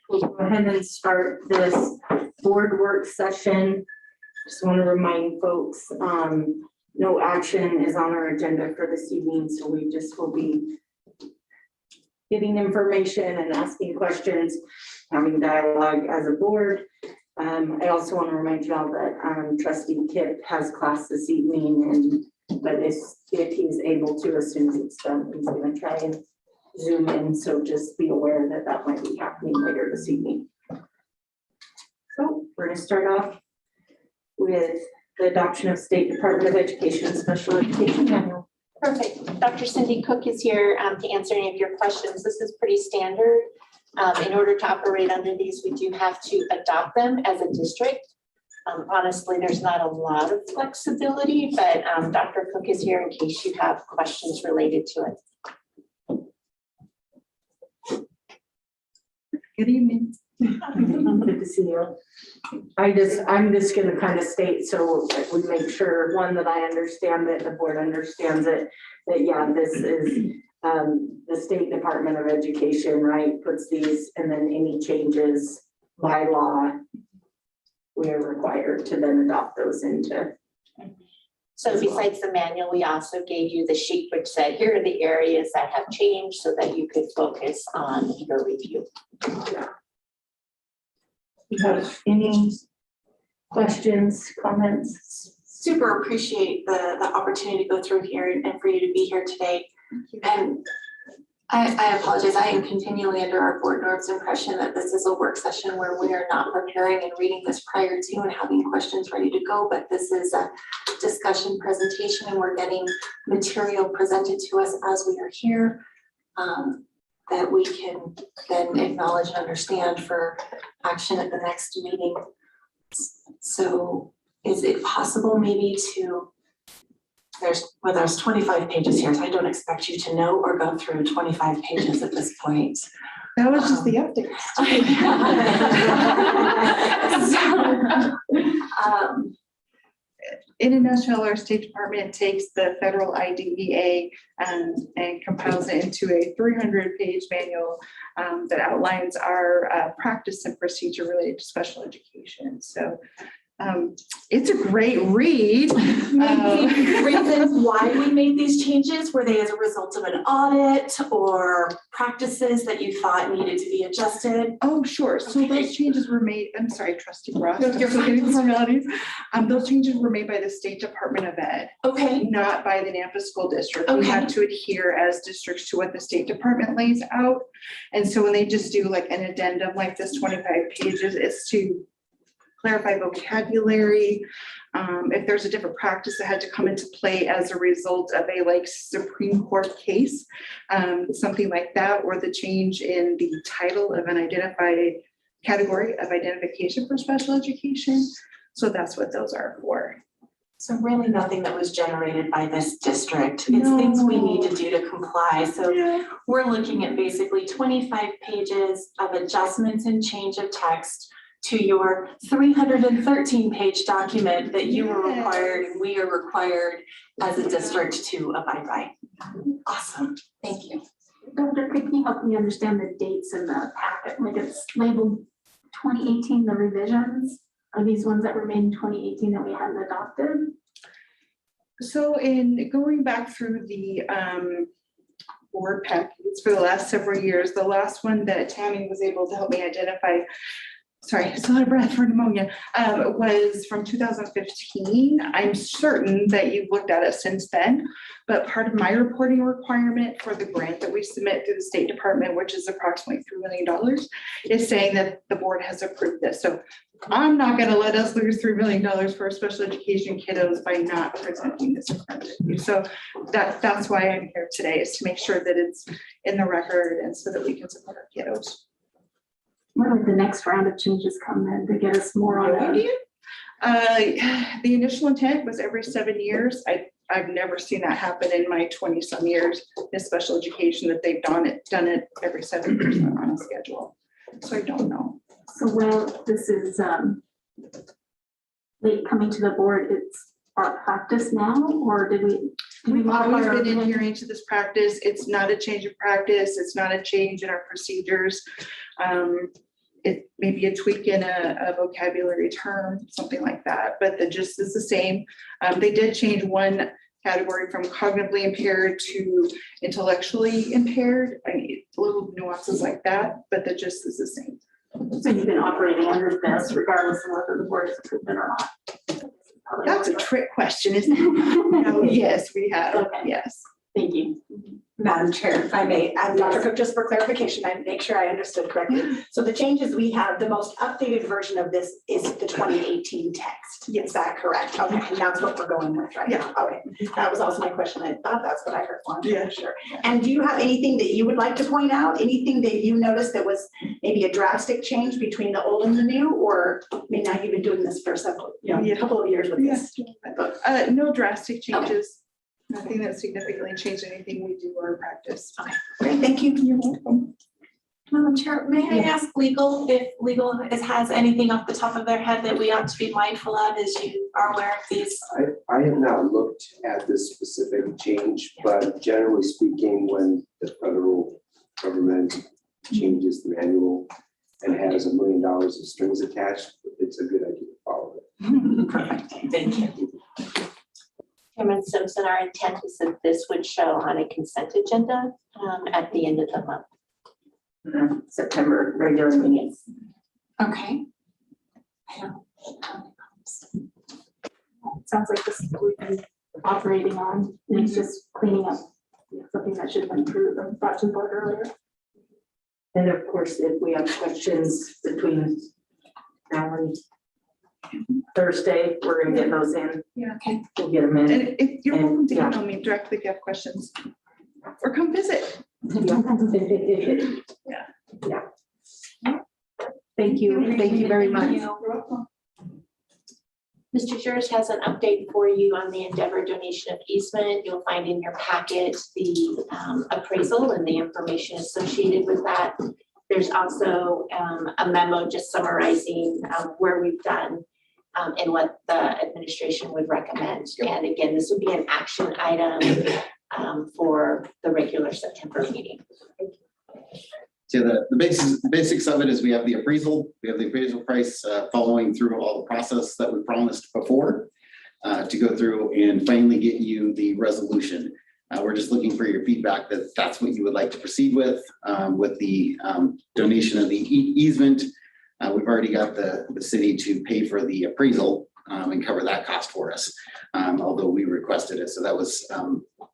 we'll go ahead and start this board work session. Just want to remind folks, no action is on our agenda for this evening, so we just will be getting information and asking questions, having dialogue as a board. I also want to remind y'all that Trustee Kip has class this evening, but if he's able to, as soon as it's done, he's going to try and Zoom in. So just be aware that that might be happening later this evening. So we're going to start off with the adoption of State Department of Education Special Education Manual. Perfect. Dr. Cindy Cook is here to answer any of your questions. This is pretty standard. In order to operate under these, we do have to adopt them as a district. Honestly, there's not a lot of flexibility, but Dr. Cook is here in case you have questions related to it. Good evening. Good to see you. I'm just going to kind of state so that we make sure, one, that I understand that the board understands it, that yeah, this is the State Department of Education, right, puts these, and then any changes by law, we are required to then adopt those into. So besides the manual, we also gave you the sheet which said, here are the areas that have changed so that you could focus on your review. Yeah. You have any questions, comments? Super appreciate the opportunity to go through here and for you to be here today. And I apologize, I am continually under our board norms impression that this is a work session where we are not preparing and reading this prior to and having questions ready to go, but this is a discussion presentation and we're getting material presented to us as we are here that we can then acknowledge and understand for action at the next meeting. So is it possible maybe to, there's 25 pages here, so I don't expect you to know or go through 25 pages at this point. That was just the update. In a nutshell, our State Department takes the federal IDEA and compiles it into a 300-page manual that outlines our practice and procedure related to special education. So it's a great read. Reasons why we made these changes, were they as a result of an audit or practices that you thought needed to be adjusted? Oh, sure. So those changes were made, I'm sorry, Trustee Ross. No, you're fine. Those changes were made by the State Department of Ed, Okay, not by the Nampa School District. We Okay. have to adhere as districts to what the State Department lays out. And so when they just do like an addendum like this, 25 pages, it's to clarify vocabulary. If there's a different practice that had to come into play as a result of a like Supreme Court case, something like that, or the change in the title of an identified category of identification for special education. So that's what those are for. so really nothing that was generated by this district. It's things we need to do to comply. So Yeah. we're looking at basically 25 pages of adjustments and change of text to your 313-page document that you were required and we are required as a district to abide by. Awesome, thank you. Dr. Could you help me understand the dates in the packet? Like it's labeled 2018, the revisions. Are these ones that were made in 2018 that we hadn't adopted? So in going back through the board packets for the last several years, the last one that Tammy was able to help me identify, sorry, still out of breath for pneumonia, was from 2015. I'm certain that you've looked at it since then, but part of my reporting requirement for the grant that we submit to the State Department, which is approximately $3 million, is saying that the board has approved this. So I'm not going to let us lose $3 million for special education kiddos by not presenting this in front of you. So that's why I'm here today, is to make sure that it's in the record and so that we can support our kiddos. When would the next round of changes come in to get us more on it? The initial intent was every 7 years. I've never seen that happen in my 20-some years in special education, that they've done it every 7 years on a schedule. So I don't know. So well, this is late coming to the board, it's our practice now, or did we We've always modify been our- adhering to this practice. It's not a change of practice. It's not a change in our procedures. it may be a tweak in a vocabulary term, something like that, but the gist is the same. They did change one category from cognitively impaired to intellectually impaired. I mean, little nuances like that, but the gist is the same. So you've been operating under this regardless of whether the board has approved it or not? That's a trick question, isn't it? No, yes, we have, Okay. yes. Thank you. Madam Chair, if I may, Dr. Cook, just for clarification, I make sure I understood correctly. So the changes we have, the most updated version of this is the 2018 text. Yes. Is that correct? Okay, and that's what we're going with right now. Okay, that was also my question. I thought that's what I heard. Wanted to make sure. And do you have anything that you would like to point out? Anything that you noticed that was maybe a drastic change between the old and the new? Or, I mean, now you've been doing this for several, a couple of years with this. No drastic changes. Nothing that significantly changed anything we do or practice. Great, thank you. You're welcome. Madam Chair, may I ask legal if legal has anything off the top of their head that we ought to be mindful of as you are aware of these? I have not looked at this specific change, but generally speaking, when the federal government changes the manual and has $1 million of strings attached, it's a good idea to follow it. Perfect, thank you. Chairman Simpson, our intent is that this would show on a consent agenda at the end of the month. September regular meetings. Okay. Sounds like this is what we've been operating on, and it's just cleaning up something that should have been approved or brought to the board earlier. And of course, if we have questions between now and Thursday, we're gonna get those in. Yeah. Okay. We'll get them in. And if you're And, welcome to yeah. email me directly if you have questions. Or come visit. Yeah. Thank you very much. You're welcome. Mr. Jers has an update for you on the Endeavor donation of easement. You'll find in your packet the appraisal and the information associated with that. There's also a memo just summarizing where we've done and what the administration would recommend. And again, this would be an action item for the regular September meeting. So the basics of it is we have the appraisal price following through all the process that we promised before to go through and finally get you the resolution. We're just looking for your feedback that that's what you would like to proceed with the donation of the easement. We've already got the city to pay for the appraisal and cover that cost for us, although we requested it. So that was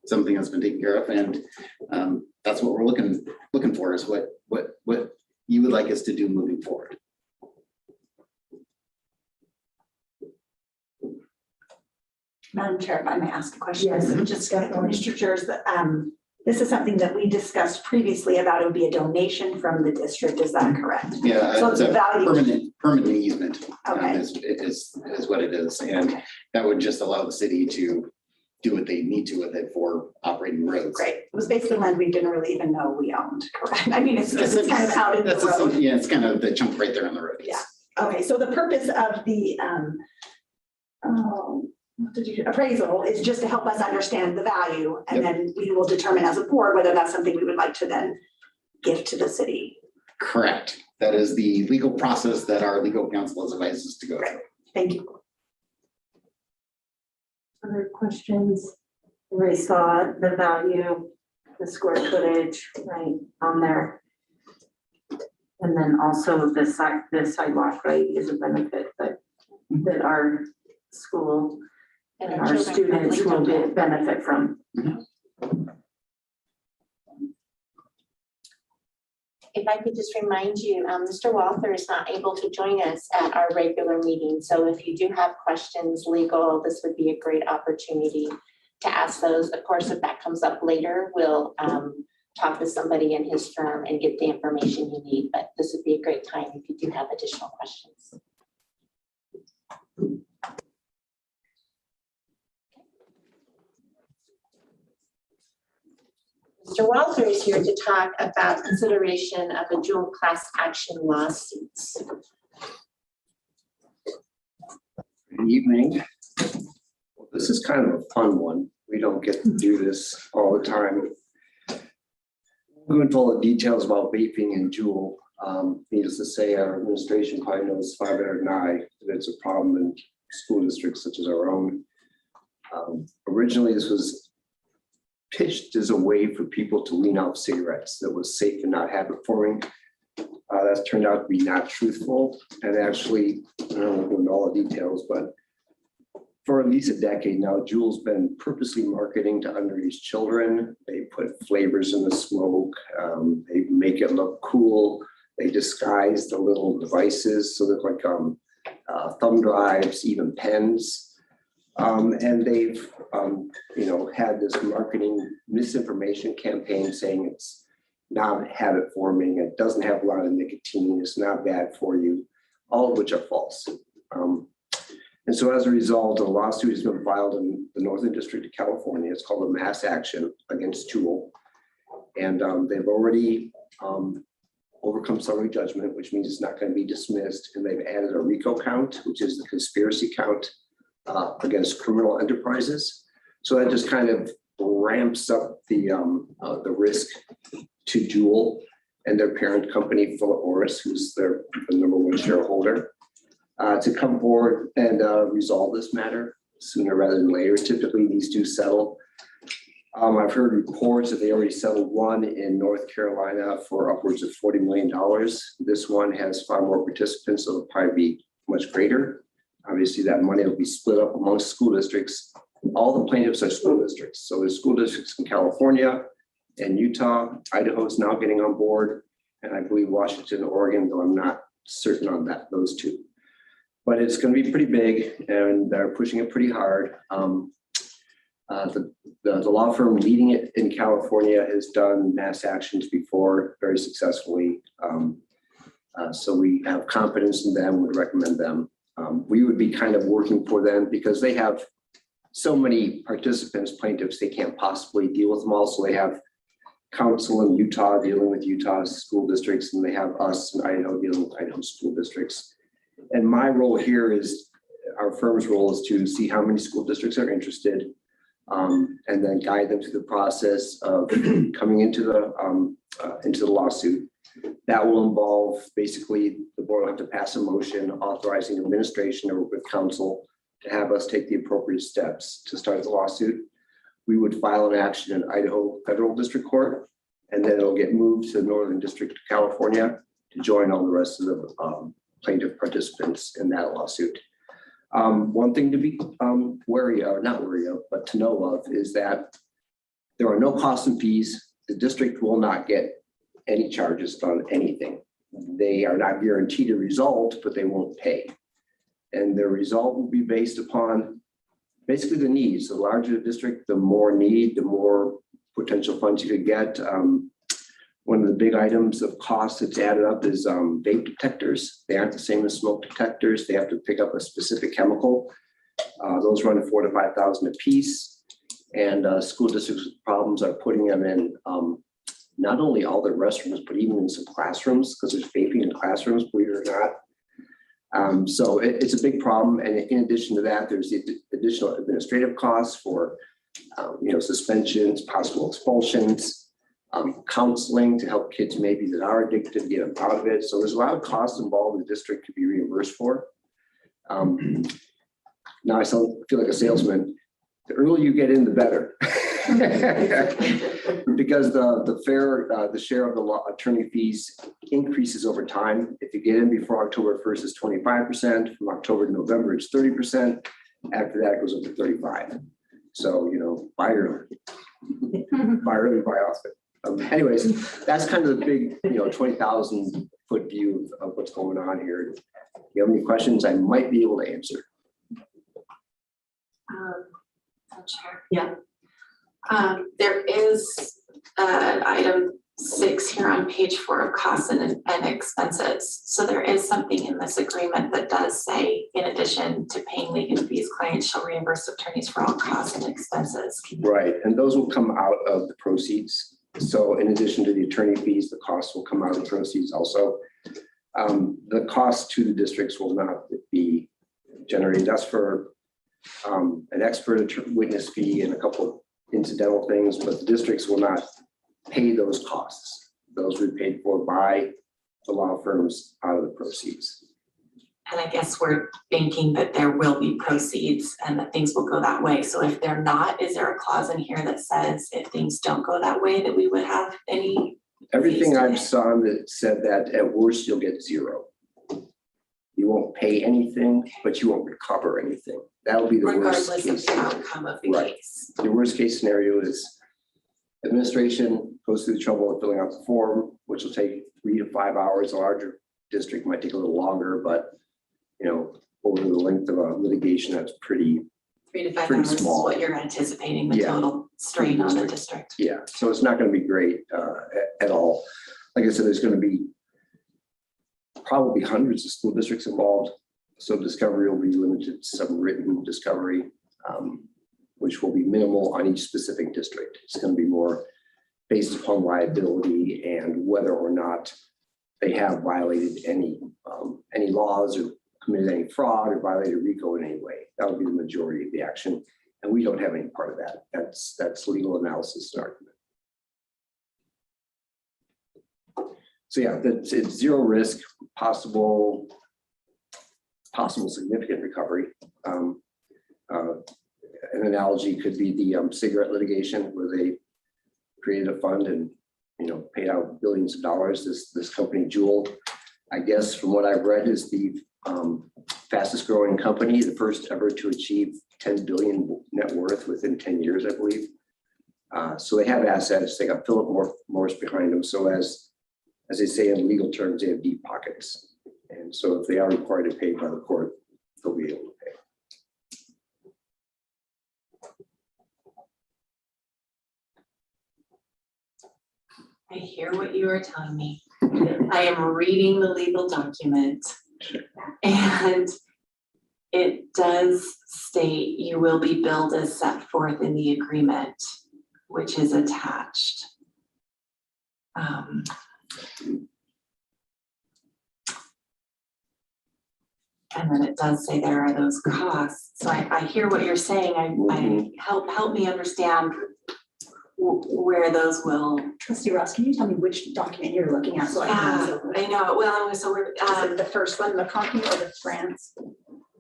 something that's been taken care of, and that's what we're looking for is what you would like us to do moving forward. Madam Chair, if I may ask a question. Yes. Just for Mr. Jers, this is something that we discussed previously about it would be a donation from the district, is that correct? Yeah, So it's the a value, permanent easement Okay. is what it is, and that would just allow the city to do what they need to with it for operating roads. great. It was basically land we didn't really even know we owned, correct? I mean, it's just, it's kind of out in the That's a- road. Yeah, it's kind of the chunk right there on the road. Yeah. Okay, so the purpose of the appraisal is just to help us understand the value, and then we will determine as a board whether that's something we would like to then give to the city. Correct. That is the legal process that our legal counsel has advised us to go through. Thank you. Other questions? We saw the value, the square footage, right, on there. And then also the sidewalk, right, is a benefit that our school and our children students will probably benefit from. If I could just remind you, Mr. Walther is not able to join us at our regular meeting. So if you do have questions legal, this would be a great opportunity to ask those. Of course, if that comes up later, we'll talk with somebody in his firm and get the information you need. But this would be a great time if you do have additional questions. Mr. Walter is here to talk about consideration of a dual class action lawsuits. Good evening. This is kind of a fun one. We don't get to do this all the time. Go into all the details about vaping and Juul. Needless to say, our administration probably knows far better than I that it's a problem in school districts such as our own. Originally, this was pitched as a way for people to wean out cigarettes that was safe and not habit forming. That's turned out to be not truthful, and actually, I don't want to go into all the details, but for at least a decade now, Juul's been purposely marketing to underage children. They put flavors in the smoke. They make it look cool. They disguise the little devices so they're like thumb drives, even pens. And they've had this marketing misinformation campaign saying it's not habit forming, it doesn't have a lot of nicotine, it's not bad for you, all of which are false. And so as a result, a lawsuit has been filed in the Northern District of California. It's called a mass action against Juul. And they've already overcome summary judgment, which means it's not going to be dismissed. And they've added a RICO count, which is the conspiracy count against criminal enterprises. So that just kind of ramps up the risk to Juul and their parent company, Philip Morris, who's their #1 shareholder, to come forward and resolve this matter sooner rather than later. Typically, these do settle. I've heard reports that they already settled one in North Carolina for upwards of $40 million. This one has far more participants, so it'll probably be much greater. Obviously, that money will be split up amongst school districts. All the plaintiffs are school districts. So there's school districts in California and Utah. Idaho is now getting on board, and I believe Washington, Oregon, though I'm not certain on those two. But it's going to be pretty big, and they're pushing it pretty hard. The law firm leading it in California has done mass actions before very successfully. So we have confidence in them, would recommend them. We would be kind of working for them because they have so many participants, plaintiffs, they can't possibly deal with them all. So they have counsel in Utah dealing with Utah's school districts, and they have us in Idaho dealing with Idaho school districts. And my role here is, our firm's role is to see how many school districts are interested, and then guide them through the process of coming into the lawsuit. That will involve, basically, the board will have to pass a motion authorizing administration or with counsel to have us take the appropriate steps to start the lawsuit. We would file an action in Idaho Federal District Court, and then it'll get moved to the Northern District of California to join all the rest of the plaintiff participants in that lawsuit. One thing to be wary of, not wary of, but to know of, is that there are no costs and fees. The district will not get any charges on anything. They are not guaranteed a result, but they won't pay. And their result will be based upon basically the needs. The larger the district, the more need, the more potential funds you could get. One of the big items of cost that's added up is vape detectors. They aren't the same as smoke detectors. They have to pick up a specific chemical. Those run $4,000 to $5,000 a piece. And school districts with problems are putting them in not only all their restrooms, but even in some classrooms, because there's vaping in classrooms, believe it or not. So it's a big problem. And in addition to that, there's the additional administrative costs for suspensions, possible expulsions, counseling to help kids maybe that are addicted to get them out of it. So there's a lot of costs involved the district could be reimbursed for. Now I feel like a salesman. The earlier you get in, the better. Because the share of the attorney fees increases over time. If you get in before October 1st, it's 25%. From October to November, it's 30%. After that, it goes up to 35%. So, buy early. Buy early, buy often. Anyways, that's kind of the big, 20,000 foot view of what's going on here. If you have any questions, I might be able to answer. Chair. Yeah. There is item 6 here on page 4 of costs and expenses. So there is something in this agreement that does say, in addition to paying legal fees, clients shall reimburse attorneys for all costs and expenses. Right, and those will come out of the proceeds. So in addition to the attorney fees, the costs will come out of the proceeds also. The cost to the districts will not be generated. That's for an expert witness fee and a couple of incidental things, but the districts will not pay those costs. Those will be paid for by the law firms out of the proceeds. And I guess we're thinking that there will be proceeds and that things will go that way. So if they're not, is there a clause in here that says if things don't go that way, that we would have any? Everything Fees I've today. saw that said that at worst, you'll get zero. You won't pay anything, but you won't recover anything. That would be the worst Regardless of case. the outcome of the Right. case. The worst case scenario is administration goes through the trouble of filling out the form, which will take 3 to 5 hours. A larger district might take a little longer, but over the length of a litigation, that's pretty, 3 to 5 Pretty hours is small. what you're anticipating the Yeah. total strain on the district. yeah. So it's not going to be great at all. Like I said, there's going to be probably hundreds of school districts involved. So discovery will be limited to some written discovery, which will be minimal on each specific district. It's going to be more based upon liability and whether or not they have violated any laws or committed any fraud or violated RICO in any way. That would be the majority of the action. And we don't have any part of that. That's legal analysis and argument. So yeah, it's zero risk, possible significant recovery. An analogy could be the cigarette litigation where they created a fund and paid out billions of dollars. This company Juul, I guess from what I've read, is the fastest growing company, the first ever to achieve 10 billion net worth within 10 years, I believe. So they have assets. They got Philip Morris behind them. So as they say in legal terms, they have deep pockets. And so if they are required to pay by the court, they'll be able to pay. I hear what you are telling me. I am reading the legal document. And it does state you will be billed as set forth in the agreement, which is attached. And then it does say there are those costs. So I hear what you're saying. Help me understand where those will. Trustee Ross, can you tell me which document you're looking at? So I can. I know, well, so we're, Is it the first one, McConkey, or the France?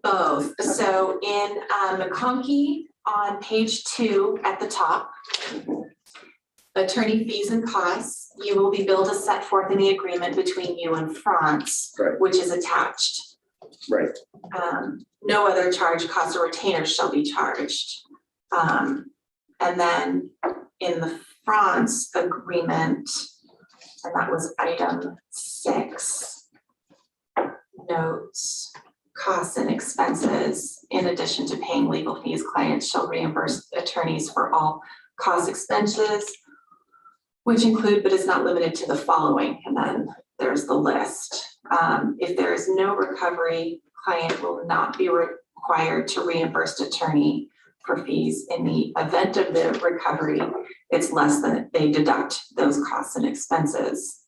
both. So in McConkey, on page 2 at the top, attorney fees and costs, you will be billed as set forth in the agreement between you and France, Right. which is attached. Right. No other charge, costs, or retainers shall be charged. And then in the France agreement, and that was item 6, notes, costs and expenses, in addition to paying legal fees, clients shall reimburse attorneys for all cost expenses, which include but is not limited to the following, and then there's the list. If there is no recovery, client will not be required to reimburse attorney for fees. In the event of the recovery, it's less than they deduct those costs and expenses.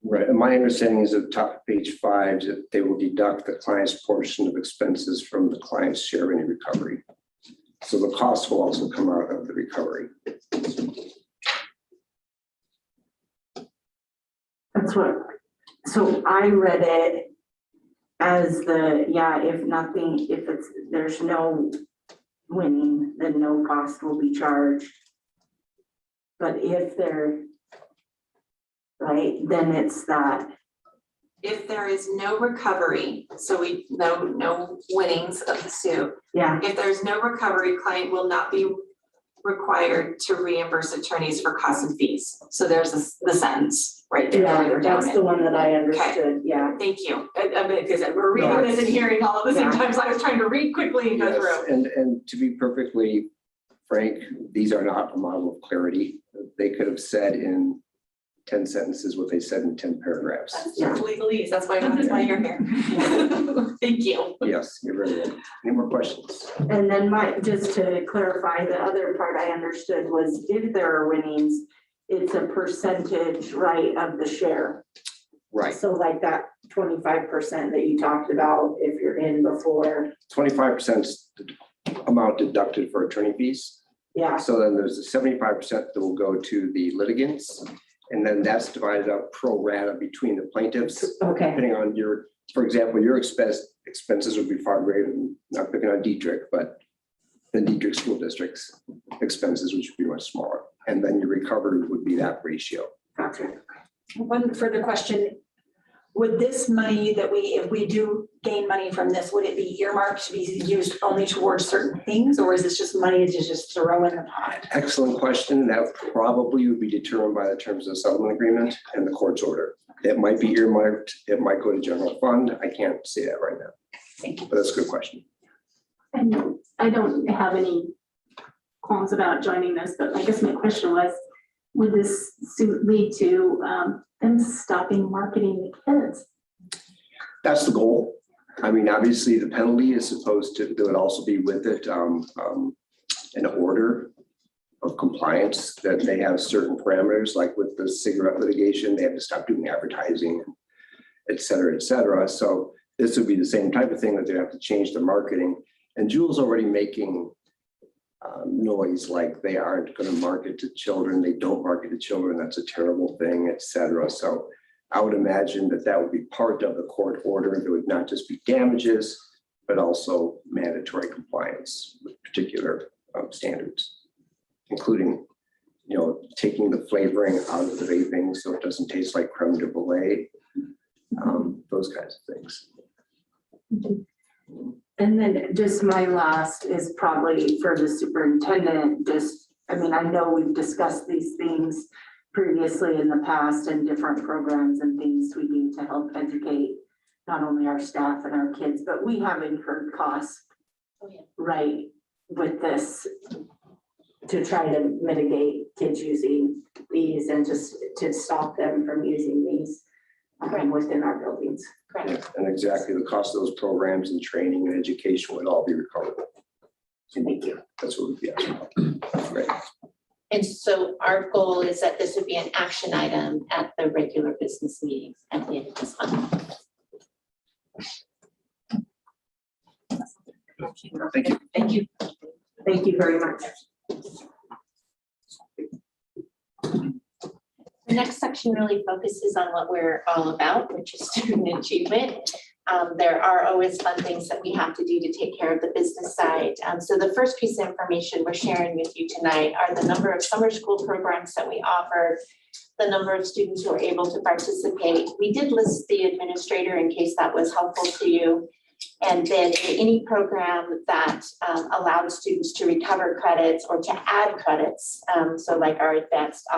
Right. And my understanding is at the top of page 5 that they will deduct the client's portion of expenses from the client's share of any recovery. So the costs will also come out of the recovery. That's what, so I read it as if there's no winning, then no cost will be charged. But if there, right, then it's that, If there is no recovery, so no winnings of the suit, yeah, if there's no recovery, client will not be required to reimburse attorneys for costs and fees. So there's the sentence right there. yeah, further down that's it. the one that I understood, yeah. Thank you. Because we're reading this and hearing all at the same time, so I was trying to read quickly and go Yes, through. and to be perfectly frank, these are not a model of clarity. They could have said in 10 sentences what they said in 10 paragraphs. That's just legalese, that's why you're here. Thank you. Yes, you're very welcome. Any more questions? And then just to clarify, the other part I understood was if there are winnings, it's a percentage, right, of the share. Right. So like that 25% that you talked about, if you're in before. 25% amount deducted for attorney fees. Yeah, So then there's the 75% that will go to the litigants. And then that's divided up pro rata between the plaintiffs, okay, depending on your, for example, your expenses would be far greater than, not picking on Dietrich, but the Dietrich School District's expenses, which would be much smaller. And then your recovery would be that ratio. gotcha. One further question. Would this money that if we do gain money from this, would it be earmarked to be used only towards certain things? Or is this just money to just throw in the pot? Excellent question. That probably would be determined by the terms of the settlement agreement and the court's order. It might be earmarked, it might go to general fund. I can't say that right now. Thank you. But that's a good question. And I don't have any qualms about joining this, but I guess my question was, would this lead to them stopping marketing the kids? That's the goal. I mean, obviously, the penalty is supposed to, there would also be with it an order of compliance that they have certain parameters, like with the cigarette litigation, they have to stop doing advertising, et cetera, et cetera. So this would be the same type of thing that they have to change the marketing. And Juul's already making noise like they aren't going to market to children. They don't market to children. That's a terrible thing, et cetera. So I would imagine that that would be part of the court order. There would not just be damages, but also mandatory compliance with particular standards, including, you know, taking the flavoring out of the vaping so it doesn't taste like creme de brulee, those kinds of things. And then just my last is probably for the superintendent, just, I mean, I know we've discussed these things previously in the past and different programs and things we do to help educate not only our staff and our kids, but we have incurred costs, right, with this to try to mitigate kids using these and just to stop them from using these within our buildings. Yeah, and exactly the cost of those programs and training and education would all be recoverable. Thank you. That's what we'd be asking about. Great. And so our goal is that this would be an action item at the regular business meetings at the end of this month. Thank you. Thank you. Thank you very much. The next section really focuses on what we're all about, which is student achievement. There are always fun things that we have to do to take care of the business side. So the first piece of information we're sharing with you tonight are the number of summer school programs that we offer, the number of students who are able to participate. We did list the administrator in case that was helpful to you. And then any program that allowed students to recover credits or to add credits, so like our advanced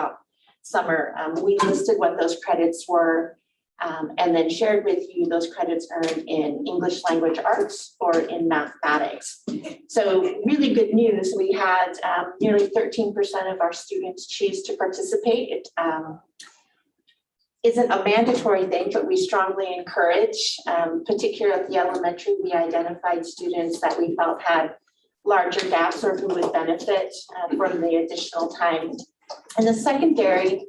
summer, we listed what those credits were and then shared with you those credits earned in English language arts or in mathematics. So really good news, we had nearly 13% of our students choose to participate. It isn't a mandatory thing, but we strongly encourage, particularly at the elementary, we identified students that we felt had larger gaps or who would benefit from the additional time. And the secondary,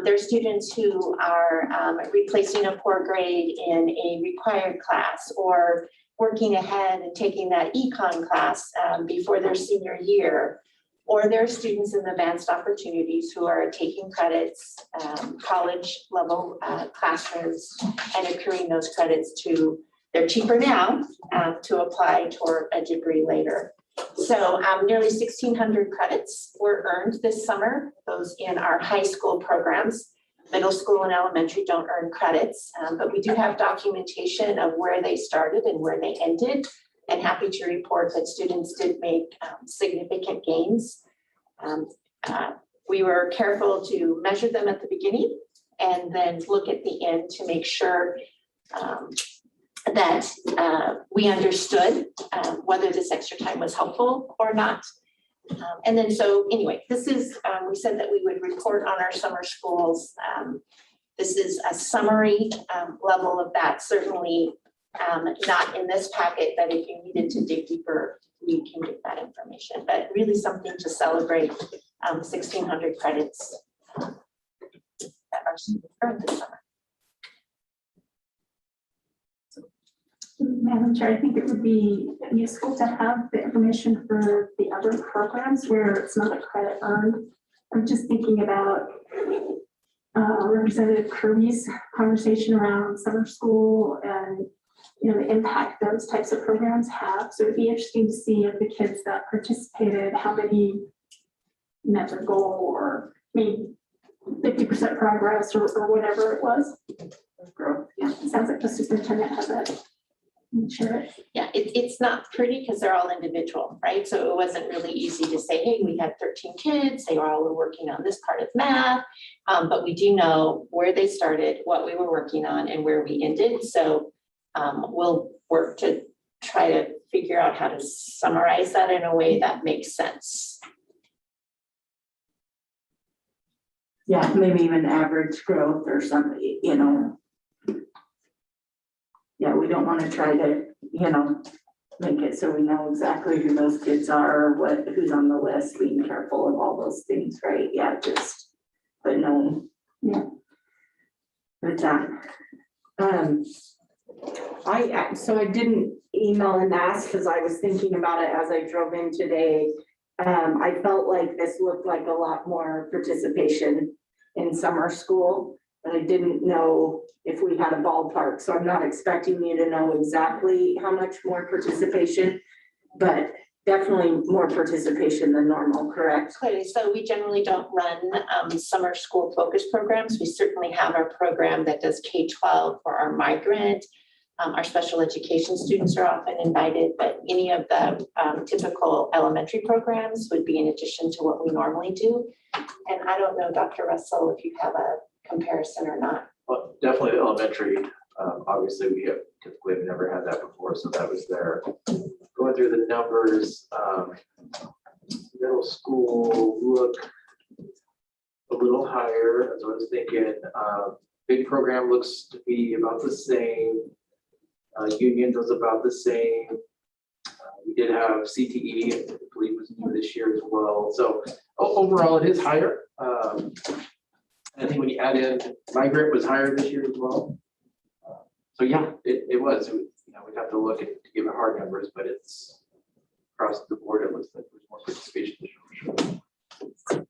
there are students who are replacing a poor grade in a required class or working ahead and taking that econ class before their senior year. Or there are students in advanced opportunities who are taking credits, college level classrooms, and accruing those credits to, they're cheaper now to apply toward a degree later. So nearly 1,600 credits were earned this summer, those in our high school programs. Middle school and elementary don't earn credits, but we do have documentation of where they started and where they ended. And happy to report that students did make significant gains. We were careful to measure them at the beginning and then look at the end to make sure that we understood whether this extra time was helpful or not. And then so anyway, this is, we said that we would report on our summer schools. This is a summary level of that, certainly not in this packet, but if you needed to dig deeper, we can get that information, but really something to celebrate 1,600 credits that our students earned this summer. Madam Chair, I think it would be useful to have the information for the other programs where it's not a credit earned. I'm just thinking about Representative Kirby's conversation around summer school and, you know, the impact those types of programs have. So it'd be interesting to see if the kids that participated, how many met their goal or maybe 50% progress or whatever it was. Yeah, it sounds like the superintendent has that. Sure. Yeah, it's not pretty because they're all individual, right? So it wasn't really easy to say, hey, we had 13 kids, they all were working on this part of math. But we do know where they started, what we were working on and where we ended. So we'll work to try to figure out how to summarize that in a way that makes sense. Yeah, maybe even average growth or something, you know. Yeah, we don't want to try to, you know, make it so we know exactly who those kids are, or who's on the list, being careful of all those things, right? Yeah, just, but no. Yeah. But so I didn't email and ask because I was thinking about it as I drove in today. I felt like this looked like a lot more participation in summer school, but I didn't know if we had a ballpark. So I'm not expecting you to know exactly how much more participation, but definitely more participation than normal, correct? Okay, so we generally don't run summer school focus programs. We certainly have our program that does K-12 for our migrant. Our special education students are often invited, but any of the typical elementary programs would be in addition to what we normally do. And I don't know, Dr. Russell, if you have a comparison or not. Well, definitely elementary. Obviously, we have typically have never had that before, so that was there. Going through the numbers, middle school look a little higher, as I was thinking. Big program looks to be about the same. Union was about the same. We did have CTE, I believe was new this year as well. So overall, it is higher. I think when you add in migrant was higher this year as well. So yeah, it was. You know, we'd have to look at to give it hard numbers, but it's across the board. It looks like there's more participation this year for sure.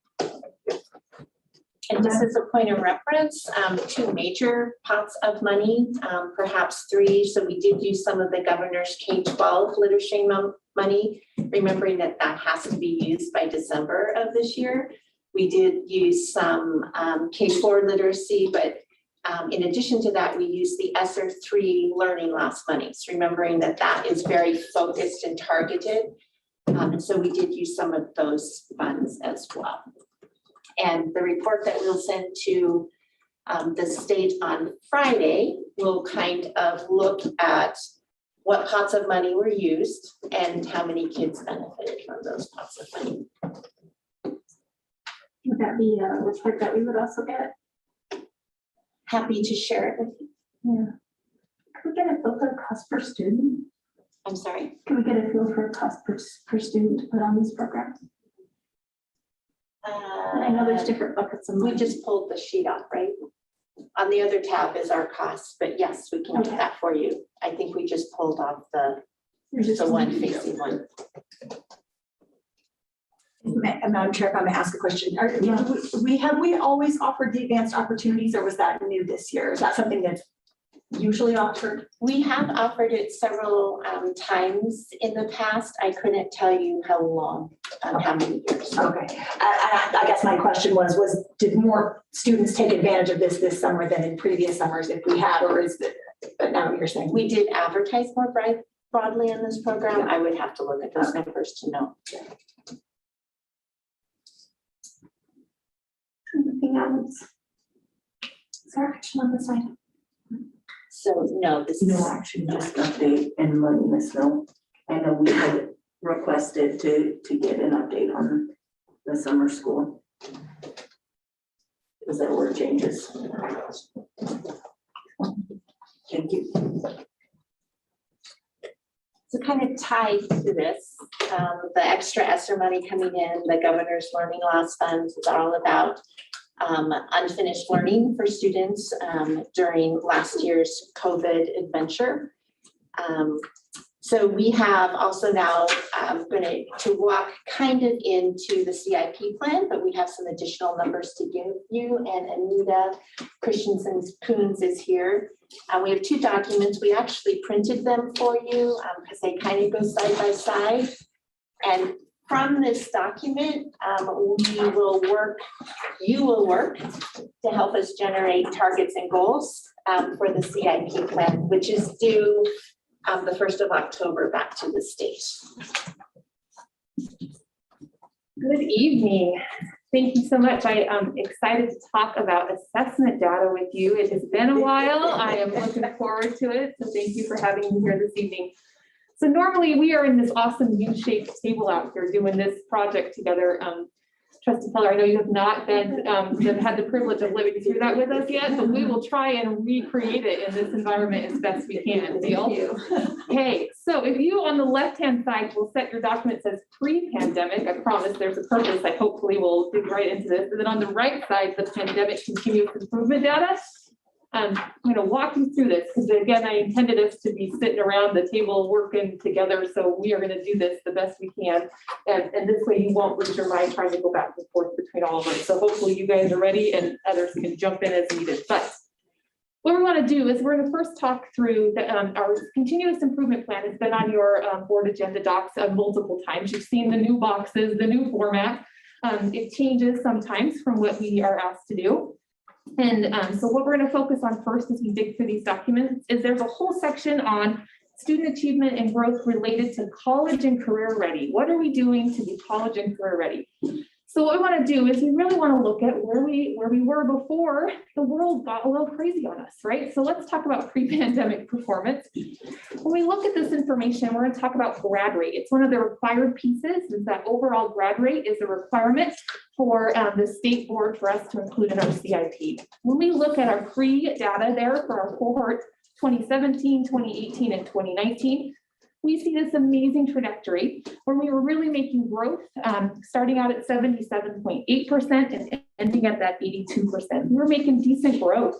And just as a point of reference, 2 major pots of money, perhaps 3. So we did use some of the governor's K-12 literacy money, remembering that that has to be used by December of this year. We did use some K-4 literacy, but in addition to that, we used the ESSER 3 learning loss monies, remembering that that is very focused and targeted. And so we did use some of those funds as well. And the report that we'll send to the state on Friday will kind of look at what pots of money were used and how many kids benefited from those pots of money. Would that be a report that we would also get? Happy to share it with you. Yeah. Could we get a feel for cost per student? I'm sorry. Can we get a feel for cost per student to put on these programs? I know there's different buckets of money. We just pulled the sheet off, right? On the other tab is our cost, but yes, we can do that for you. I think we just pulled off the one facing one. Madam Chair, if I may ask a question, have we always offered the advanced opportunities, or was that new this year? Is that something that's usually offered? We have offered it several times in the past. I couldn't tell you how long, how many years. Okay, I guess my question was did more students take advantage of this summer than in previous summers if we had, or is it, but now you're saying? We did advertise more broadly on this program. I would have to look at those numbers to know. Anything else? Is there action on this item? So no, this is No action, just update and letting us know. I know we had requested to get an update on the summer school. Because there were changes. Thank you. So kind of tied to this, the extra ESSER money coming in, the governor's learning loss funds is all about unfinished learning for students during last year's COVID adventure. So we have also now going to walk kind of into the CIP plan, but we have some additional numbers to give you, and Anita Christensen-Coons is here. We have two documents. We actually printed them for you because they kind of go side by side. And from this document, you will work to help us generate targets and goals for the CIP plan, which is due the 1st of October back to the state. Good evening. Thank you so much. I am excited to talk about assessment data with you. It has been a while. I am looking forward to it. So thank you for having me here this evening. So normally we are in this awesome U-shaped table out here doing this project together. Trustee Keller, I know you have not been had the privilege of living through that with us yet, but we will try and recreate it in this environment as best we can. Deal? Okay, so if you on the left-hand side will set your document says pre-pandemic, I promise there's a purpose. I hopefully will dig right into this. And then on the right side, the pandemic continuous improvement data. I'm going to walk you through this because again, I intended us to be sitting around the table working together. So we are going to do this the best we can. And this way you won't lose your mind trying to go back and forth between all of us. So hopefully you guys are ready and others can jump in as needed. But what we want to do is we're going to first talk through our continuous improvement plan. Has been on your board agenda docs multiple times. You've seen the new boxes, the new format. It changes sometimes from what we are asked to do. And so what we're going to focus on first as we dig through these documents is there's a whole section on student achievement and growth related to college and career ready. What are we doing to be college and career ready? So what we want to do is we really want to look at where we were before the world got a little crazy on us, right? So let's talk about pre-pandemic performance. When we look at this information, we're going to talk about grad rate. It's one of the required pieces, is that overall grad rate is a requirement for the state board for us to include in our CIP. When we look at our pre-data there for our cohort 2017, 2018, and 2019, we see this amazing trajectory where we were really making growth, starting out at 77.8% and ending at that 82%. We were making decent growth.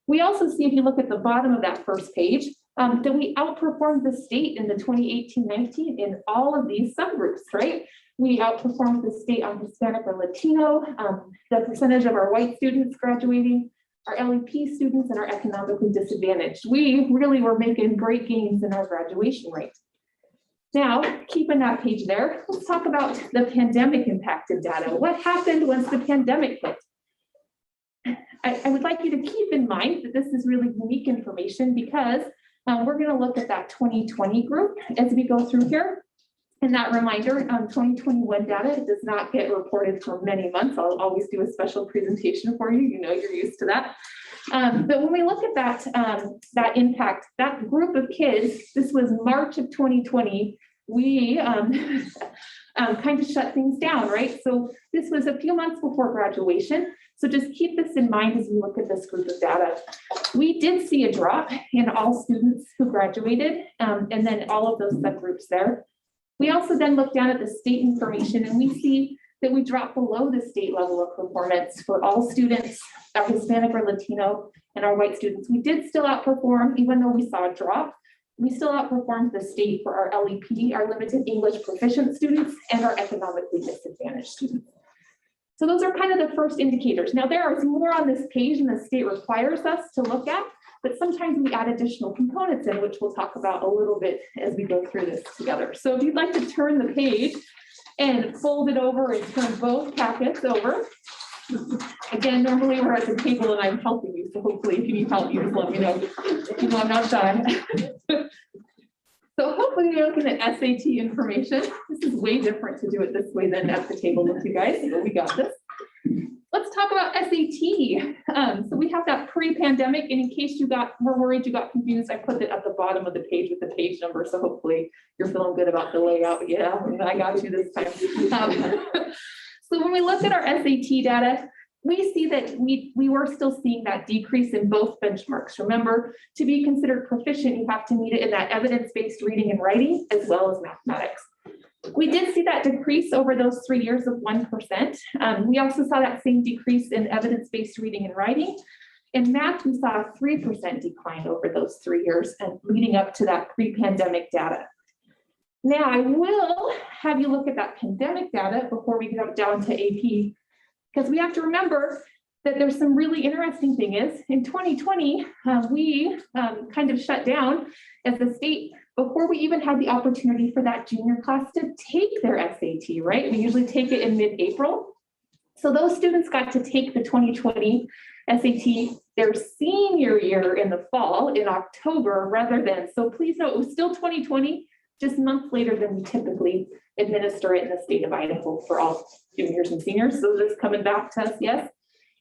We also see, if you look at the bottom of that first page, that we outperformed the state in the 2018-19 in all of these subgroups, right? We outperformed the state on Hispanic or Latino, the percentage of our white students graduating, our LEP students, and our economically disadvantaged. We really were making great gains in our graduation rate. Now, keeping that page there, let's talk about the pandemic impacted data. What happened once the pandemic hit? I would like you to keep in mind that this is really unique information because we're going to look at that 2020 group as we go through here. And that reminder, 2021 data does not get reported for many months. I'll always do a special presentation for you. You know, you're used to that. But when we look at that impact, that group of kids, this was March of 2020, we kind of shut things down, right? So this was a few months before graduation. So just keep this in mind as we look at this group of data. We did see a drop in all students who graduated, and then all of those subgroups there. We also then look down at the state information and we see that we dropped below the state level of performance for all students, our Hispanic or Latino, and our white students. We did still outperform, even though we saw a drop. We still outperformed the state for our LEP, our limited English proficient students, and our economically disadvantaged students. So those are kind of the first indicators. Now there is more on this page and the state requires us to look at, but sometimes we add additional components in, which we'll talk about a little bit as we go through this together. So if you'd like to turn the page and fold it over and turn both packets over. Again, normally we're at the table and I'm helping you, so hopefully if you need help, you just let me know. You know I'm not shy. So hopefully you're looking at SAT information. This is way different to do it this way than at the table with you guys, but we got this. Let's talk about SAT. So we have that pre-pandemic, and in case you were worried, you got confused, I put it at the bottom of the page with the page number. So hopefully you're feeling good about the layout. Yeah, I got you this time. So when we look at our SAT data, we see that we were still seeing that decrease in both benchmarks. Remember, to be considered proficient, you have to meet it in that evidence-based reading and writing, as well as mathematics. We did see that decrease over those 3 years of 1%. We also saw that same decrease in evidence-based reading and writing. In math, we saw a 3% decline over those 3 years and leading up to that pre-pandemic data. Now, I will have you look at that pandemic data before we get down to AP, because we have to remember that there's some really interesting thing is in 2020, we kind of shut down as a state before we even had the opportunity for that junior class to take their SAT, right? We usually take it in mid-April. So those students got to take the 2020 SAT their senior year in the fall in October rather than, so please note, it was still 2020, just months later than we typically administer it in the state of Idaho for all juniors and seniors. So this coming back to us, yes.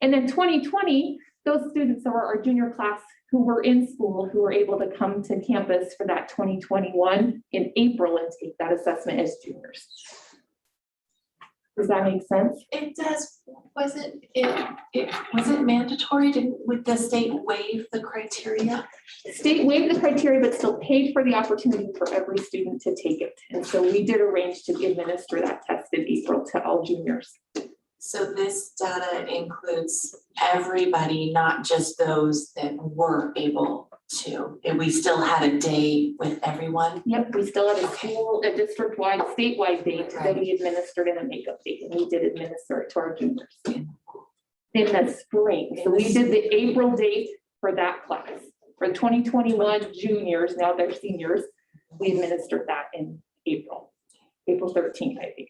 And then 2020, those students are our junior class who were in school, who were able to come to campus for that 2021 in April and take that assessment as juniors. Does that make sense? It does. Was it mandatory? Would the state waive the criteria? State waived the criteria, but still paid for the opportunity for every student to take it. And so we did arrange to administer that test in April to all juniors. So this data includes everybody, not just those that were able to. And we still had a day with everyone. Yep, we still had a school, a district-wide, statewide date that we administered in a makeup date, and we did administer it to our juniors in the spring. So we did the April date for that class. For 2021 juniors, now they're seniors, we administered that in April 13th, I think.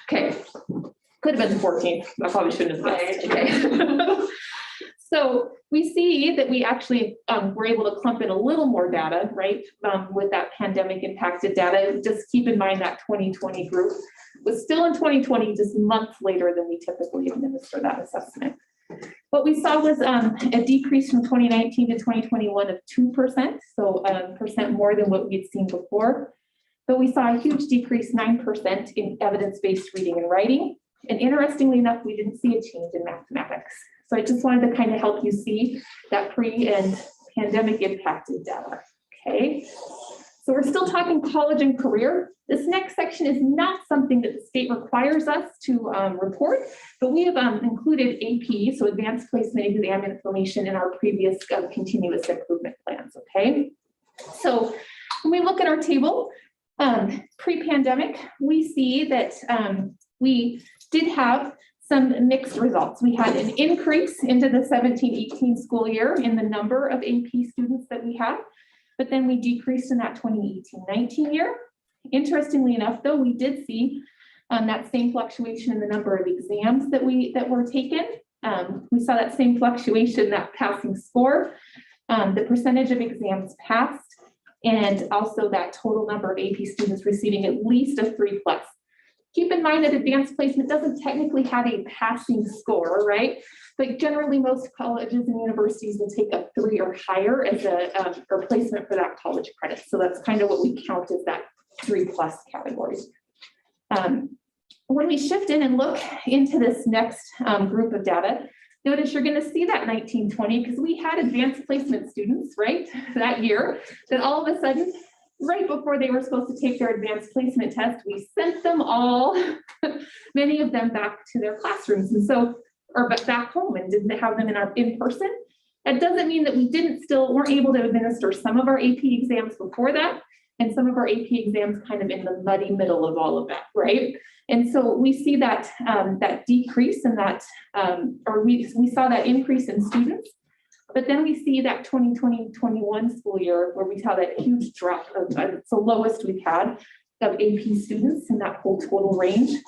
Okay, could have been the 14th. I probably shouldn't have guessed. Okay. So we see that we actually were able to clump in a little more data, right, with that pandemic impacted data. Just keep in mind that 2020 group was still in 2020, just months later than we typically administer that assessment. What we saw was a decrease from 2019 to 2021 of 2%, so percent more than what we'd seen before. But we saw a huge decrease, 9% in evidence-based reading and writing. And interestingly enough, we didn't see a change in mathematics. So I just wanted to kind of help you see that pre and pandemic impacted data, okay? So we're still talking college and career. This next section is not something that the state requires us to report, but we have included AP, so advanced placement exam information in our previous continuous improvement plans, okay? So when we look at our table, pre-pandemic, we see that we did have some mixed results. We had an increase into the 17-18 school year in the number of AP students that we had, but then we decreased in that 2018-19 year. Interestingly enough, though, we did see that same fluctuation in the number of exams that were taken. We saw that same fluctuation, that passing score, the percentage of exams passed, and also that total number of AP students receiving at least a 3+. Keep in mind that advanced placement doesn't technically have a passing score, right? But generally most colleges and universities will take a 3 or higher as a replacement for that college credit. So that's kind of what we count as that 3+ category. When we shift in and look into this next group of data, notice you're going to see that 1920 because we had advanced placement students, right, that year, that all of a sudden, right before they were supposed to take their advanced placement test, we sent them all, many of them back to their classrooms and so, or back home and didn't have them in person. That doesn't mean that we weren't able to administer some of our AP exams before that and some of our AP exams kind of in the muddy middle of all of that, right? And so we see that that decrease in that, or we saw that increase in students, but then we see that 2020-21 school year where we saw that huge drop of, it's the lowest we've had of AP students in that whole total range.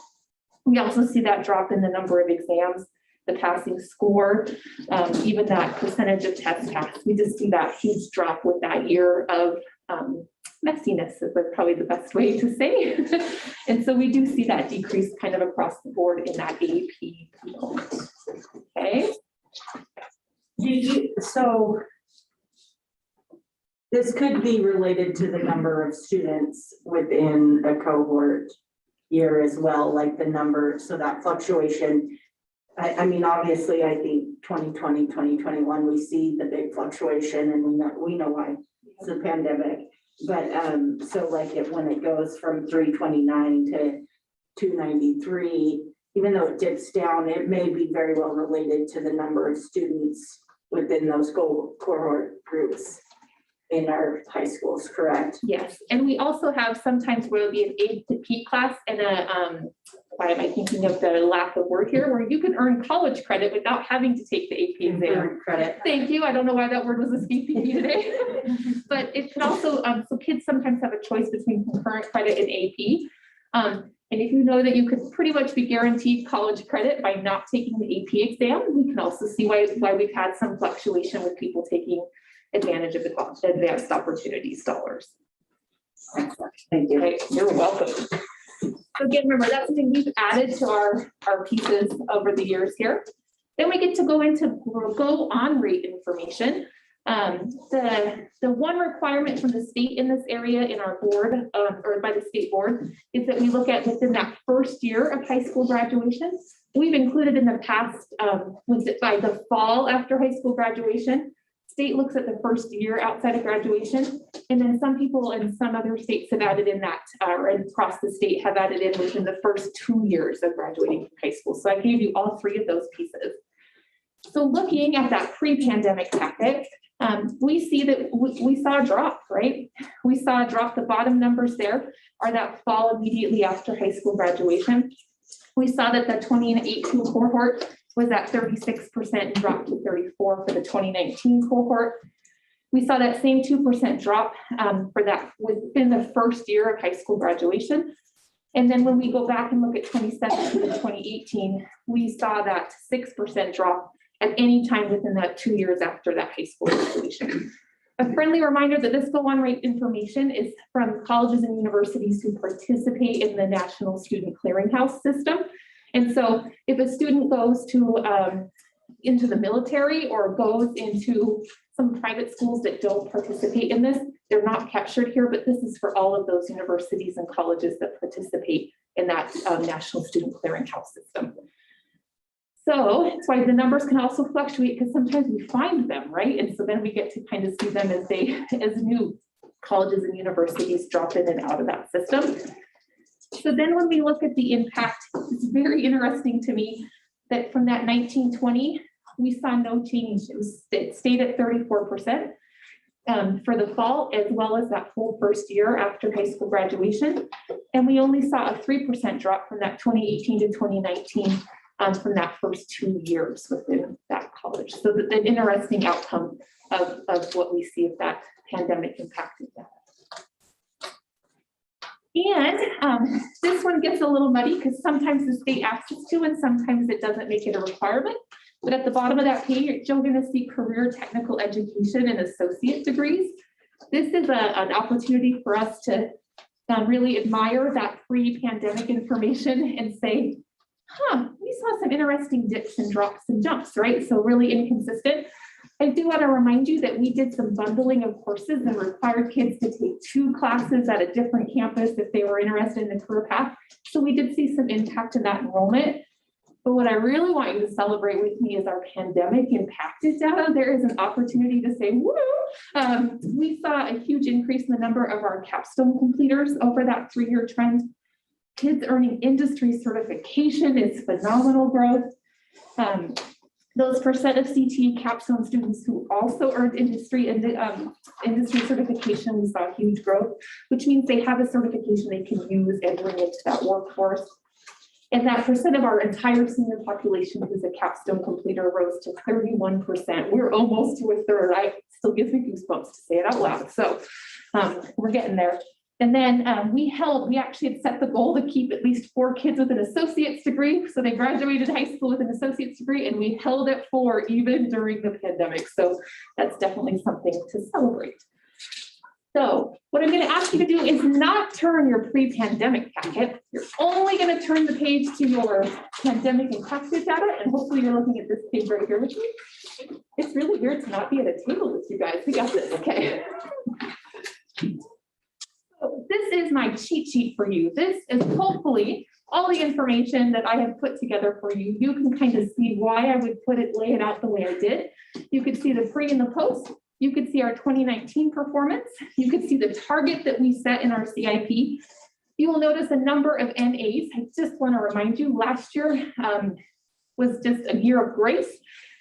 We also see that drop in the number of exams, the passing score, even that percentage of tests passed. We just see that huge drop with that year of messiness is probably the best way to say. And so we do see that decrease kind of across the board in that AP component. Okay. So this could be related to the number of students within a cohort year as well, like the number, so that fluctuation. I mean, obviously, I think 2020, 2021, we see the big fluctuation and we know why it's the pandemic. But so like when it goes from 329 to 293, even though it dips down, it may be very well related to the number of students within those goal cohort groups in our high schools, correct? Yes, and we also have sometimes where it'll be an aid to P class and a, why am I thinking of the lack of word here, where you can earn college credit without having to take the AP exam. Credit. Thank you. I don't know why that word was escaping me today. But it could also, so kids sometimes have a choice between concurrent credit and AP. And if you know that you could pretty much be guaranteed college credit by not taking the AP exam, we can also see why we've had some fluctuation with people taking advantage of the advanced opportunities dollars. Thank you. Okay, you're welcome. So again, remember, that's something we've added to our pieces over the years here. Then we get to go into go on rate information. The one requirement from the state in this area in our board, or by the state board, is that we look at within that first year of high school graduation. We've included in the past, by the fall after high school graduation, state looks at the first year outside of graduation. And then some people in some other states have added in that, or across the state have added in within the first 2 years of graduating from high school. So I gave you all 3 of those pieces. So looking at that pre-pandemic packet, we see that we saw a drop, right? We saw a drop. The bottom numbers there are that fall immediately after high school graduation. We saw that the 2018 cohort was at 36% and dropped to 34% for the 2019 cohort. We saw that same 2% drop for that within the first year of high school graduation. And then when we go back and look at 2017 and 2018, we saw that 6% drop at any time within that 2 years after that high school graduation. A friendly reminder that this go on rate information is from colleges and universities who participate in the National Student Clearinghouse system. And so if a student goes to into the military or goes into some private schools that don't participate in this, they're not captured here, but this is for all of those universities and colleges that participate in that National Student Clearinghouse system. So that's why the numbers can also fluctuate, because sometimes we find them, right? And so then we get to kind of see them as new colleges and universities drop in and out of that system. So then when we look at the impact, it's very interesting to me that from that 1920, we saw no change. It stayed at 34% for the fall, as well as that whole first year after high school graduation. And we only saw a 3% drop from that 2018 to 2019 from that first 2 years within that college. So the interesting outcome of what we see if that pandemic impacted that. And this one gets a little muddy because sometimes the state asks us to, and sometimes it doesn't make it a requirement. But at the bottom of that page, you're going to see career technical education and associate degrees. This is an opportunity for us to really admire that pre-pandemic information and say, we saw some interesting dips and drops and jumps, right? So really inconsistent. I do want to remind you that we did some bundling of courses and required kids to take 2 classes at a different campus if they were interested in the career path. So we did see some impact in that enrollment. But what I really want you to celebrate with me is our pandemic impacted data. There is an opportunity to say, woo! We saw a huge increase in the number of our capstone completers over that 3-year trend. Kids earning industry certification is phenomenal growth. Those percent of CTE capstone students who also earned industry certification, we saw huge growth, which means they have a certification they can use and bring into that workforce. And that percent of our entire senior population who's a capstone completer rose to 31%. We're almost to a third. It still gives me goosebumps to say it out loud. So we're getting there. And then we actually had set the goal to keep at least 4 kids with an associate's degree. So they graduated high school with an associate's degree, and we held it 4 even during the pandemic. So that's definitely something to celebrate. So what I'm going to ask you to do is not turn your pre-pandemic packet. You're only going to turn the page to your pandemic impacted data, and hopefully you're looking at this page right here with me. It's really weird to not be at a table with you guys. We got this, okay? So this is my cheat sheet for you. This is hopefully all the information that I have put together for you. You can kind of see why I would lay it out the way I did. You could see the pre and the post. You could see our 2019 performance. You could see the target that we set in our CIP. You will notice a number of NAs. I just want to remind you, last year was just a year of grace.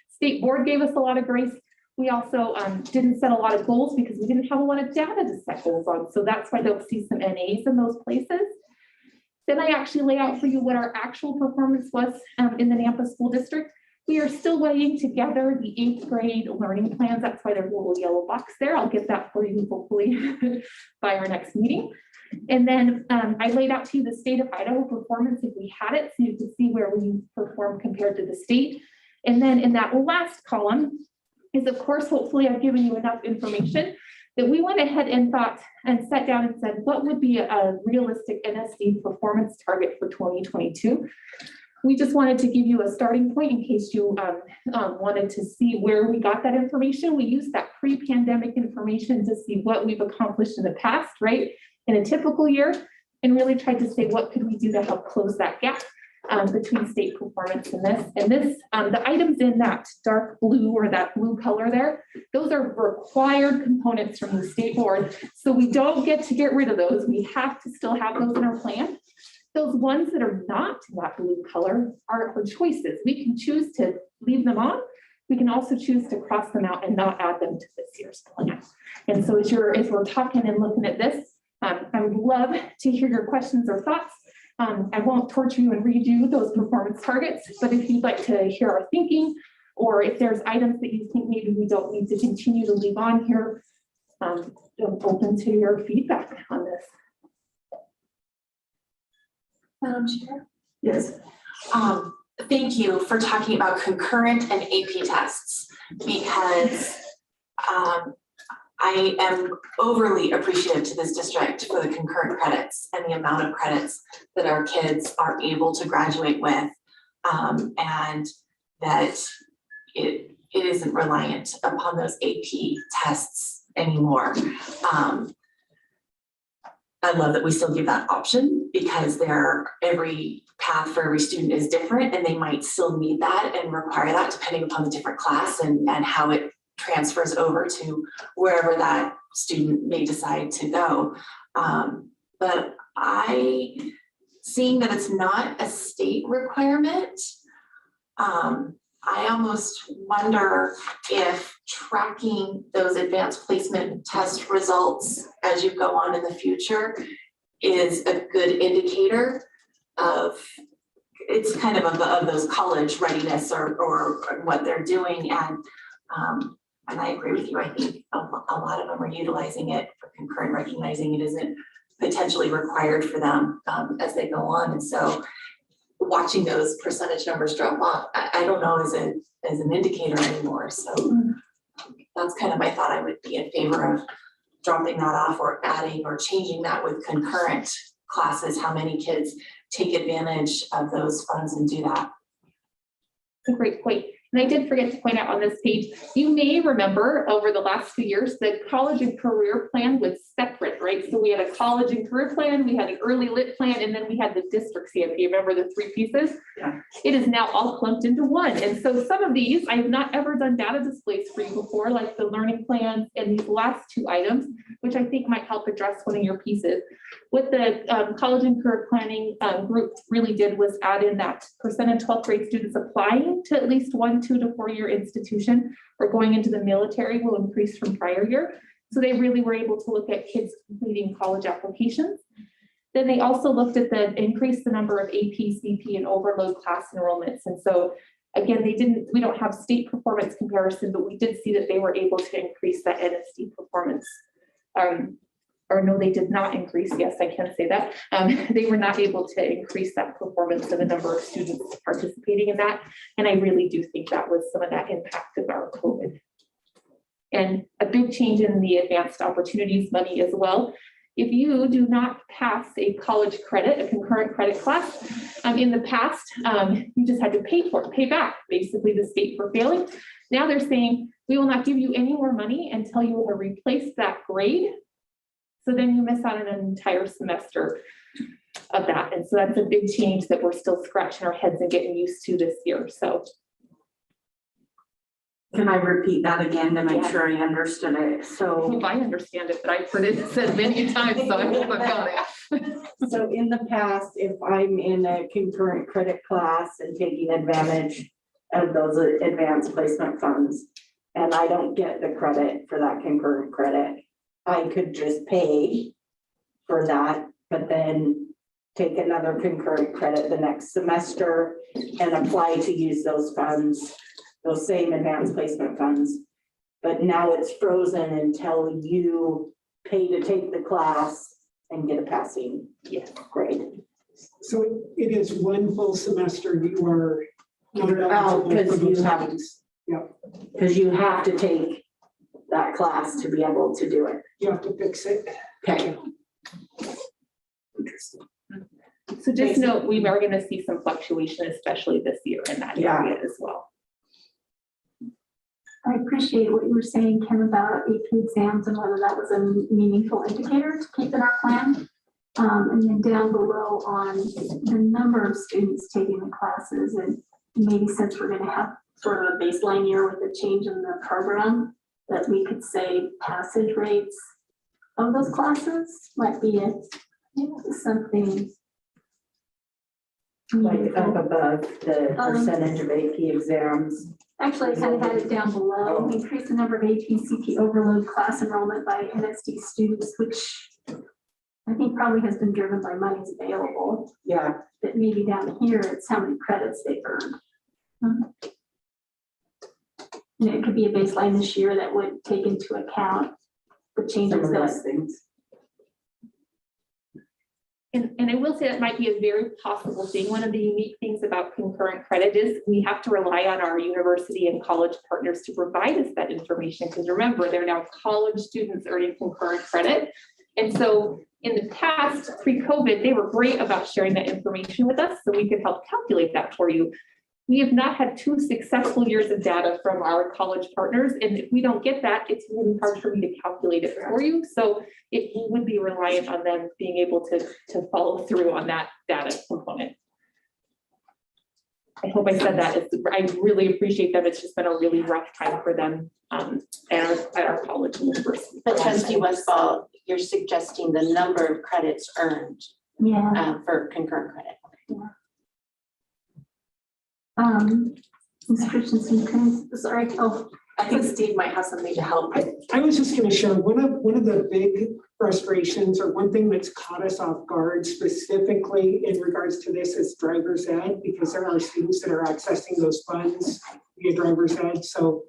State board gave us a lot of grace. We also didn't set a lot of goals because we didn't have a lot of data to set goals on. So that's why they'll see some NAs in those places. Then I actually lay out for you what our actual performance was in the Nampa School District. We are still weighing together the 8th grade learning plans. That's why there's a little yellow box there. I'll get that for you hopefully by our next meeting. And then I laid out to you the state of Idaho performance if we had it, so you could see where we perform compared to the state. And then in that last column is, of course, hopefully I've given you enough information that we went ahead and thought and sat down and said, what would be a realistic NSD performance target for 2022? We just wanted to give you a starting point in case you wanted to see where we got that information. We used that pre-pandemic information to see what we've accomplished in the past, right? In a typical year, and really tried to say, what could we do to help close that gap between state performance and this. And this, the items in that dark blue or that blue color there, those are required components from the state board. So we don't get to get rid of those. We have to still have those in our plan. Those ones that are not that blue color are our choices. We can choose to leave them on. We can also choose to cross them out and not add them to this year's plan. And so as we're talking and looking at this, I would love to hear your questions or thoughts. I won't torture you and read you those performance targets, but if you'd like to hear our thinking, or if there's items that you think maybe we don't need to continue to leave on here, I'm open to your feedback on this. Madam Chair? Yes. Thank you for talking about concurrent and AP tests, because I am overly appreciative to this district for the concurrent credits and the amount of credits that our kids are able to graduate with, and that it isn't reliant upon those AP tests anymore. I love that we still give that option, because every path for every student is different, and they might still need that and require that depending upon the different class and how it transfers over to wherever that student may decide to go. But seeing that it's not a state requirement, I almost wonder if tracking those advanced placement test results as you go on in the future is a good indicator of, it's kind of those college readiness or what they're doing. And I agree with you. I think a lot of them are utilizing it for concurrent, recognizing it isn't potentially required for them as they go on. And so watching those percentage numbers drop off, I don't know as an indicator anymore. So that's kind of my thought. I would be in favor of dropping that off or adding or changing that with concurrent classes, how many kids take advantage of those funds and do that. A great point. And I did forget to point out on this page, you may remember over the last few years, the college and career plan was separate, right? So we had a college and career plan, we had an early lit plan, and then we had the district CFP. Remember the three pieces? Yeah. It is now all clumped into one. And so some of these, I have not ever done data displays for you before, like the learning plans and these last two items, which I think might help address one of your pieces. What the college and career planning group really did was add in that percent of 12th grade students applying to at least 1, 2 to 4 year institution or going into the military will increase from prior year. So they really were able to look at kids completing college applications. Then they also looked at the number of AP, CP, and overload class enrollments. And so again, we don't have state performance comparison, but we did see that they were able to increase that NSD performance. Or no, they did not increase. Yes, I can say that. They were not able to increase that performance and the number of students participating in that. And I really do think that was some of that impact of our COVID. And a big change in the advanced opportunities money as well. If you do not pass a college credit, a concurrent credit class, in the past, you just had to pay for it, pay back basically the state for failing. Now they're saying, we will not give you any more money until you will replace that grade. So then you miss out on an entire semester of that. And so that's a big change that we're still scratching our heads and getting used to this year. So Can I repeat that again to make sure I understood it? I So, hope I understand it, but I've heard it said many times, so I hope I've got it. so in the past, if I'm in a concurrent credit class and taking advantage of those advanced placement funds, and I don't get the credit for that concurrent credit, I could just pay for that, but then take another concurrent credit the next semester and apply to use those funds, those same advanced placement funds. But now it's frozen until you pay to take the class and get a passing Yes. grade. So it is one full semester you are not eligible because for those you have- funds. Yeah, Because you have to take that class to be able to do it. you have to fix it. Okay. So just note, we are gonna see some fluctuation, especially this year in that Yeah. area as well. I appreciate what you were saying, Kim, about AP exams and whether that was a meaningful indicator to keep in our plan. And then down below on the number of students taking the classes, and maybe since we're gonna have sort of a baseline year with a change in the program, that we could say passage rates of those classes might be something. Like up above the Um, percentage of AP exams. Actually, I kind of had it down below, increase the number of APCP overload class enrollment by NSD students, which I think probably has been driven by monies available, Yeah, but maybe down here, it's how many credits they've earned. And it could be a baseline this year that would take into account the some changes of that, those things. And I will say that might be a very possible thing. One of the unique things about concurrent credit is we have to rely on our university and college partners to provide us that information. Because remember, they're now college students earning concurrent credit. And so in the past, pre-COVID, they were great about sharing that information with us so we could help calculate that for you. We have not had 2 successful years of data from our college partners. And if we don't get that, it's really hard for me to calculate it for you. So it would be reliant on them being able to follow through on that data component. I hope I said that. I really appreciate that. It's just been a really rough time for them at our college and university. But trustee Westfall, you're suggesting the number of credits earned yeah. for concurrent credit. Ms. Christensen, sorry, I think Steve might have something to help. I was just gonna share, one of the big frustrations, or one thing that's caught us off guard specifically in regards to this is driver's ed, because there are students that are accessing those funds via driver's ed. So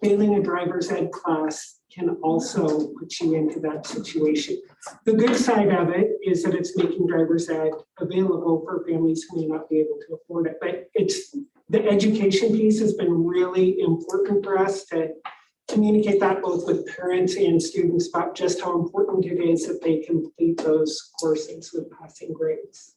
failing a driver's ed class can also put you into that situation. The good side of it is that it's making driver's ed available for families who may not be able to afford it, but the education piece has been really important for us to communicate that both with parents and students about just how important it is that they complete those courses with passing grades.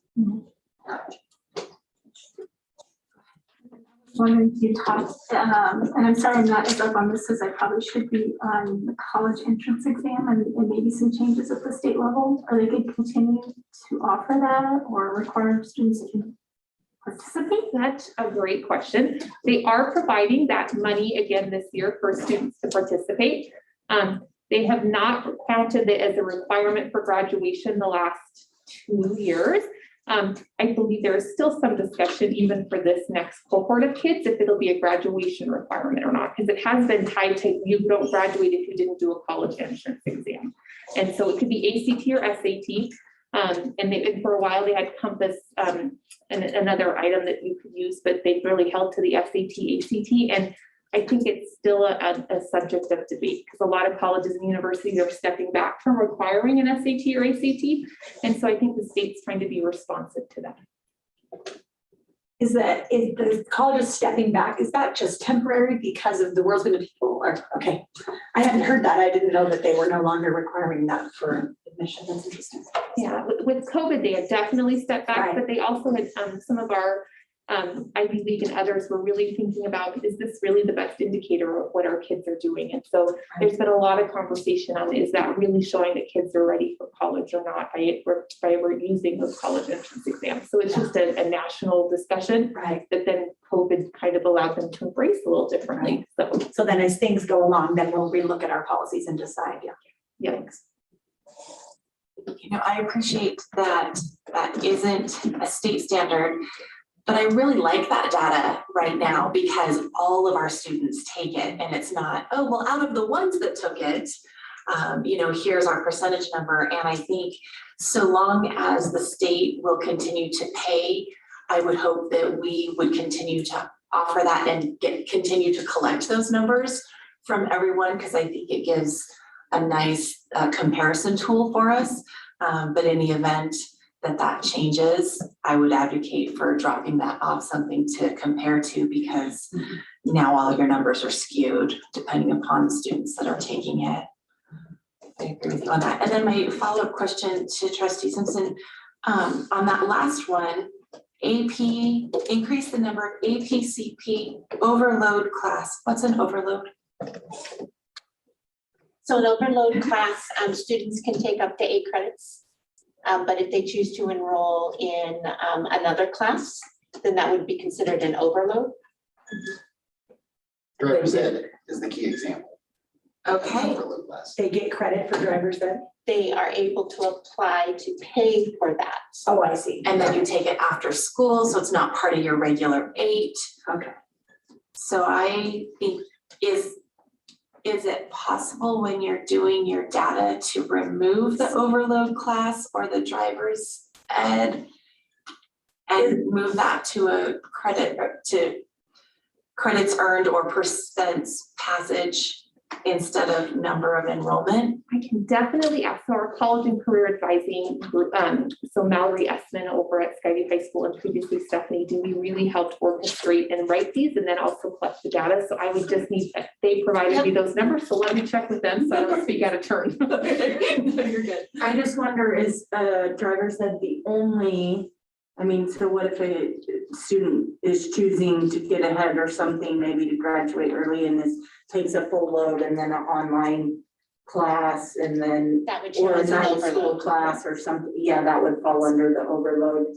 wondering if you talked, and I'm sorry I'm not as up on this as I probably should be on the college entrance exam and maybe some changes at the state level. Are they going to continue to offer that or require students to participate? That's a great question. They are providing that money again this year for students to participate. They have not counted it as a requirement for graduation the last 2 years. I believe there is still some discussion even for this next cohort of kids, if it'll be a graduation requirement or not, because it has been tied to you don't graduate if you didn't do a college entrance exam. And so it could be ACT or SAT. And for a while they had Compass and another item that you could use, but they've really held to the SAT, ACT. And I think it's still a subject of debate because a lot of colleges and universities are stepping back from requiring an SAT or ACT. And so I think the state's trying to be responsive to that. Is the colleges stepping back, is that just temporary because of the world's gonna people or, okay. I hadn't heard that. I didn't know that they were no longer requiring that for admission. That's interesting. Yeah, with COVID, they had definitely stepped back, Right. but they also had some of our Ivy League and others were really thinking about, is this really the best indicator of what our kids are doing? And so there's been a lot of conversation on, is that really showing that kids are ready for college or not by we're using those college entrance exams. So it's just a national discussion Right. that then COVID kind of allowed them to embrace a little differently. So then as things go along, then we'll relook at our policies and decide, Yeah. You know, I appreciate that that isn't a state standard, but I really like that data right now because all of our students take it and it's not, oh, well, out of the ones that took it, you know, here's our percentage number. And I think so long as the state will continue to pay, I would hope that we would continue to offer that and continue to collect those numbers from everyone, because I think it gives a nice comparison tool for us. But in the event that that changes, I would advocate for dropping that off something to compare to, because now all your numbers are skewed depending upon the students that are taking it. I agree with you on that. And then my follow-up question to Trustee Simpson, on that last one, AP, increase the number of APCP overload class. What's an overload? So an overload class, students can take up to 8 credits. But if they choose to enroll in another class, then that would be considered an overload. Driver's ed is the key example. Okay. Overload class. They get credit for driver's ed? They are able to apply to pay for that. Oh, I see. And then you take it after school, so it's not part of your regular 8. Okay. So I think, is it possible when you're doing your data to remove the overload class or the driver's ed and move that to a credit, to credits earned or percents passage instead of number of enrollment? I can definitely ask. So our college and career advising group, so Mallory Essman over at Skyview High School and previously Stephanie Dewey really helped orchestrate and write these and then also collect the data. So I would just need, they provided me those numbers. So let me check with them. So I don't speak out of turn. No, you're good. I just wonder, is driver's ed the only, I mean, so what if a student is choosing to get ahead or something, maybe to graduate early and this takes a full load and then an online class and then, That would show or a as an night school overload. class or something, yeah, that would fall under the overload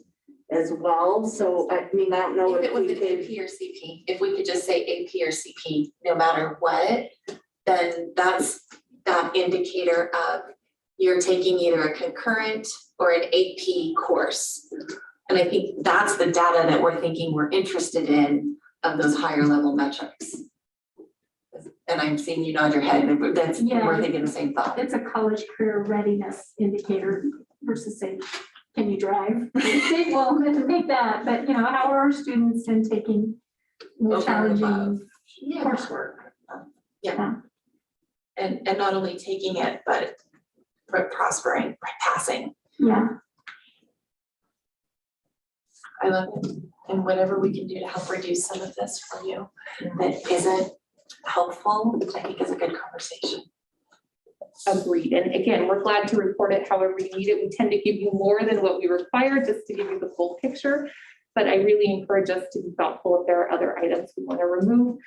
as well. So I mean, I don't know If if it was we an could. AP or CP, if we could just say AP or CP, no matter what, then that's that indicator of you're taking either a concurrent or an AP course. And I think that's the data that we're thinking we're interested in of those higher level metrics. And I'm seeing you nod your head, and that's, Yeah. we're thinking the same thought. It's a college career readiness indicator versus say, can you drive? Well, to make that, but you know, how are our students in taking more Over and above. challenging Yeah. coursework? And not only taking it, but prospering, passing. Yeah, I love it. And whatever we can do to help reduce some of this for you that isn't helpful, I think is a good conversation. Agreed. And again, we're glad to report it however you need it. We tend to give you more than what we require just to give you the full picture. But I really encourage us to be thoughtful if there are other items we want to remove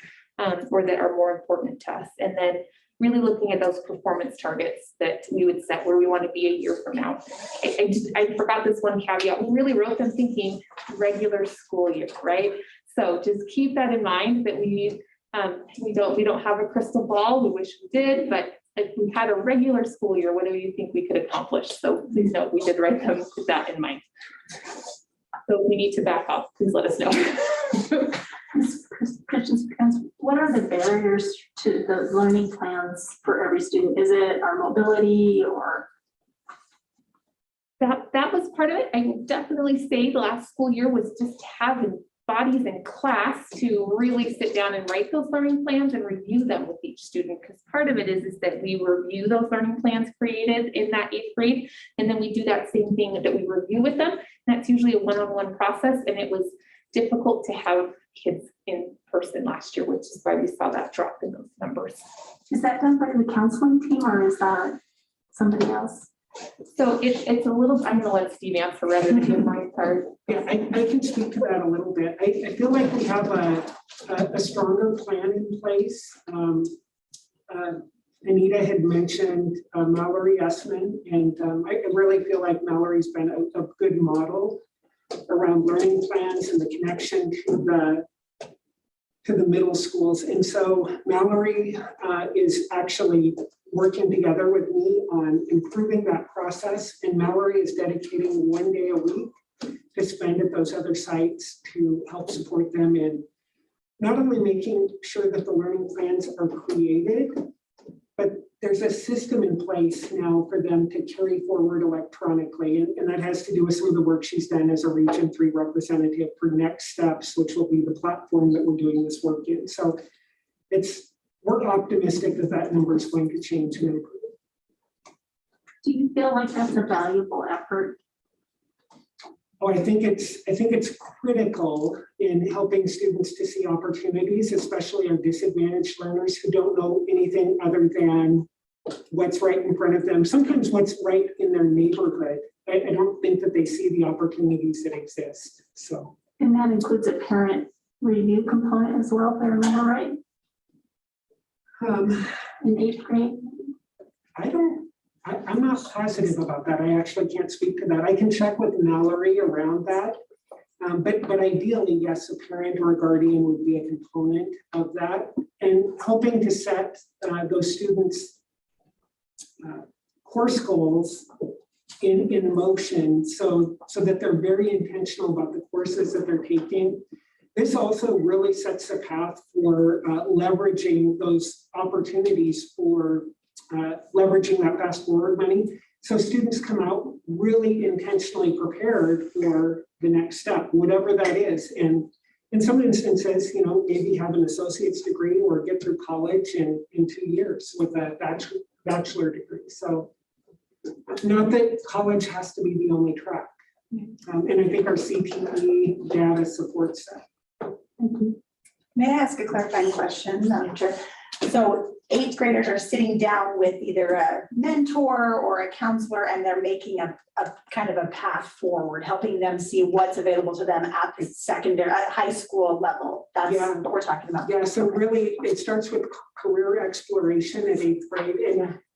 or that are more important to us. And then really looking at those performance targets that we would set where we want to be a year from now. I forgot this one caveat. We really wrote them thinking regular school year, right? So just keep that in mind that we don't have a crystal ball. We wish we did, but if we had a regular school year, what do you think we could accomplish? So please note, we did write them with that in mind. So if we need to back off, please let us know. Questions, what are the barriers to the learning plans for every student? Is it our mobility or? That was part of it. I will definitely say the last school year was just having bodies in class to really sit down and write those learning plans and review them with each student. Because part of it is that we review those learning plans created in that 8th grade. And then we do that same thing that we review with them. And that's usually a one-on-one process. And it was difficult to have kids in person last year, which is why we saw that drop in those numbers. Is that done by the counseling team or is that somebody else? So it's a little, I'm gonna let Steve answer rather than give my part. Yeah, I can speak to that a little bit. I feel like we have a stronger plan in place. Anita had mentioned Mallory Essman, and I really feel like Mallory's been a good model around learning plans and the connection to the middle schools. And so Mallory is actually working together with me on improving that process. And Mallory is dedicating 1 day a week to spend at those other sites to help support them in not only making sure that the learning plans are created, but there's a system in place now for them to carry forward electronically. And that has to do with some of the work she's done as a Region 3 representative for Next Steps, which will be the platform that we're doing this work in. So we're optimistic that that number is going to change and improve. Do you feel like that's a valuable effort? Oh, I think it's critical in helping students to see opportunities, especially our disadvantaged learners who don't know anything other than what's right in front of them. Sometimes what's right in their neighborhood. I don't think that they see the opportunities that exist. So. And that includes a parent review component as well, if I remember right, in 8th grade? I'm not positive about that. I actually can't speak to that. I can check with Mallory around that. But ideally, yes, a parent or a guardian would be a component of that, and helping to set those students' course goals in motion so that they're very intentional about the courses that they're taking. This also really sets a path for leveraging those opportunities for leveraging that fast forward money. So students come out really intentionally prepared for the next step, whatever that is. And in some instances, maybe have an associate's degree or get through college in 2 years with a bachelor degree. So not that college has to be the only track. And I think our CTE data supports that. May I ask a clarifying question, Madam Chair? So 8th graders are sitting down with either a mentor or a counselor, and they're making a kind of a path forward, helping them see what's available to them at the high school level. That's what we're talking about. Yeah, so really it starts with career exploration at 8th grade.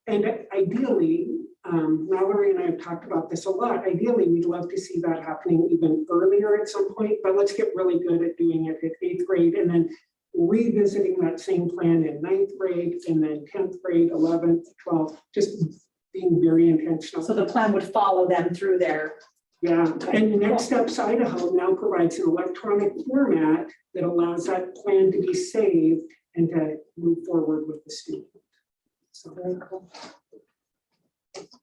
And ideally, Mallory and I have talked about this a lot. Ideally, we'd love to see that happening even earlier at some point, but let's get really good at doing it at 8th grade and then revisiting that same plan in 9th grade and then 10th grade, 11th, 12th, just being very intentional. So the plan would follow them through their. Yeah, and Next Steps Idaho now provides an electronic format that allows that plan to be saved and to move forward with the student. So very cool.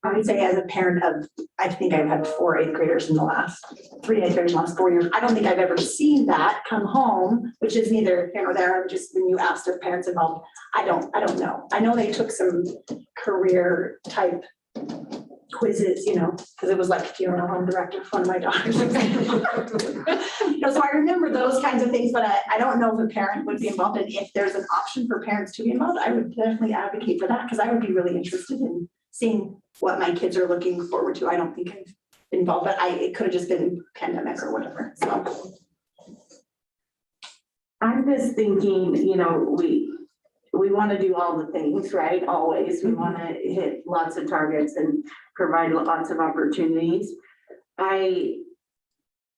I would say as a parent of, I think I've had 4 8th graders in the last 3 8th graders in the last 4 years. I don't think I've ever seen that come home, which is neither here nor there. Just when you asked if parents involved, I don't know. I know they took some career type quizzes, because it was like Fiona, home director for one of my daughters. So I remember those kinds of things, but I don't know if a parent would be involved. And if there's an option for parents to be involved, I would definitely advocate for that, because I would be really interested in seeing what my kids are looking forward to. I don't think I've been involved, but it could have just been pandemic or whatever. So I'm just thinking, we want to do all the things, right? Always. We want to hit lots of targets and provide lots of opportunities. I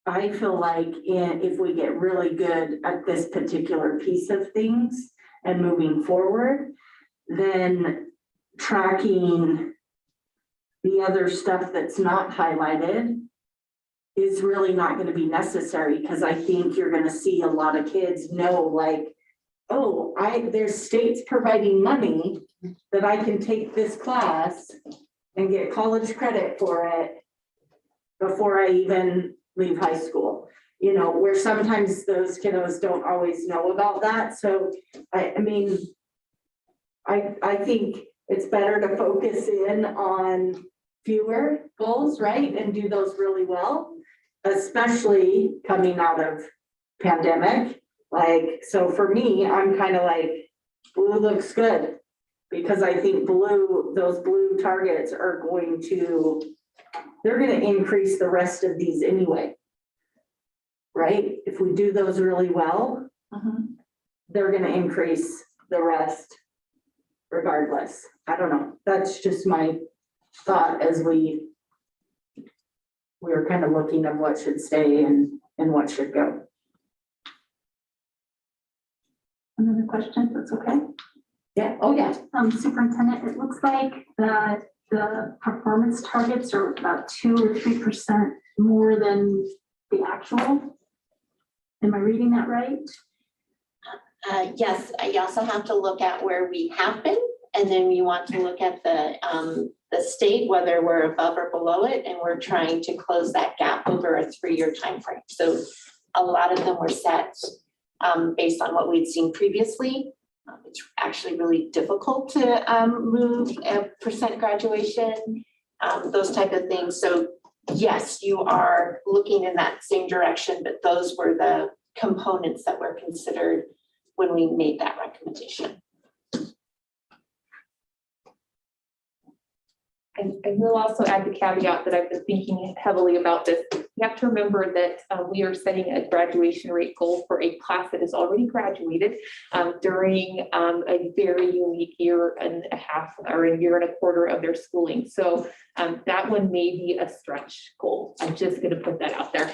feel like if we get really good at this particular piece of things and moving forward, then tracking the other stuff that's not highlighted is really not going to be necessary, because I think you're going to see a lot of kids know, like, oh, there's states providing money that I can take this class and get college credit for it before I even leave high school. Where sometimes those kiddos don't always know about that. So I think it's better to focus in on fewer goals, right? And do those really well, especially coming out of pandemic. So for me, I'm kind of like, ooh, looks good. Because I think those blue targets are they're gonna increase the rest of these anyway. Right? If we do those really well, they're gonna increase the rest regardless. I don't know. That's just my thought as we were kind of looking at what should stay and what should go. Another question, if that's okay. Yeah, oh yeah. Superintendent, it looks like the performance targets are about 2 or 3% more than the actual. Am I reading that right? Yes, you also have to look at where we have been, and then we want to look at the state, whether we're above or below it, and we're trying to close that gap over a 3-year timeframe. So a lot of them were set based on what we'd seen previously. It's actually really difficult to move a percent graduation, those type of things. So yes, you are looking in that same direction, but those were the components that were considered when we made that recommendation. And I will also add the caveat that I've been thinking heavily about this. You have to remember that we are setting a graduation rate goal for a class that has already graduated during a very unique 1.5 or a 1.25 years of their schooling. So that one may be a stretch goal. I'm just going to put that out there.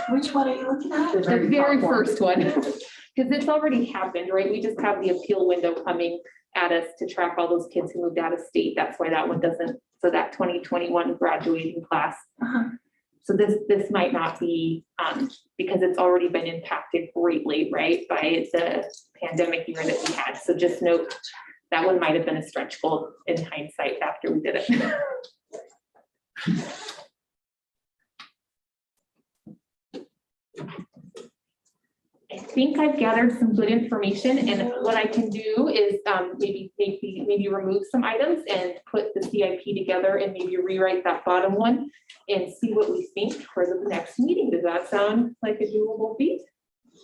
Which one are you looking at? The very first one, because it's already happened, right? We just have the appeal window coming at us to track all those kids who moved out of state. That's why that one doesn't, so that 2021 graduating class. So this might not be, because it's already been impacted greatly, right, by the pandemic year that we had. So just note that one might have been a stretch goal in hindsight after we did it. I think I've gathered some good information, and what I can do is maybe remove some items and put the CIP together and maybe rewrite that bottom one and see what we think for the next meeting. Does that sound like a doable feat?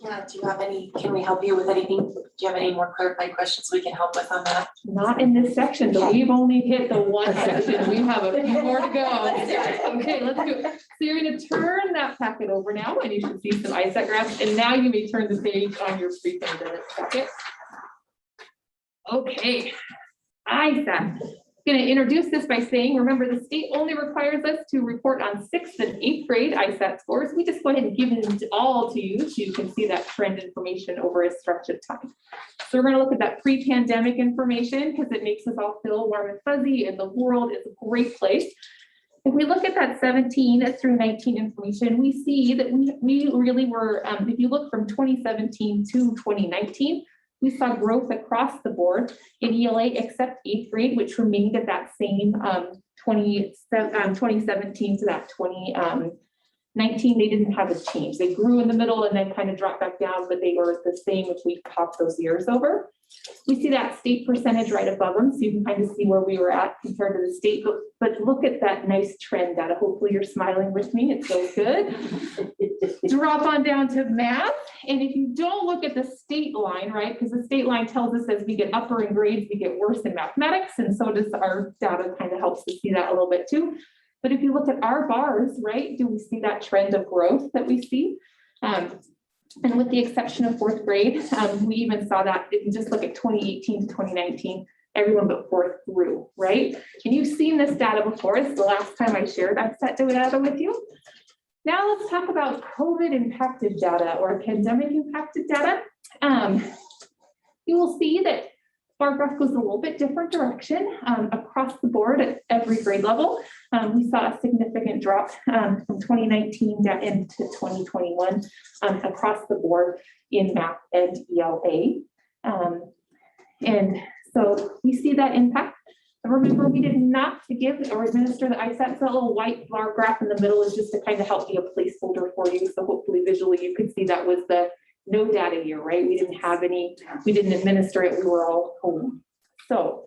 Yeah, do you have can we help you with anything? Do you have any more clarified questions we can help with on that? Not in this section, but we've only hit the one section. We have a few more to go. Okay, let's do it. So you're going to turn that packet over now, and you should see some ISAT graphs. And now you may turn the page on your pre-pandemic packet. Okay, ISAT. Going to introduce this by saying, remember, the state only requires us to report on 6th and 8th grade ISAT scores. We just go ahead and give it all to you so you can see that trend information over a stretch of time. So we're going to look at that pre-pandemic information because it makes us all feel warm and fuzzy, and the world is a great place. If we look at that 17 through 19 information, we see that we really were, if you look from 2017 to 2019, we saw growth across the board in ELA except 8th grade, which remained at that same 2017 to that 2019. They didn't have a change. They grew in the middle and then kind of dropped back down, but they were the same if we pop those years over. We see that state percentage right above them, so you can kind of see where we were at compared to the state, but look at that nice trend data. Hopefully you're smiling with me, it's so good. Drop on down to math, and if you don't look at the state line, right, because the state line tells us as we get upper in grades, we get worse in mathematics, and so does our data kind of helps us see that a little bit too. But if you look at our bars, right, do we see that trend of growth that we see? And with the exception of 4th grade, we even saw that if you just look at 2018 to 2019, everyone but 4th grew, right? And you've seen this data before. It's the last time I shared that set data with you. Now let's talk about COVID impacted data or pandemic impacted data. You will see that bar graph goes a little bit different direction across the board at every grade level. We saw a significant drop from 2019 down into 2021 across the board in math and ELA. And so we see that impact. Remember, we did not give or administer the ISAT, so that little white bar graph in the middle is just to kind of help be a placeholder for you. So hopefully visually you could see that was the no data year, right? We didn't have any, we didn't administer it, we were all home. So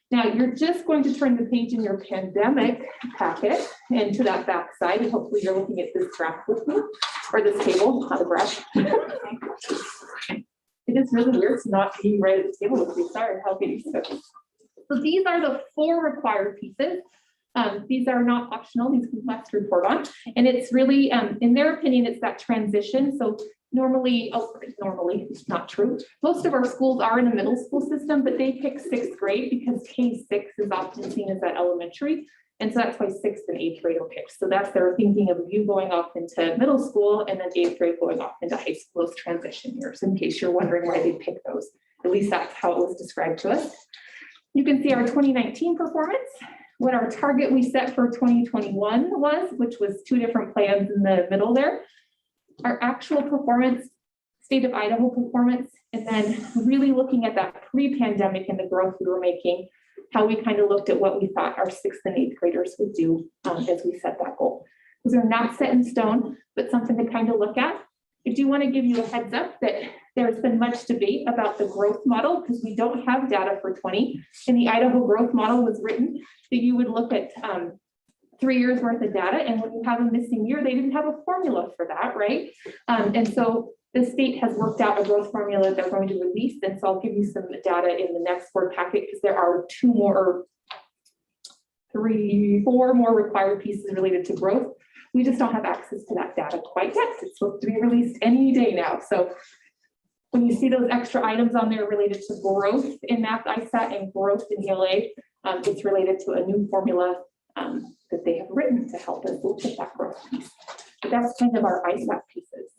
now you're just going to turn the page in your pandemic packet and to that back side, and hopefully you're looking at this graph with me, or this table, not a graph. It is really weird to not be right at the table with me. Sorry, I'll get used to it. So these are the 4 required pieces. These are not optional, these we must report on. And it's really, in their opinion, it's that transition. So normally, it's not true. Most of our schools are in a middle school system, but they pick 6th grade because K-6 is often seen as that elementary. And so that's why 6th and 8th grade are picked. So that's their thinking of you going off into middle school and then 8th grade going off into high school as transition years, in case you're wondering why they pick those. At least that's how it was described to us. You can see our 2019 performance, what our target we set for 2021 was, which was 2 different plans in the middle there. Our actual performance, state of Idaho performance, and then really looking at that pre-pandemic and the growth we were making, how we kind of looked at what we thought our 6th and 8th graders would do as we set that goal. Those are not set in stone, but something to kind of look at. I do want to give you a heads up that there's been much debate about the growth model because we don't have data for 20. And the Idaho growth model was written that you would look at 3 years worth of data. And when you have a missing year, they didn't have a formula for that, right? And so the state has worked out a growth formula they're going to release. And so I'll give you some data in the next board packet because there are 4 more required pieces related to growth. We just don't have access to that data quite yet. It's supposed to be released any day now. So when you see those extra items on there related to growth in Math ISAT and growth in ELA, it's related to a new formula that they have written to help us look at that growth piece. But that's kind of our ISAT pieces.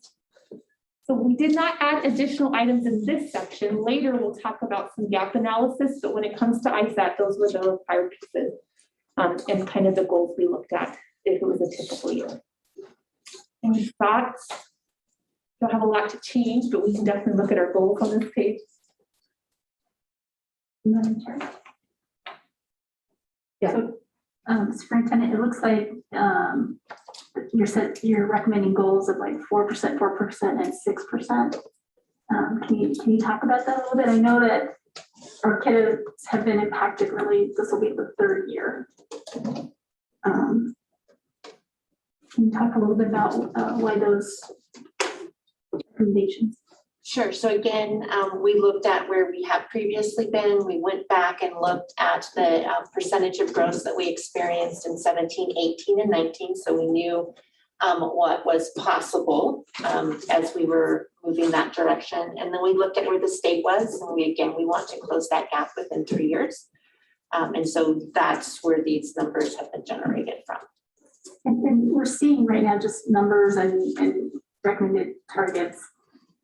So we did not add additional items in this section. Later, we'll talk about some gap analysis, but when it comes to ISAT, those were the required pieces and kind of the goals we looked at if it was a typical year. Any thoughts? Don't have a lot to change, but we can definitely look at our goals on this page. Yeah. Superintendent, it looks like you're recommending goals of like 4%, 4%, and 6%. Can you talk about that a little bit? I know that our kids have been impacted really, this will be the 3rd year. Can you talk a little bit about why those recommendations? Sure. So again, we looked at where we have previously been. We went back and looked at the percentage of growth that we experienced in 17, 18, and 19. So we knew what was possible as we were moving that direction. And then we looked at where the state was. And we want to close that gap within 3 years. And so that's where these numbers have been generated from. And we're seeing right now just numbers and recommended targets.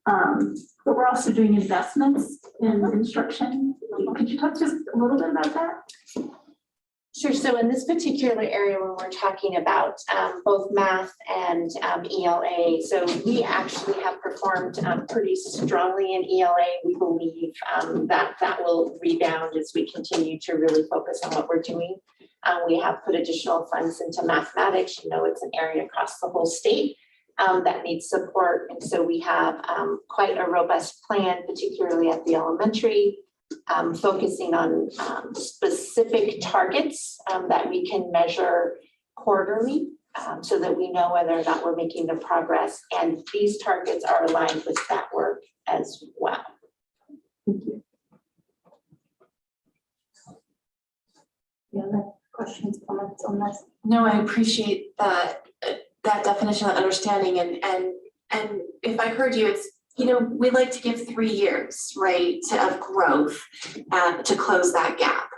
But we're also doing investments in instruction. Could you talk just a little bit about that? Sure. So in this particular area, when we're talking about both math and ELA, so we actually have performed pretty strongly in ELA. We believe that will rebound as we continue to really focus on what we're doing. We have put additional funds into mathematics. You know, it's an area across the whole state that needs support. And so we have quite a robust plan, particularly at the elementary, focusing on specific targets that we can measure quarterly so that we know whether or not we're making the progress. And these targets are aligned with that work as well. Thank you. Yeah, questions, comments on this? No, I appreciate that definition, that understanding, and if I heard you, it's, you know, we like to give 3 years, right, of growth to close that gap.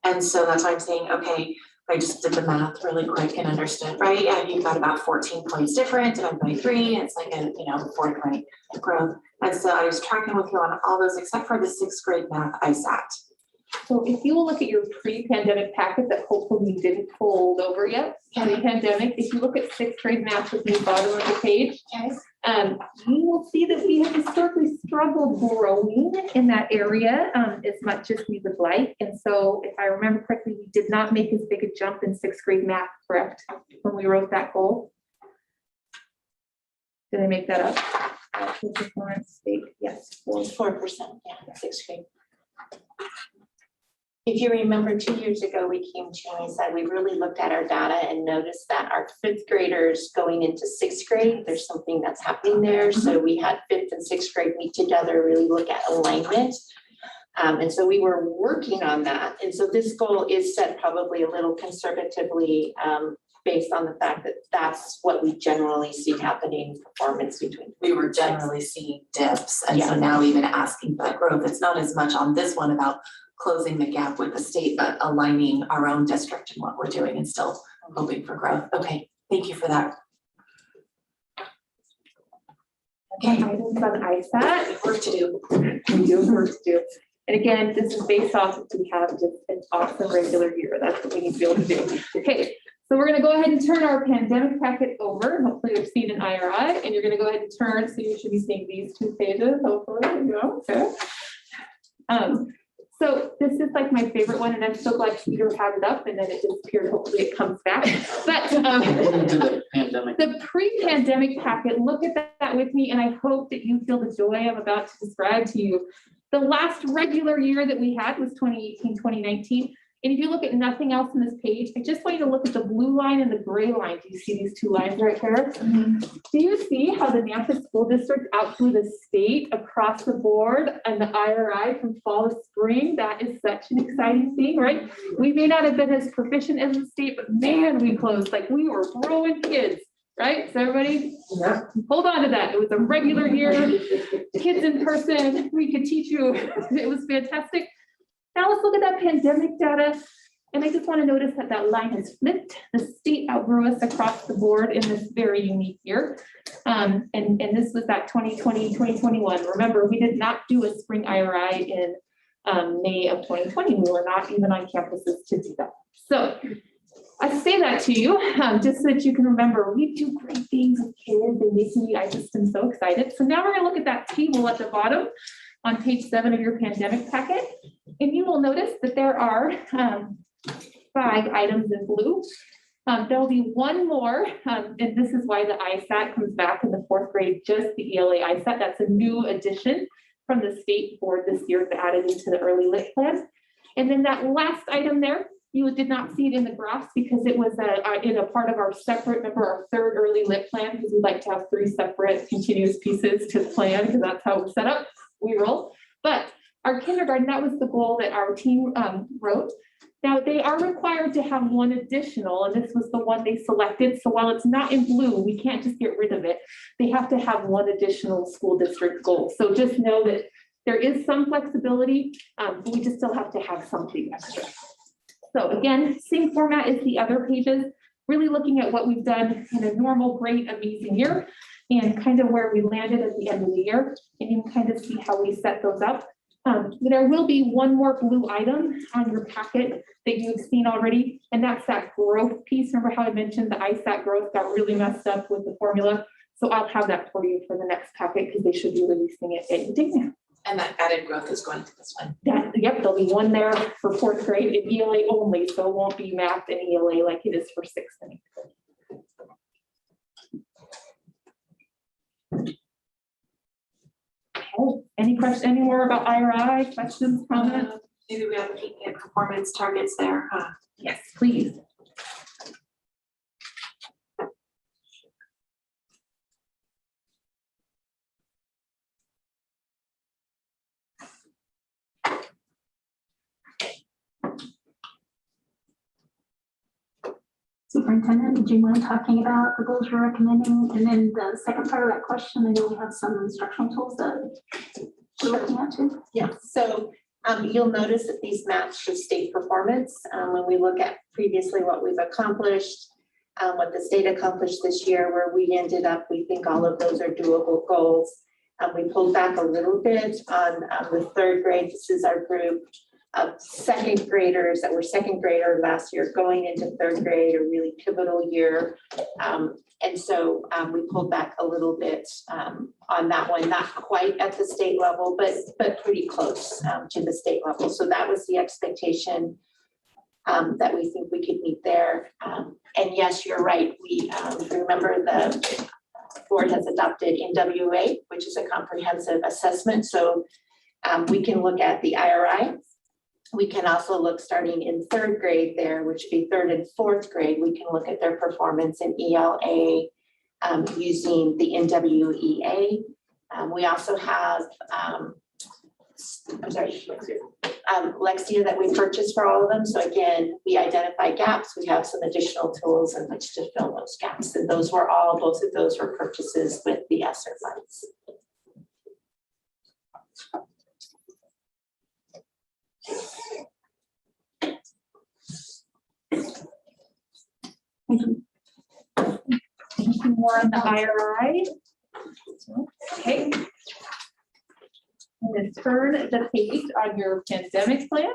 And so that's why I'm saying, okay, I just did the math really quick and understood, right? Yeah, you've got about 14 points different divided by 3. It's like a 4-point growth. And so I was tracking with you on all those except for the 6th grade math ISAT. So if you will look at your pre-pandemic packet that hopefully you didn't fold over yet, pre-pandemic, if you look at 6th grade math at the bottom of the page, you will see that we have historically struggled growing in that area as much as we would like. And so if I remember correctly, we did not make as big a jump in 6th grade math, correct, when we wrote that goal? Did I make that up? Actual performance state, yes. 4%, yeah, 6th grade. If you remember 2 years ago, we came to you and we said, we really looked at our data and noticed that our 5th graders going into 6th grade, there's something that's happening there. So we had 5th and 6th grade meet together, really look at alignment. And so we were working on that. And so this goal is set probably a little conservatively based on the fact that that's what we generally see happening in performance between. We were generally seeing dips, and so now even asking for that growth, it's not as much on this one about closing the gap with the state, but aligning our own district and what we're doing and still hoping for growth. Okay, thank you for that. Okay, Items on ISAT. work to do. We do have work to do. And again, this is based off if we have just an awesome regular year. That's what we need to be able to do. Okay, so we're gonna go ahead and turn our pandemic packet over. Hopefully you've seen an IRI, and you're gonna go ahead and turn, so you should be seeing these 2 pages, hopefully, okay. So this is like my favorite one, and I'm so glad Peter had it up, and then it disappeared. Hopefully it comes back. But According to the pandemic. the pre-pandemic packet, look at that with me, and I hope that you feel the joy I'm about to describe to you. The last regular year that we had was 2018, 2019. And if you look at nothing else on this page, I just want you to look at the blue line and the gray line. Do you see these 2 lines right there? Do you see how the Nampa School District outgrew the state across the board and the IRI from fall to spring? That is such an exciting thing, right? We may not have been as proficient as the state, but man, we closed like we were growing kids, right? So everybody hold on to that. It was a regular year, kids in person, we could teach you. It was fantastic. Now let's look at that pandemic data. And I just want to notice that that line has flipped. The state outgrew us across the board in this very unique year. And this was that 2020, 2021. Remember, we did not do a spring IRI in May of 2020. We were not even on campuses to do that. So I say that to you just so that you can remember, we do great things with kids. They make me, I just am so excited. So now we're going to look at that table at the bottom on page 7 of your pandemic packet. And you will notice that there are 5 items in blue. There'll be one more, and this is why the ISAT comes back in the 4th grade, just the ELA ISAT. That's a new addition from the state board this year that added into the early lit plan. And then that last item there, you did not see it in the graphs because it was in a part of our separate, remember our 3rd early lit plan, because we like to have 3 separate continuous pieces to the plan because that's how we're set up. We roll. But our kindergarten, that was the goal that our team wrote. Now they are required to have 1 additional, and this was the one they selected. So while it's not in blue, we can't just get rid of it. They have to have 1 additional school district goal. So just know that there is some flexibility, but we just still have to have something extra. So again, same format as the other pages, really looking at what we've done in a normal, great, amazing year and kind of where we landed at the end of the year. And you can kind of see how we set those up. There will be one more blue item on your packet that you've seen already, and that's that growth piece. Remember how I mentioned the ISAT growth got really messed up with the formula? So I'll have that for you for the next packet because they should be releasing it any day now. And that added growth is going to this one. Yep, there'll be one there for 4th grade in ELA only, so it won't be math in ELA like it is for 6th and 8th grade. Okay, any more about IRI, questions, comments? Maybe we have peak at performance targets there, huh? Yes, please. Superintendent, did you mind talking about the goals you're recommending? And then the second part of that question, I know we have some instructional tools that we're looking at too. Yeah, so you'll notice that these match the state performance. When we look at previously what we've accomplished, what the state accomplished this year, where we ended up, we think all of those are doable goals. We pulled back a little bit on the 3rd grade. This is our group of 2nd graders that were 2nd grader last year going into 3rd grade, a really pivotal year. And so we pulled back a little bit on that one, not quite at the state level, but pretty close to the state level. So that was the expectation that we think we could meet there. And yes, you're right. We remember the board has adopted NWA, which is a comprehensive assessment. So we can look at the IRI. We can also look starting in 3rd grade there, which would be 3rd and 4th grade. We can look at their performance in ELA using the NWEA. We also have I'm sorry, Lexia that we purchased for all of them. So again, we identify gaps. We have some additional tools in which to fill those gaps. And those were all, both of those were purchases with the ESSER funds. Anything more on the IRI? Okay. I'm going to turn the page on your pandemic plan.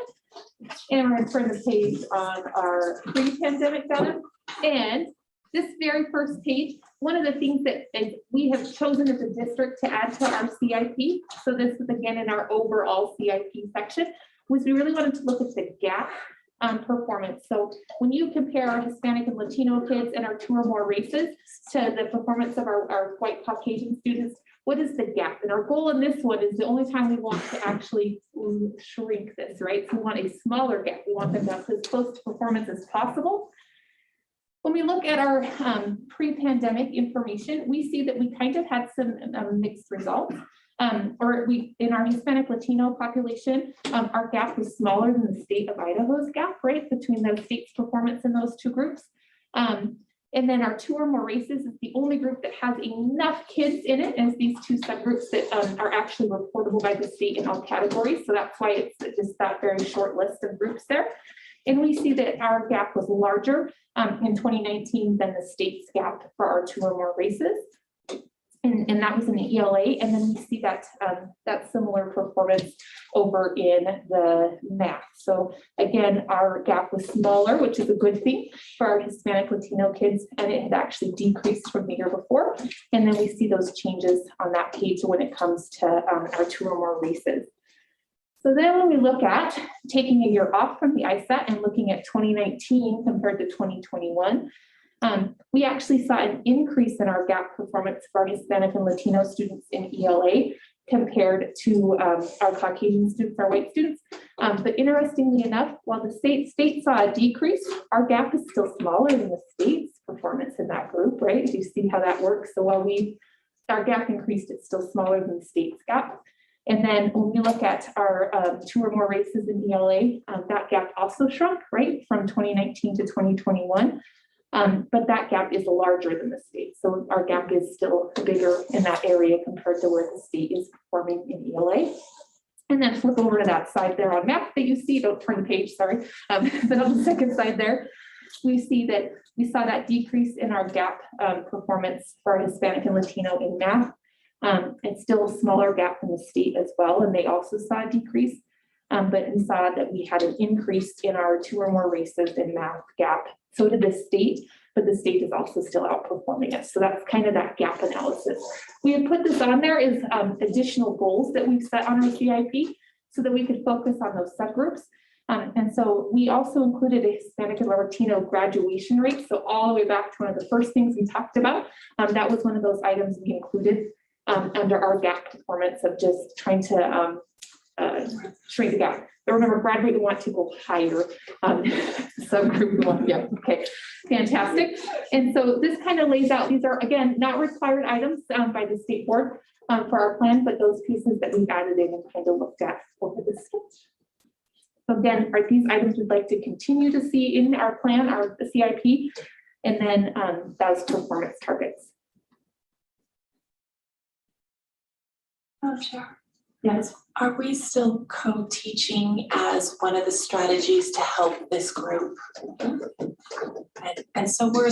And we're going to turn the page on our pre-pandemic data. And this very first page, one of the things that we have chosen as a district to add to our CIP, so this is again in our overall CIP section, was we really wanted to look at the gap performance. So when you compare our Hispanic and Latino kids and our 2 or more races to the performance of our white Caucasian students, what is the gap? And our goal in this one is the only time we want to actually shrink this, right? So we want a smaller gap. We want them to have as close to performance as possible. When we look at our pre-pandemic information, we see that we kind of had some mixed results. In our Hispanic Latino population, our gap was smaller than the state of Idaho's gap, right, between those states' performance in those 2 groups. And then our 2 or more races is the only group that has enough kids in it as these 2 subgroups that are actually reportable by the state in all categories. So that's why it's just that very short list of groups there. And we see that our gap was larger in 2019 than the state's gap for our 2 or more races. And that was in the ELA. And then we see that that similar performance over in the math. So again, our gap was smaller, which is a good thing for our Hispanic Latino kids, and it had actually decreased from the year before. And then we see those changes on that page when it comes to our 2 or more races. So then when we look at taking a year off from the ISAT and looking at 2019 compared to 2021, we actually saw an increase in our gap performance for our Hispanic and Latino students in ELA compared to our Caucasian students, our white students. But interestingly enough, while the state saw a decrease, our gap is still smaller than the state's performance in that group, right? Do you see how that works? So while our gap increased, it's still smaller than the state's gap. And then when we look at our 2 or more races in ELA, that gap also shrunk, right, from 2019 to 2021. But that gap is larger than the state. So our gap is still bigger in that area compared to where the state is performing in ELA. And then flip over to that side there on math that you see, don't turn the page, sorry. But on the second side there, we see that we saw that decrease in our gap performance for our Hispanic and Latino in math. It's still a smaller gap than the state as well, and they also saw a decrease. But we saw that we had an increase in our 2 or more races in math gap. So did the state, but the state is also still outperforming us. So that's kind of that gap analysis. We had put this on there as additional goals that we've set on our CIP so that we could focus on those subgroups. And so we also included a Hispanic and Latino graduation rate. So all the way back to one of the first things we talked about, that was one of those items we included under our gap performance of just trying to shrink the gap. But remember, graduate, we want to go higher. Subgroup, we want, yeah, okay, fantastic. And so this kind of lays out, these are, again, not required items by the state board for our plan, but those pieces that we've added in and kind of looked at over the sketch. So again, are these items we'd like to continue to see in our plan, our CIP, and then those performance targets. Oh, sure. Yes. Are we still co-teaching as one of the strategies to help this group? And so we're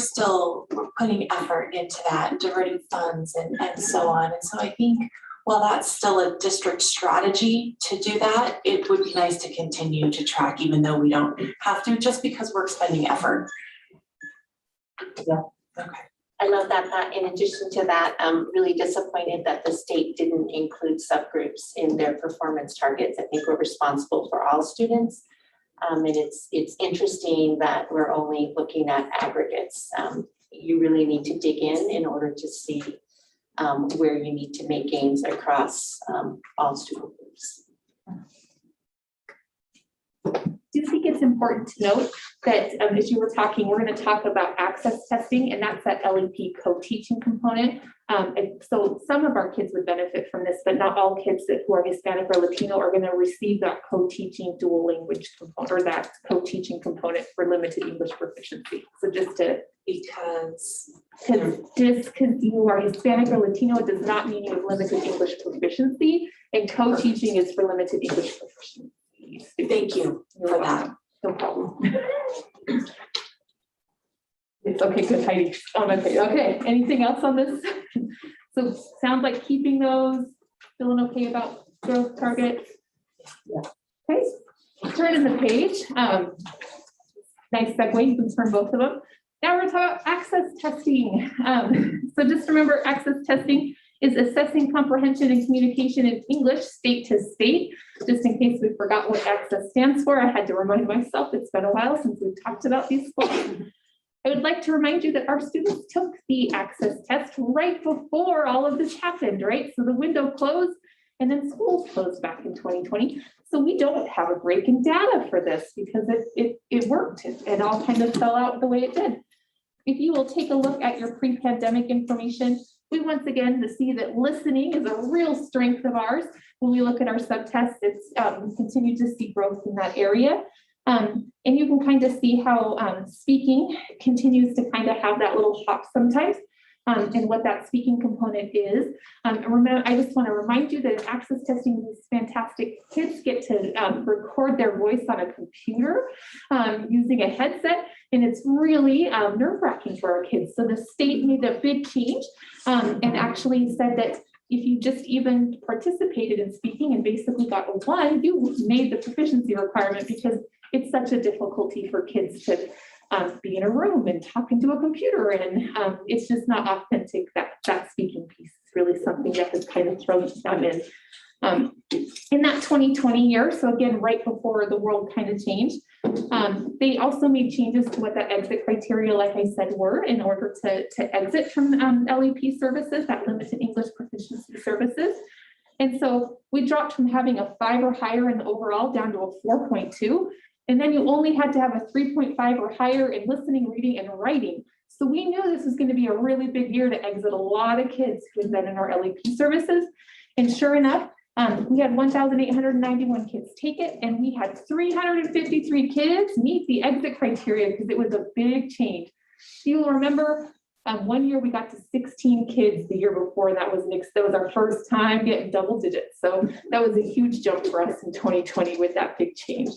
putting effort into that, diverting funds and so on. And so I think while that's still a district strategy to do that, it would be nice to continue to track even though we don't have to, just because we're expending effort. Yeah. Okay. I love that thought. In addition to that, I'm really disappointed that the state didn't include subgroups in their performance targets. I think we're responsible for all students. And it's interesting that we're only looking at aggregates. You really need to dig in order to see where you need to make gains across all student groups. do think it's important to note that as you were talking, we're going to talk about access testing, and that's that LEP co-teaching component. And so some of our kids would benefit from this, but not all kids who are Hispanic or Latino are going to receive that co-teaching dual language component or that co-teaching component for limited English proficiency. So just to Because because you are Hispanic or Latino, it does not mean you have limited English proficiency, and co-teaching is for limited English proficiency. thank you for that. No problem. It's okay, good, Heidi. Okay, anything else on this? So sounds like keeping those, feeling okay about growth targets? Yeah. Okay, turning the page. Nice segue, you can turn both of them. Now we're talking about access testing. So just remember, access testing is assessing comprehension and communication in English state to state. Just in case we forgot what access stands for, I had to remind myself, it's been a while since we've talked about these schools. I would like to remind you that our students took the access test right before all of this happened, right? So the window closed and then schools closed back in 2020. So we don't have a break in data for this because it worked. It all kind of fell out the way it did. If you will take a look at your pre-pandemic information, we once again to see that listening is a real strength of ours. When we look at our subtests, it's we continue to see growth in that area. And you can kind of see how speaking continues to kind of have that little hop sometimes, and what that speaking component is. Remember, I just want to remind you that access testing is fantastic. Kids get to record their voice on a computer using a headset, and it's really nerve-wracking for our kids. So the state made a big change and actually said that if you just even participated in speaking and basically got a 1, you made the proficiency requirement because it's such a difficulty for kids to be in a room and talk into a computer, and it's just not authentic. That speaking piece is really something that has kind of thrown them in that 2020 year. So again, right before the world kind of changed, they also made changes to what that exit criteria, like I said, were in order to exit from LEP services, that limited English proficiency services. And so we dropped from having a 5 or higher in the overall down to a 4.2. And then you only had to have a 3.5 or higher in listening, reading, and writing. So we knew this was going to be a really big year to exit a lot of kids who had been in our LEP services. And sure enough, we had 1,891 kids take it, and we had 353 kids meet the exit criteria because it was a big change. You will remember one year we got to 16 kids the year before. That was our first time getting double digits. So that was a huge jump for us in 2020 with that big change.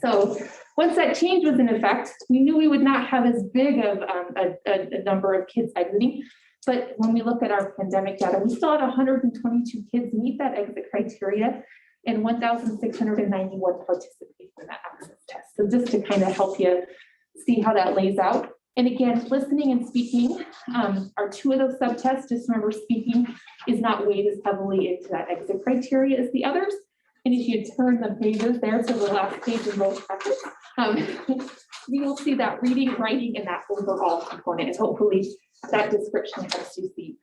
So once that change was in effect, we knew we would not have as big of a number of kids exiting. But when we look at our pandemic data, we still had 122 kids meet that exit criteria and 1,691 participate in that access test. So just to kind of help you see how that lays out. And again, listening and speaking are 2 of those subtests. Just remember, speaking is not weighed as heavily into that exit criteria as the others. And if you turn the pages there to the last page in both packets, you will see that reading, writing, and that overall component. And hopefully that description helps you see.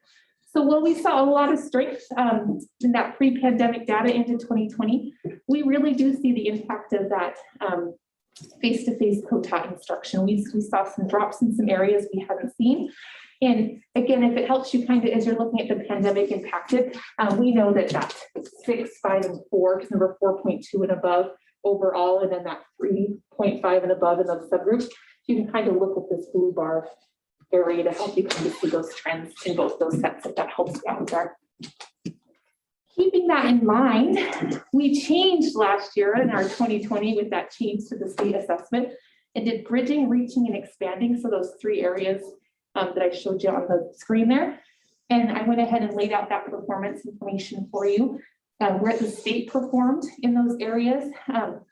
So while we saw a lot of strength in that pre-pandemic data into 2020, we really do see the impact of that face-to-face co-taught instruction. We saw some drops in some areas we haven't seen. And again, if it helps you kind of, as you're looking at the pandemic impacted, we know that 6, 5, and 4, because number 4.2 and above overall, and then that 3.5 and above in those subgroups, you can kind of look at this blue bar area to help you kind of see those trends in both those sets, if that helps you out there. Keeping that in mind, we changed last year in our 2020 with that change to the state assessment and did bridging, reaching, and expanding. So those 3 areas that I showed you on the screen there. And I went ahead and laid out that performance information for you. Where the state performed in those areas.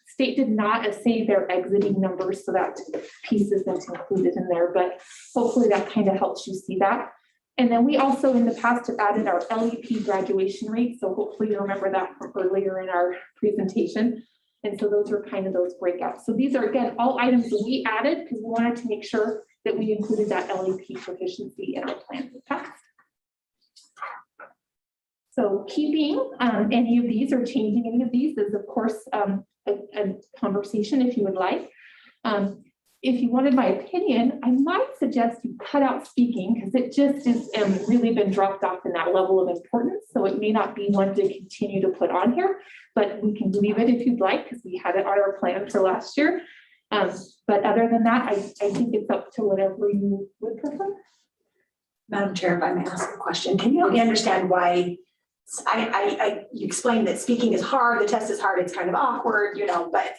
State did not assay their exiting numbers, so that piece isn't included in there, but hopefully that kind of helps you see that. And then we also in the past have added our LEP graduation rate. So hopefully you remember that from earlier in our presentation. And so those are kind of those breakouts. So these are, again, all items that we added because we wanted to make sure that we included that LEP proficiency in our plan in the past. So keeping any of these or changing any of these is, of course, a conversation if you would like. If you wanted my opinion, I might suggest you cut out speaking because it just is really been dropped off in that level of importance. So it may not be one to continue to put on here, but we can leave it if you'd like because we had it on our plan for last year. But other than that, I think it's up to whatever you would prefer. Madam Chair, if I may ask a question, can you help me understand why, you explained that speaking is hard, the test is hard, it's kind of awkward, but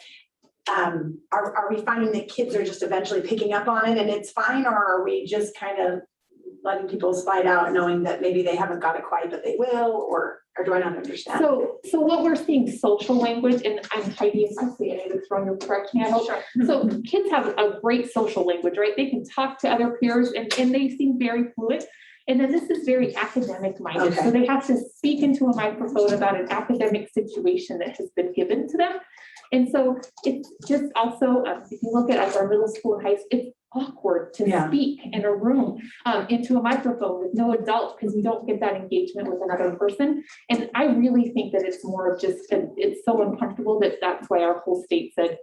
are we finding that kids are just eventually picking up on it and it's fine, or are we just kind of letting people slide out knowing that maybe they haven't got it quite, but they will, or do I not understand? So what we're seeing social language, and I'm Heidi Associated, it's wrong, you'll correct me, I hope. So kids have a great social language, right? They can talk to other peers and they seem very fluid. And then this is very academic minded. Okay. So they have to speak into a microphone about an academic situation that has been given to them. And so it's just also, if you look at our middle school and high school, it's awkward to speak in a room into a microphone with no adult because you don't get that engagement with another person. And I really think that it's more of just, it's so uncomfortable that's why our whole state said,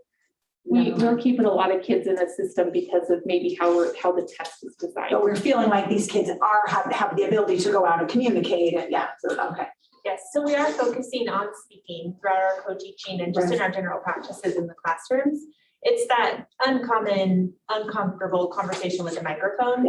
we're keeping a lot of kids in the system because of maybe how the test is designed. So we're feeling like these kids have the ability to go out and communicate, and okay. Yes, so we are focusing on speaking throughout our co-teaching and just in our general practices in the classrooms. It's that uncommon, uncomfortable conversation with a microphone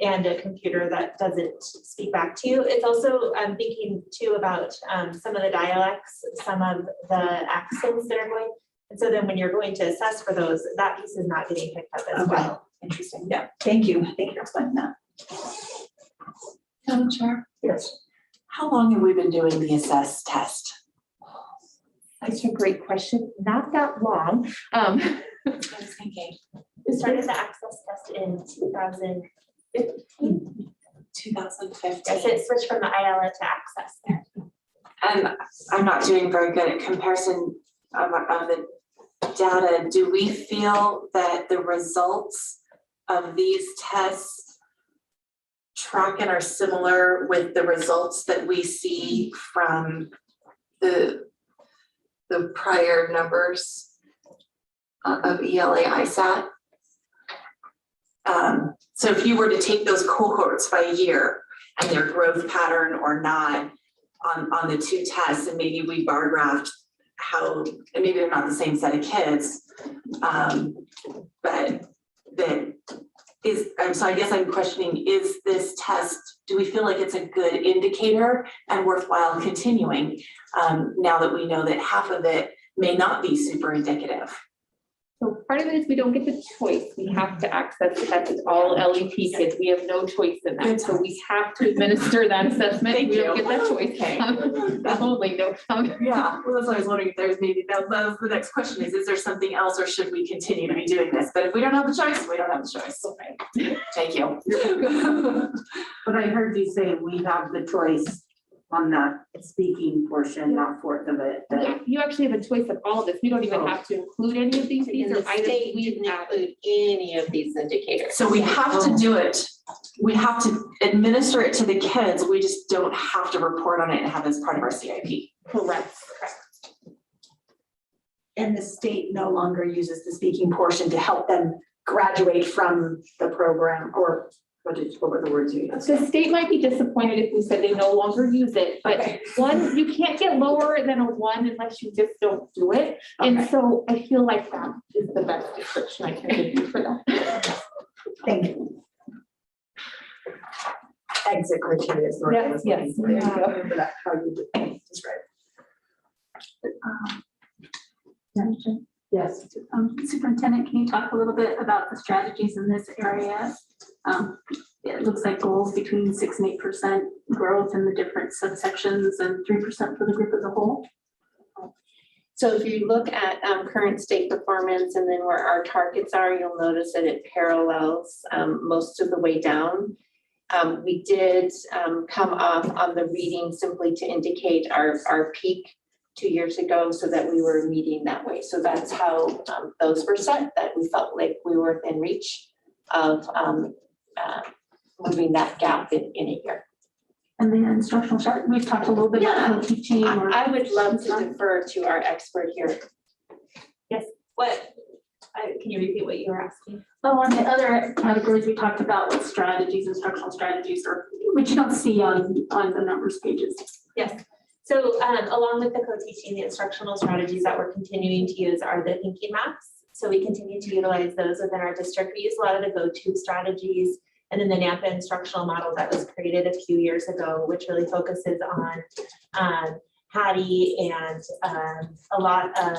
and a computer that doesn't speak back to you. It's also, I'm thinking too about some of the dialects, some of the accents that are going. And so then when you're going to assess for those, that piece is not getting picked up as well. Interesting. Yeah. Thank you. Thank you for explaining that. Madam Chair, Yes. how long have we been doing the assess test? That's a great question. Not that long. I was thinking. We started the access test in 2015. 2015. Yes, it switched from the ILA to access there. And I'm not doing very good at comparison of the data. Do we feel that the results of these tests track and are similar with the results that we see from the prior numbers of ELA ISAT? So if you were to take those cohorts by year and their growth pattern or not on the two tests, and maybe we bar graphed how, and maybe they're not the same set of kids, but that is, so I guess I'm questioning, is this test, do we feel like it's a good indicator and worthwhile continuing now that we know that half of it may not be super indicative? So part of it is we don't get the choice. We have to access the test. It's all LEP kids. We have no choice in that. So we have to administer that assessment. Thank We don't you. get that choice. Okay. Only no. Yeah, well, that's what I was wondering if there's maybe, that was the next question is there something else or should we continue to be doing this? But if we don't have the choice, we don't have the choice. Okay. Thank you. But I heard you say we have the choice on that speaking portion, not fourth of it. You actually have a choice of all of this. We don't even have to include any of these. These And are the items state we didn't have. include any of these indicators. So we have to do it. We have to administer it to the kids. We just don't have to report on it and have it as part of our CIP. Correct. And the state no longer uses the speaking portion to help them graduate from the program, or what were the words you used? The state might be disappointed if we said they no longer use it, but Okay. one, you can't get lower than a 1 unless you just don't do it. And Okay. so I feel like that is the best description I can give you for that. Thank you. Exit criteria is the word I was looking Yes, for. yes. Yeah, I remember that, how you describe Yes. Superintendent, can you talk a little bit about the strategies in this area? It looks like goals between 6% and 8% growth in the different subsections and 3% for the group as a whole. So if you look at current state performance and then where our targets are, you'll notice that it parallels most of the way down. We did come off on the reading simply to indicate our peak 2 years ago so that we were meeting that way. So that's how those were set, that we felt like we were within reach of moving that gap in a year. And the instructional chart, we've talked a little bit about co-teaching. I would love to defer to our expert here. Can you repeat what you were asking? Oh, on the other categories we talked about, with strategies, instructional strategies, or which you don't see on the numbers pages. Yes. So along with the co-teaching, the instructional strategies that we're continuing to use are the thinking maps. So we continue to utilize those within our district. We use a lot of the go-to strategies, and then the NAMPA instructional model that was created a few years ago, which really focuses on Hattie and a lot of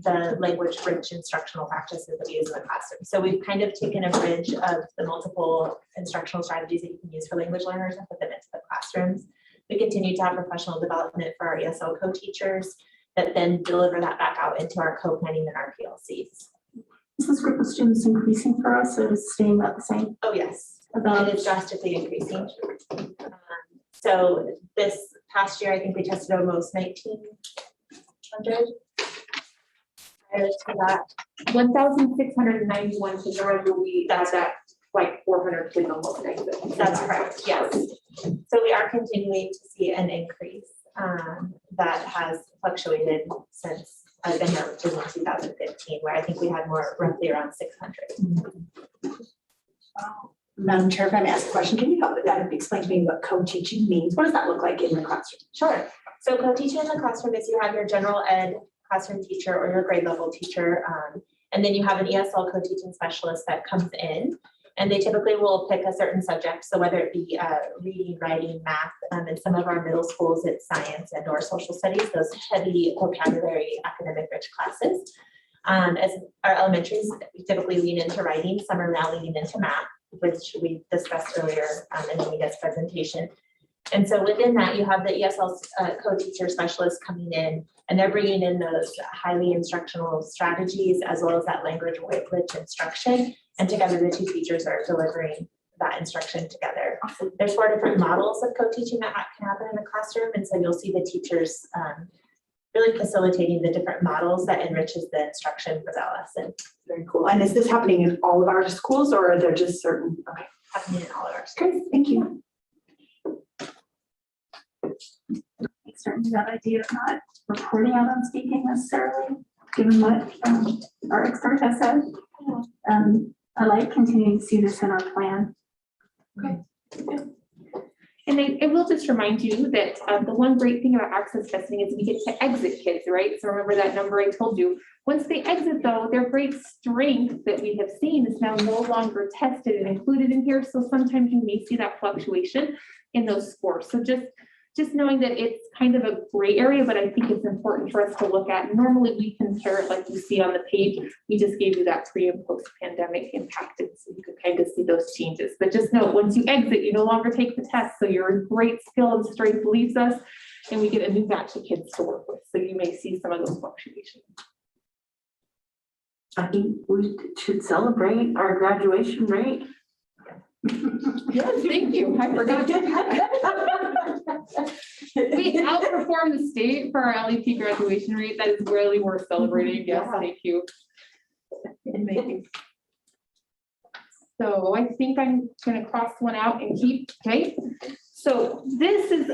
the language-rich instructional practices that we use in the classroom. So we've kind of taken a bridge of the multiple instructional strategies that you can use for language learners and put them into the classrooms. We continue to have professional development for our ESL co-teachers that then deliver that back out into our co-planning and our PLCs. Is this group of students increasing for us, or is it staying about the same? Oh, yes. About It is drastically increasing. So this past year, I think we tested almost 1,900. Prior to that, 1,691 kids, remember we had that like 400 kids almost exit. that's correct, yes. So we are continuing to see an increase that has fluctuated since I've been here, which is in 2015, where I think we had more roughly around 600. Madam Chair, if I may ask a question, can you help explain to me what co-teaching means? What does that look like in the classroom? Sure. So co-teaching in the classroom is you have your general ed classroom teacher or your grade level teacher, and then you have an ESL co-teaching specialist that comes in, and they typically will pick a certain subject. So whether it be reading, writing, math, in some of our middle schools, it's science and or social studies, those heavy vocabulary, academic rich classes. As our elementaries typically lean into writing, some are now leaning into math, which we discussed earlier in Anita's presentation. And so within that, you have the ESL co-teacher specialists coming in, and they're bringing in those highly instructional strategies as well as that language rich instruction. And together the two teachers are delivering that instruction together. There's 4 different models of co-teaching that can happen in the classroom. And so you'll see the teachers really facilitating the different models that enriches the instruction for that lesson. Very cool. And is this happening in all of our schools, or are there just certain? Okay, Happening in all of our schools. great, thank you. Certainly that idea of not reporting out on speaking necessarily, given what our expert has said. I like continuing to see this in our plan. And I will just remind you that the one great thing about access testing is we get to exit kids, right? So remember that number I told you. Once they exit though, their great strength that we have seen is now no longer tested and included in here. So sometimes you may see that fluctuation in those scores. So just knowing that it's kind of a gray area, but I think it's important for us to look at. Normally we compare it like you see on the page. We just gave you that pre and post pandemic impacted, so you could kind of see those changes. But just know once you exit, you no longer take the test. So your great skill and strength leaves us, and we get a new batch of kids to work with. So you may see some of those fluctuations. I think we should celebrate our graduation rate. Yes, thank you. I forgot. We outperformed the state for our LEP graduation rate. That is really worth celebrating. Yes, thank you. Amazing. So I think I'm gonna cross one out and keep, okay? So this is,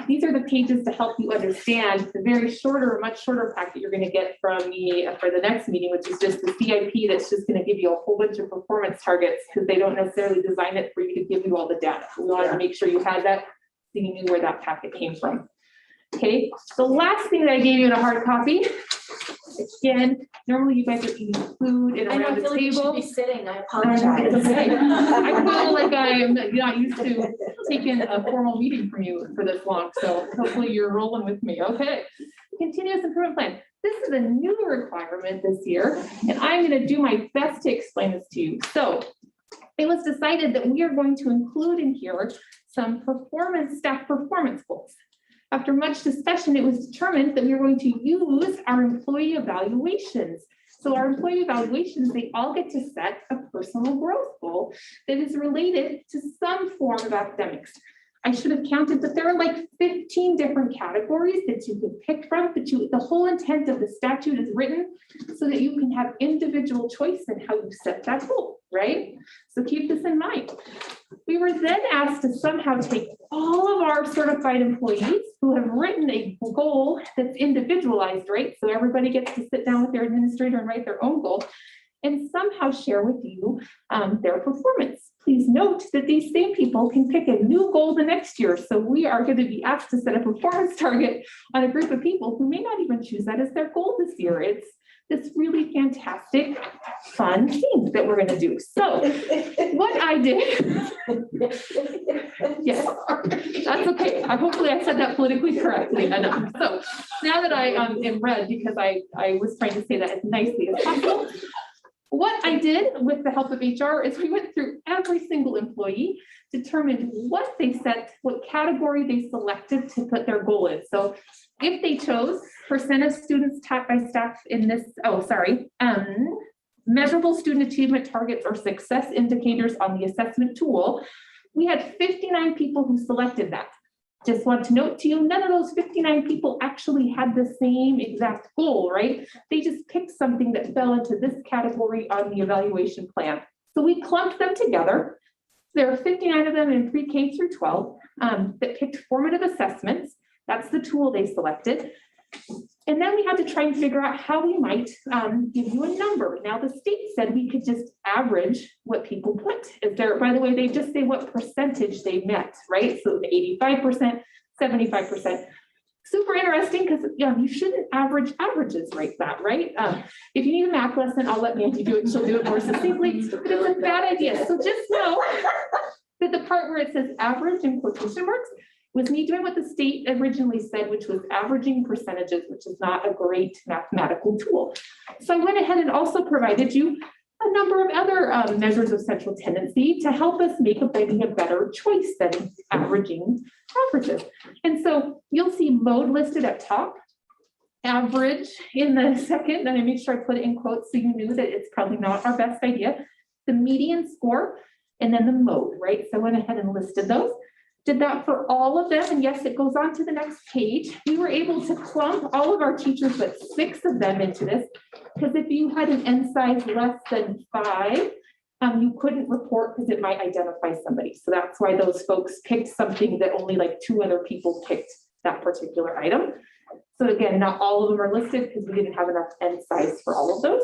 these are the pages to help you understand the very shorter, much shorter packet you're gonna get from me for the next meeting, which is just the CIP that's just gonna give you a whole bunch of performance targets, because they don't necessarily design it for you to give you all the data. We wanted to make sure you had that, so you knew where that packet came from. Okay, the last thing that I gave you in a hard copy, again, normally you guys are eating food and around the table. Sitting, I It's okay. I feel like I am not used to taking a formal meeting from you for this long, so hopefully you're rolling with me. Okay. Continuous improvement plan. This is a new requirement this year, and I'm going to do my best to explain this to you. So it was decided that we are going to include in here some staff performance goals. After much discussion, it was determined that we were going to use our employee evaluations. So our employee evaluations, they all get to set a personal growth goal that is related to some form of academics. I should have counted, but there are like 15 different categories that you can pick from. The whole intent of the statute is written so that you can have individual choice in how you set that goal. right? So keep this in mind. We were then asked to somehow take all of our certified employees who have written a goal that's individualized, right? So everybody gets to sit down with their administrator and write their own goal and somehow share with you their performance. Please note that these same people can pick a new goal the next year. So we are going to be asked to set a performance target on a group of people who may not even choose that as their goal this year. It's this really fantastic, fun thing that we're going to do. So what I did, yes, that's okay. Hopefully I said that politically correctly enough. So now that I am red, because I was trying to say that as nicely as possible, what I did with the help of HR is we went through every single employee, determined what they set, what category they selected to put their goal in. So if they chose percent of students taught by staff in this, measurable student achievement targets or success indicators on the assessment tool, we had 59 people who selected that. Just want to note to you, none of those 59 people actually had the same exact goal, right? They just picked something that fell into this category on the evaluation plan. So we clumped them together. There are 59 of them in pre-K through 12 that picked formative assessments. That's the tool they selected. And then we had to try and figure out how we might give you a number. Now the state said we could just average what people put. Is there, by the way, they just say what percentage they met, right? So 85%, 75%. Super interesting because you shouldn't average averages like that, right? If you need a math lesson, I'll let Mandy do it. She'll do it more succinctly, but it's a bad idea. So just know that the part where it says average in quotation marks was me doing what the state originally said, which was averaging percentages, which is not a great mathematical tool. So I went ahead and also provided you a number of other measures of central tendency to help us make maybe a better choice than averaging averages. And so you'll see mode listed at top, average in the second, and I made sure I put it in quotes so you knew that it's probably not our best idea, the median score, and then the mode, right? So I went ahead and listed those. Did that for all of them, and yes, it goes on to the next page. We were able to clump all of our teachers, but 6 of them into this, because if you had an N size less than 5, you couldn't report because it might identify somebody. So that's why those folks picked something that only like 2 other people picked that particular item. So again, not all of them are listed because we didn't have enough N size for all of those.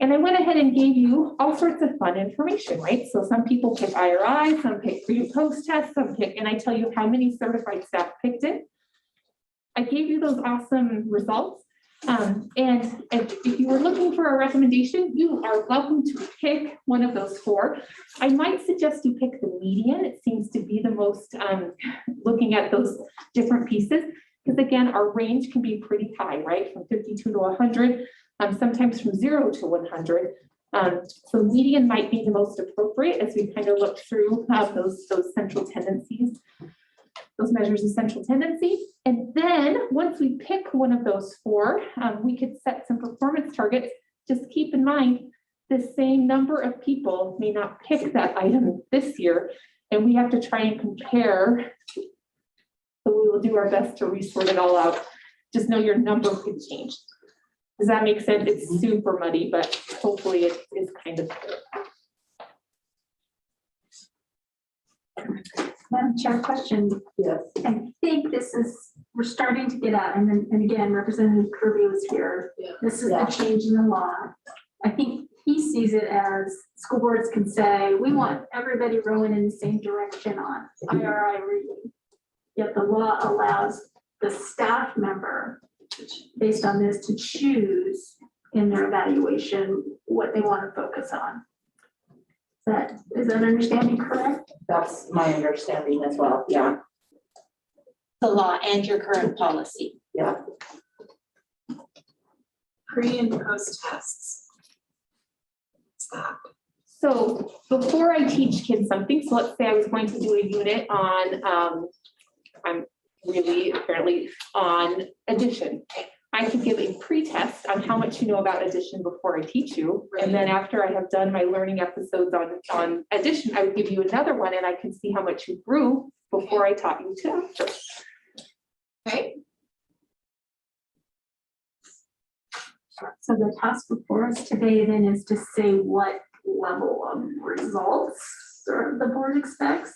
And I went ahead and gave you all sorts of fun information, right? So some people pick IRI, some pick pre and post test, some pick, and I tell you how many certified staff picked it. I gave you those awesome results. And if you were looking for a recommendation, you are welcome to pick one of those 4. I might suggest you pick the median. It seems to be the most, looking at those different pieces, because again, our range can be pretty high, right? From 52 to 100. Sometimes from 0 to 100. So median might be the most appropriate as we kind of look through those central tendencies, those measures of central tendency. And then once we pick one of those 4, we could set some performance targets. Just keep in mind, the same number of people may not pick that item this year, and we have to try and compare. So we will do our best to resort it all out. Just know your number could change. Does that make sense? It's super muddy, but hopefully it is kind of clear. Madam Chair, question. Yes. I think this is, we're starting to get at, and again, Representative Kirby was here. This is a change in the law. I think he sees it as school boards can say, we want everybody rowing in the same direction on IRI reading. Yet the law allows the staff member, based on this, to choose in their evaluation what they want to focus on. Is that understanding correct? That's my understanding as well, yeah. The law and your current policy. Yeah. Pre and post tests. So before I teach kids something, so let's say I was going to do a unit on, I'm really apparently on addition. I could give a pre-test on how much you know about addition before I teach you. And then after I have done my learning episodes on addition, I would give you another one and I can see how much you grew before I taught you to after. Okay. So the task before us today then is to say what level of results or the board expects?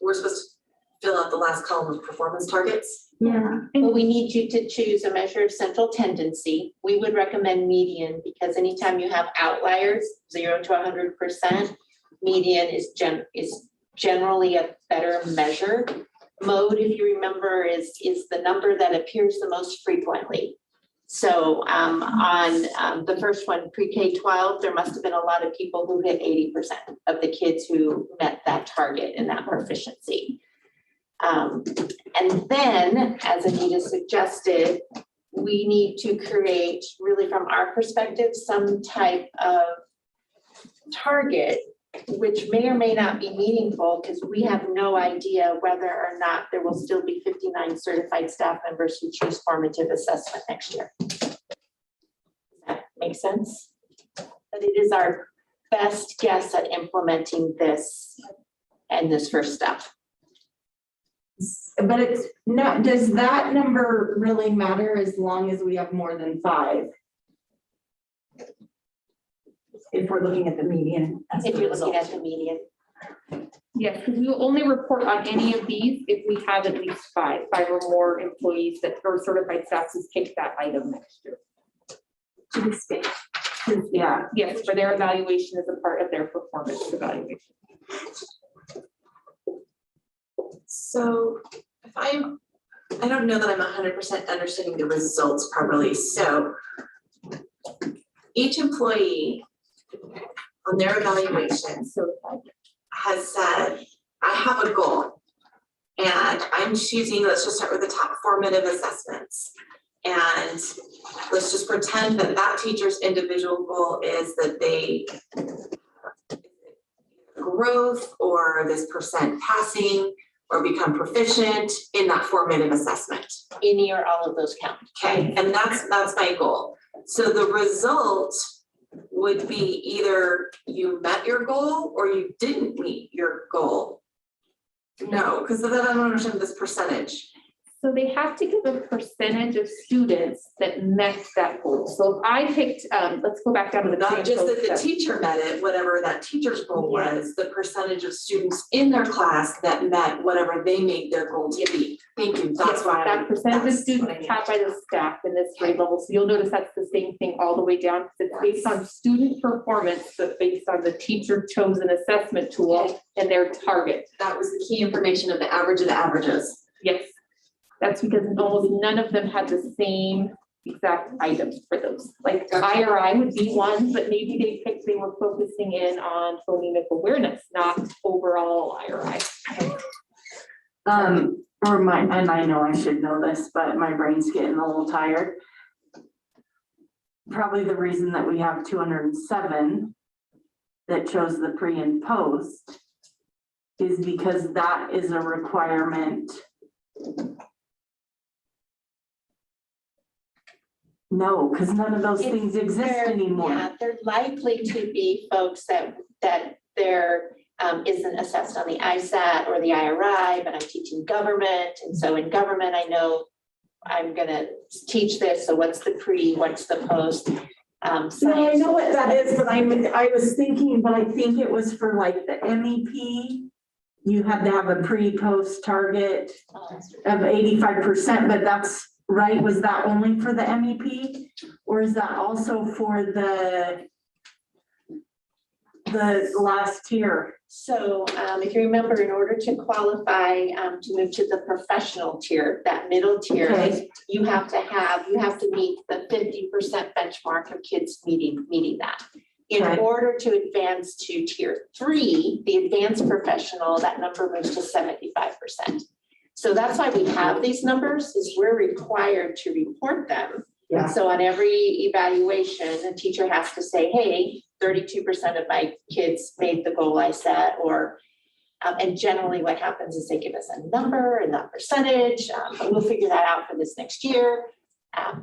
We're supposed to fill out the last column of performance targets. Yeah. Well, we need you to choose a measure of central tendency. We would recommend median because anytime you have outliers, 0 to 100%, median is generally a better measure. Mode, if you remember, is the number that appears the most frequently. So on the first one, pre-K 12, there must have been a lot of people who hit 80% of the kids who met that target and that proficiency. And then, as Anita suggested, we need to create, really from our perspective, some type of target, which may or may not be meaningful because we have no idea whether or not there will still be 59 certified staff members who choose formative assessment next year. Does that make sense? But it is our best guess at implementing this and this first step. But it's not, does that number really matter as long as we have more than 5? If we're looking at the median. as If the you're looking result. at the median. Yes, because we will only report on any of these if we have at least five or more employees that are certified staff who take that item next year. To the state. Yeah, yes, for their evaluation as a part of their performance evaluation. So if I don't know that I'm 100% understanding the results properly. So each employee on their evaluation has said, I have a goal and I'm choosing, let's just start with the top formative assessments. And let's just pretend that that teacher's individual goal is that they growth or this percent passing or become proficient in that formative assessment. Any or all of those count. Okay, and that's my goal. So the result would be either you met your goal or you didn't meet your goal. No, because then I don't understand this percentage. So they have to give a percentage of students that met that goal. So if I picked, let's go back down to the. Not just that the example. teacher met it, whatever that teacher's goal was, the percentage of students in their class that met whatever they made their goal to be. Thank you, that's Yes, why. that percentage of that's what I students mean. taught by the staff in this grade level. So you'll notice that's the same thing all the way down. Because it's based on student performance, but based on the teacher chosen assessment tool and their target. That was the key information of the average of the averages. Yes. That's because almost none of them had the same exact items for those. Like IRI would be one, but maybe they were focusing in on phonemic awareness, not overall IRI. And I know I should know this, but my brain's getting a little tired. Probably the reason that we have 207 that chose the pre and post is because that is a requirement. No, because none of those things exist anymore. Yeah, they're likely to be folks that there isn't assessed on the ISAT or the IRI, but I'm teaching government. And so in government, I know I'm gonna teach this. So what's the pre, what's the post? No, I know what that is, but I was thinking, but I think it was for like the MEP. You had to have a pre-post target of 85%, but that's right. Was that only for the MEP? Or is that also for the last tier? So if you remember, in order to qualify to move to the professional tier, that middle tier, Okay. you have to meet the 50% benchmark of kids meeting that. In Okay. order to advance to tier 3, the advanced professional, that number moves to 75%. So that's why we have these numbers, is we're required to report them. Yeah. So on every evaluation, the teacher has to say, hey, 32% of my kids made the goal I set, or, and generally what happens is they give us a number and that percentage, and we'll figure that out for this next year.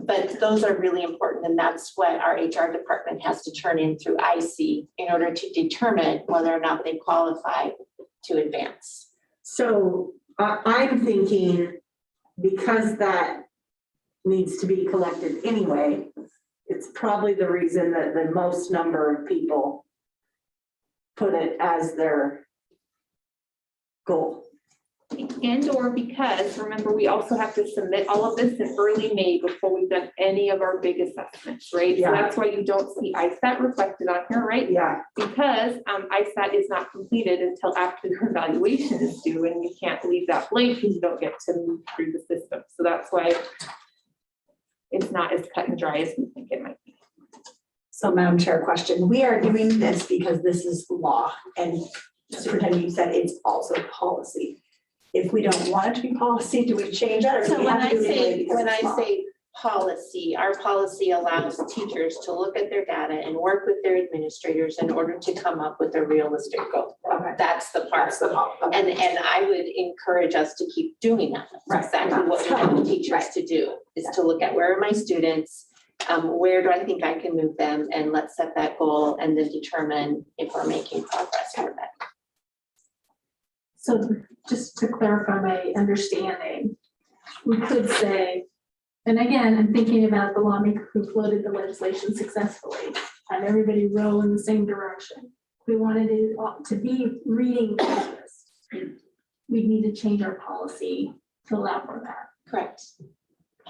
But those are really important, and that's what our HR department has to turn in through IC in order to determine whether or not they qualify to advance. So I'm thinking, because that needs to be collected anyway, it's probably the reason that the most number of people put it as their goal. And or because, remember, we also have to submit all of this in early May before we've done any of our big assessments, right? So Yeah. that's why you don't see ISAT reflected on here, right? Yeah. Because ISAT is not completed until after your evaluation is due, and you can't leave that blank because you don't get to move through the system. So that's why it's not as cut and dry as we think it might be. So Madam Chair, question, we are doing this because this is law and Superintendent, you said it's also policy. If we don't want it to be policy, do we change that or do So we when have to I do it anyway say, because when I it's law? say policy, our policy allows teachers to look at their data and work with their administrators in order to come up with a realistic goal. Okay. That's the part. That's the law. Okay. And I would encourage us to keep doing that. That's Right. exactly what we want teachers to do, is to look at where are my students? Where do I think I can move them? And let's set that goal and then determine if we're making progress toward that. So just to clarify my understanding, we could say, and again, I'm thinking about the lawmaker who floated the legislation successfully, have everybody row in the same direction. We wanted it to be reading focused. We need to change our policy to allow for that. Correct.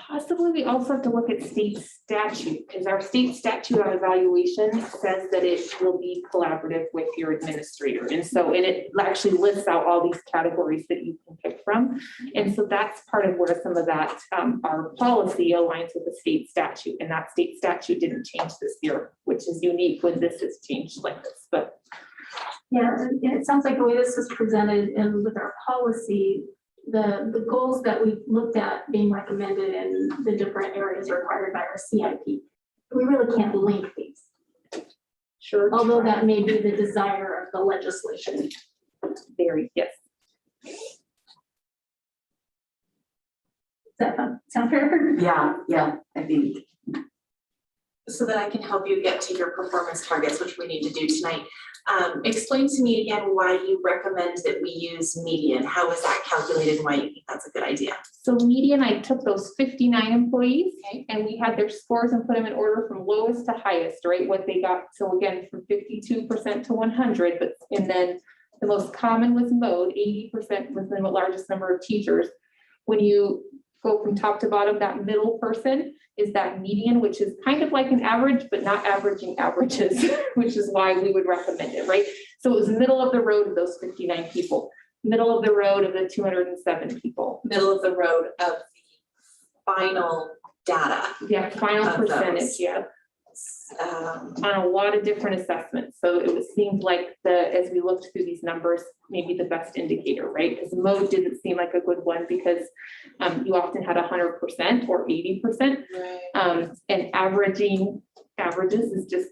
Possibly, we also have to look at state statute, because our state statute on evaluation says that it will be collaborative with your administrator. And so, and it actually lists out all these categories that you can pick from. And so that's part of where some of that, our policy aligns with the state statute, and that state statute didn't change this year, which is unique when this is changed like this, but. Yeah, and it sounds like the way this is presented and with our policy, the goals that we looked at being recommended in the different areas required by our CIP, we really can't link these. Sure. Although that may be the desire of the legislation. Very, yes. Does that sound fair? Yeah, I think. So that I can help you get to your performance targets, which we need to do tonight. Explain to me again why you recommend that we use median. How is that calculated and why you think that's a good idea? So median, I took those 59 employees and we had their scores and put them in order from lowest to highest, right? What they got. So again, from 52% to 100, but, and then the most common was mode, 80% was the largest number of teachers. When you go from top to bottom, that middle person is that median, which is kind of like an average, but not averaging averages, which is why we would recommend it, right? So it was middle of the road of those 59 people, middle of the road of the 207 people. Middle of the road of the final data. Yeah, final Of percentage, those. yeah. On a lot of different assessments. So it was seemed like as we looked through these numbers, maybe the best indicator, right? Because mode didn't seem like a good one because you often had 100% or 80%. Right. And averaging averages is just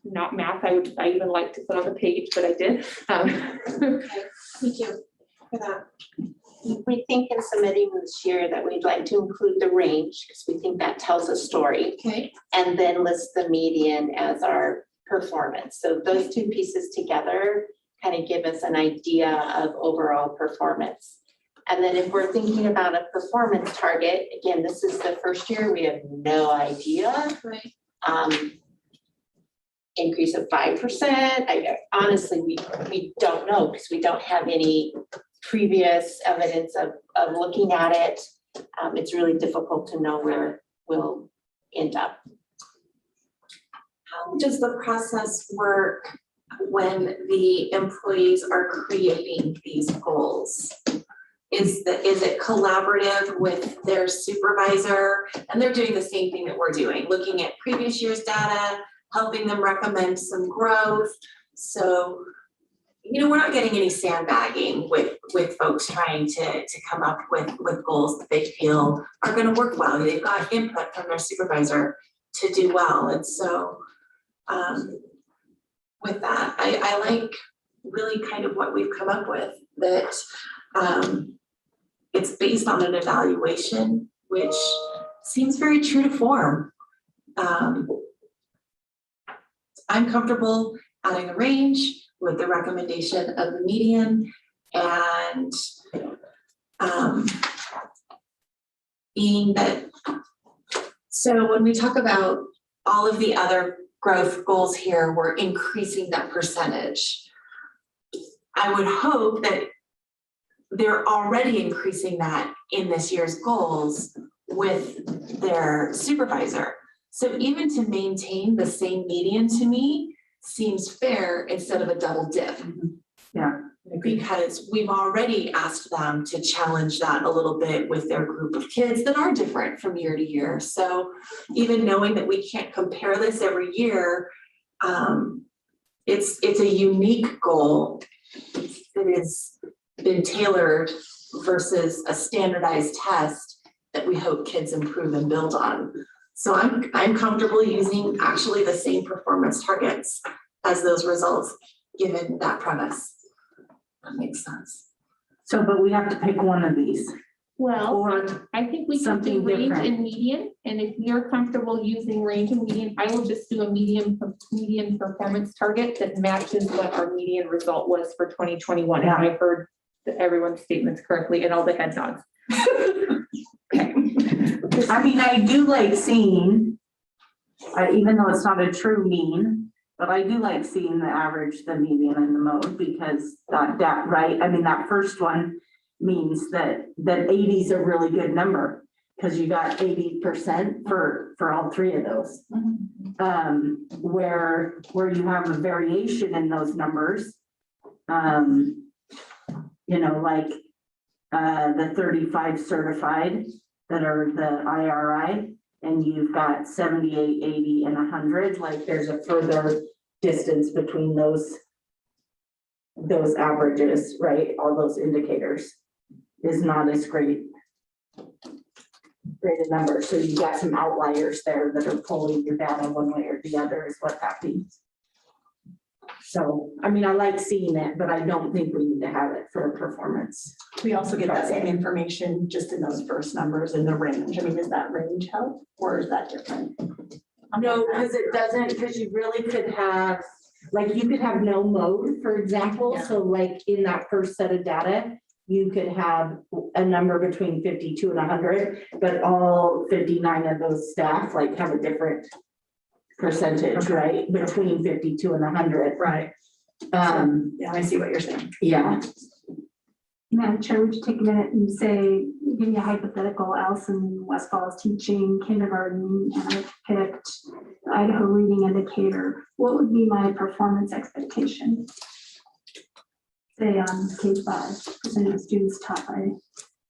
not math I even like to put on the page, but I did. Thank you for that. We think in submitting this year that we'd like to include the range, because we think that tells a story. Okay. And then list the median as our performance. So those two pieces together kind of give us an idea of overall performance. And then if we're thinking about a performance target, again, this is the first year, we have no idea. Right. Increase of 5%. Honestly, we don't know because we don't have any previous evidence of looking at it. It's really difficult to know where we'll end up. How does the process work when the employees are creating these goals? Is it collaborative with their supervisor? And they're doing the same thing that we're doing, looking at previous year's data, helping them recommend some growth. So, you know, we're not getting any sandbagging with folks trying to come up with goals that they feel are gonna work well. They've got input from their supervisor to do well. And so with that, I like really kind of what we've come up with, that it's based on an evaluation, which seems very true to form. I'm comfortable adding a range with the recommendation of the median and being that, so when we talk about all of the other growth goals here, we're increasing that percentage. I would hope that they're already increasing that in this year's goals with their supervisor. So even to maintain the same median to me seems fair instead of a double dip. Yeah. Because we've already asked them to challenge that a little bit with their group of kids that are different from year to year. So even knowing that we can't compare this every year, it's a unique goal that has been tailored versus a standardized test that we hope kids improve and build on. So I'm comfortable using actually the same performance targets as those results, given that premise. That makes sense. So, but we have to pick one of these. Well, Or I think we can do something range different. and median, and if you're comfortable using range and median, I will just do a median performance target that matches what our median result was for 2021. And I heard everyone's statements correctly and all the head nods. I mean, I do like seeing, even though it's not a true mean, but I do like seeing the average, the median and the mode, because that, right? I mean, that first one means that 80 is a really good number, because you got 80% for all three of those. Where you have a variation in those numbers, you know, like the 35 certified that are the IRI, and you've got 78, 80, and 100, like there's a further distance between those averages, right? All those indicators is not as great a number. So you got some outliers there that are pulling your data one way or the other is what that means. So, I mean, I like seeing it, but I don't think we need to have it for performance. We also get that same information just in those first numbers in the range. I mean, does that range help or is that different? No, because it doesn't, because you really could have, like, you could have no mode, for example. Yeah. So like in that first set of data, you could have a number between 52 and 100, but all 59 of those staff like have a different percentage, right? Between 52 and 100. Right. Yeah, I see what you're saying. Yeah. Madam Chair, would you take a minute and say, give me a hypothetical, Allison Westfall is teaching kindergarten and I picked the Idaho Reading Indicator. What would be my performance expectation? Say on K-5, percentage of students taught by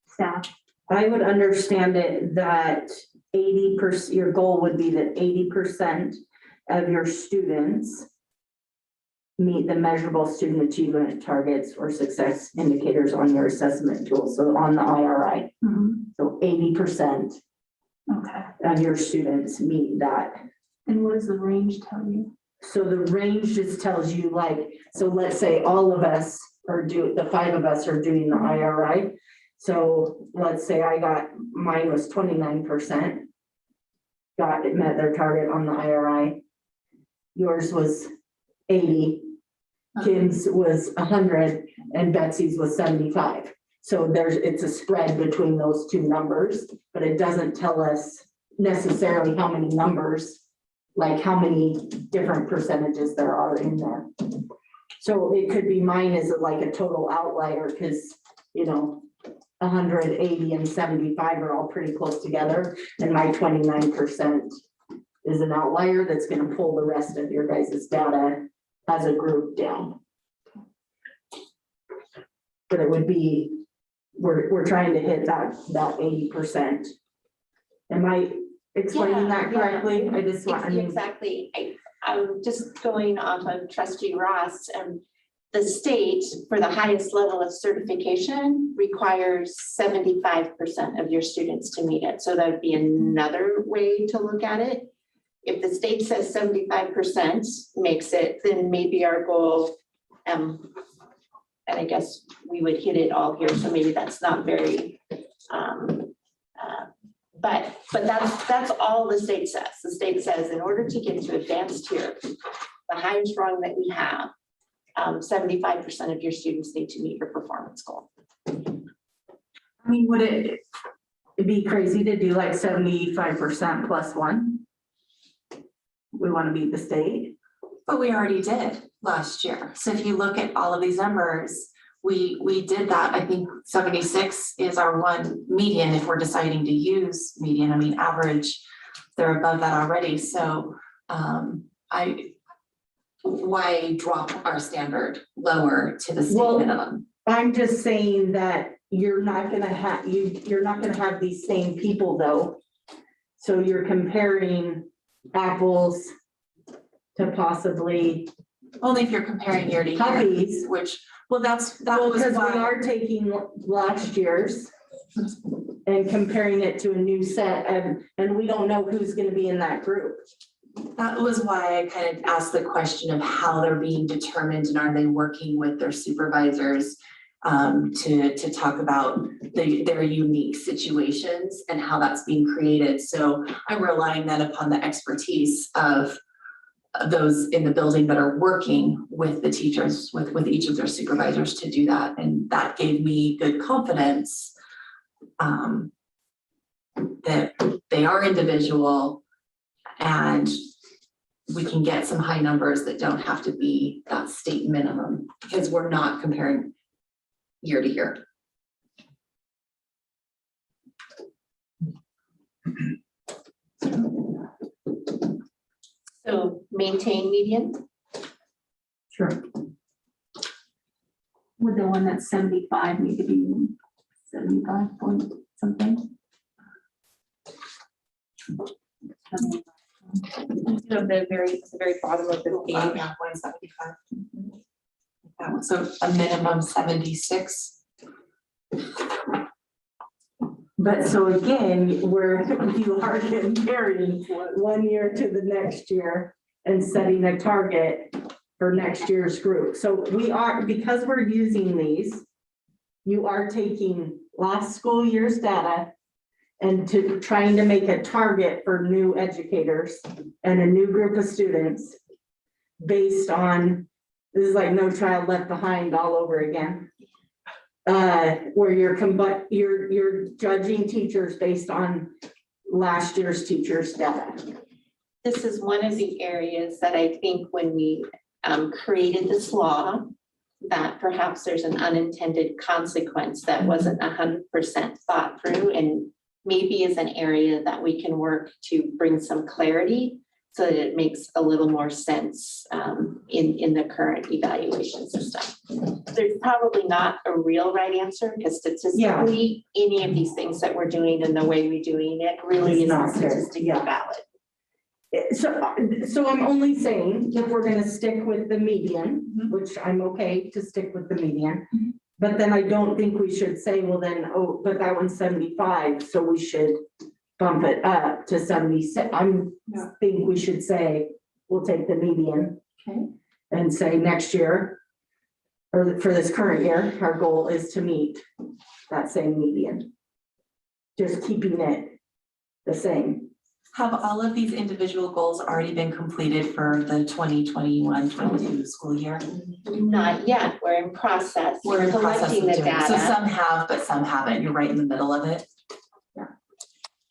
staff. I would understand it that 80%, your goal would be that 80% of your students meet the measurable student achievement targets or success indicators on your assessment tool. So on the IRI, so 80% Okay. of your students meet that. And what does the range tell you? So the range just tells you like, so let's say all of us the 5 of us are doing the IRI. So let's say mine was 29%. It met their target on the IRI. Yours was 80. Kim's was 100 and Betsy's was 75. So it's a spread between those two numbers, but it doesn't tell us necessarily how many numbers, like how many different percentages there are in there. So it could be mine is like a total outlier because, 180 and 75 are all pretty close together. And my 29% is an outlier that's going to pull the rest of your guys' data as a group down. But it would be, we're trying to hit that 80%. Am I explaining that correctly? I just want, Exactly. I'm just going off of Trustee Ross, and the state for the highest level of certification requires 75% of your students to meet it. So that would be another way to look at it. If the state says 75% makes it, then maybe our goal, and I guess we would hit it all here. So maybe that's not very, but that's all the state says. The state says in order to get to advanced tier, the highest rung that we have, 75% of your students need to meet your performance goal. I mean, would it be crazy to do like 75% plus 1? We want to beat the state. But we already did last year. So if you look at all of these numbers, we did that. I think 76 is our one median if we're deciding to use median. I mean, average, they're above that already. So why drop our standard lower to the state Well, minimum? I'm just saying that you're not gonna have, you're not gonna have these same people though. So you're comparing apples to possibly Only if you're comparing year to year, puppies. which, well, that Well, was because we why. are taking last year's and comparing it to a new set, and we don't know who's gonna be in that group. That was why I kind of asked the question of how they're being determined and are they working with their supervisors to talk about their unique situations and how that's being created. So I'm relying then upon the expertise of those in the building that are working with the teachers, with each of their supervisors to do that. And that gave me good confidence that they are individual and we can get some high numbers that don't have to be that state minimum because we're not comparing year to year. So maintain median. Sure. Would the one that's 75 need to be 75 point something? At the very bottom of the page. Yeah, 175. That was so a minimum 76. But so again, you are comparing one year to the next year and setting a target for next year's group. So we are, because we're using these, you are taking last school year's data and trying to make a target for new educators and a new group of students based on, this is like No Child Left Behind all over again. Where you're judging teachers based on last year's teachers' data. This is one of the areas that I think when we created this law, that perhaps there's an unintended consequence that wasn't 100% thought through, and maybe is an area that we can work to bring some clarity so that it makes a little more sense in the current evaluation system. There's probably not a real right answer because statistically, any of these things that we're doing and the way we're doing it really It's not isn't fair. statistically valid. So I'm only saying if we're gonna stick with the median, which I'm okay to stick with the median. But then I don't think we should say, well then, oh, but that one's 75, so we should bump it up to 76. Think we should say, we'll take the median. Okay. And say next year, or for this current year, our goal is to meet that same median. Just keeping it the same. Have all of these individual goals already been completed for the 2021-22 school year? Not yet, we're in process. We're in process of collecting doing the it. So data. some have, but some haven't. You're right in the middle of it.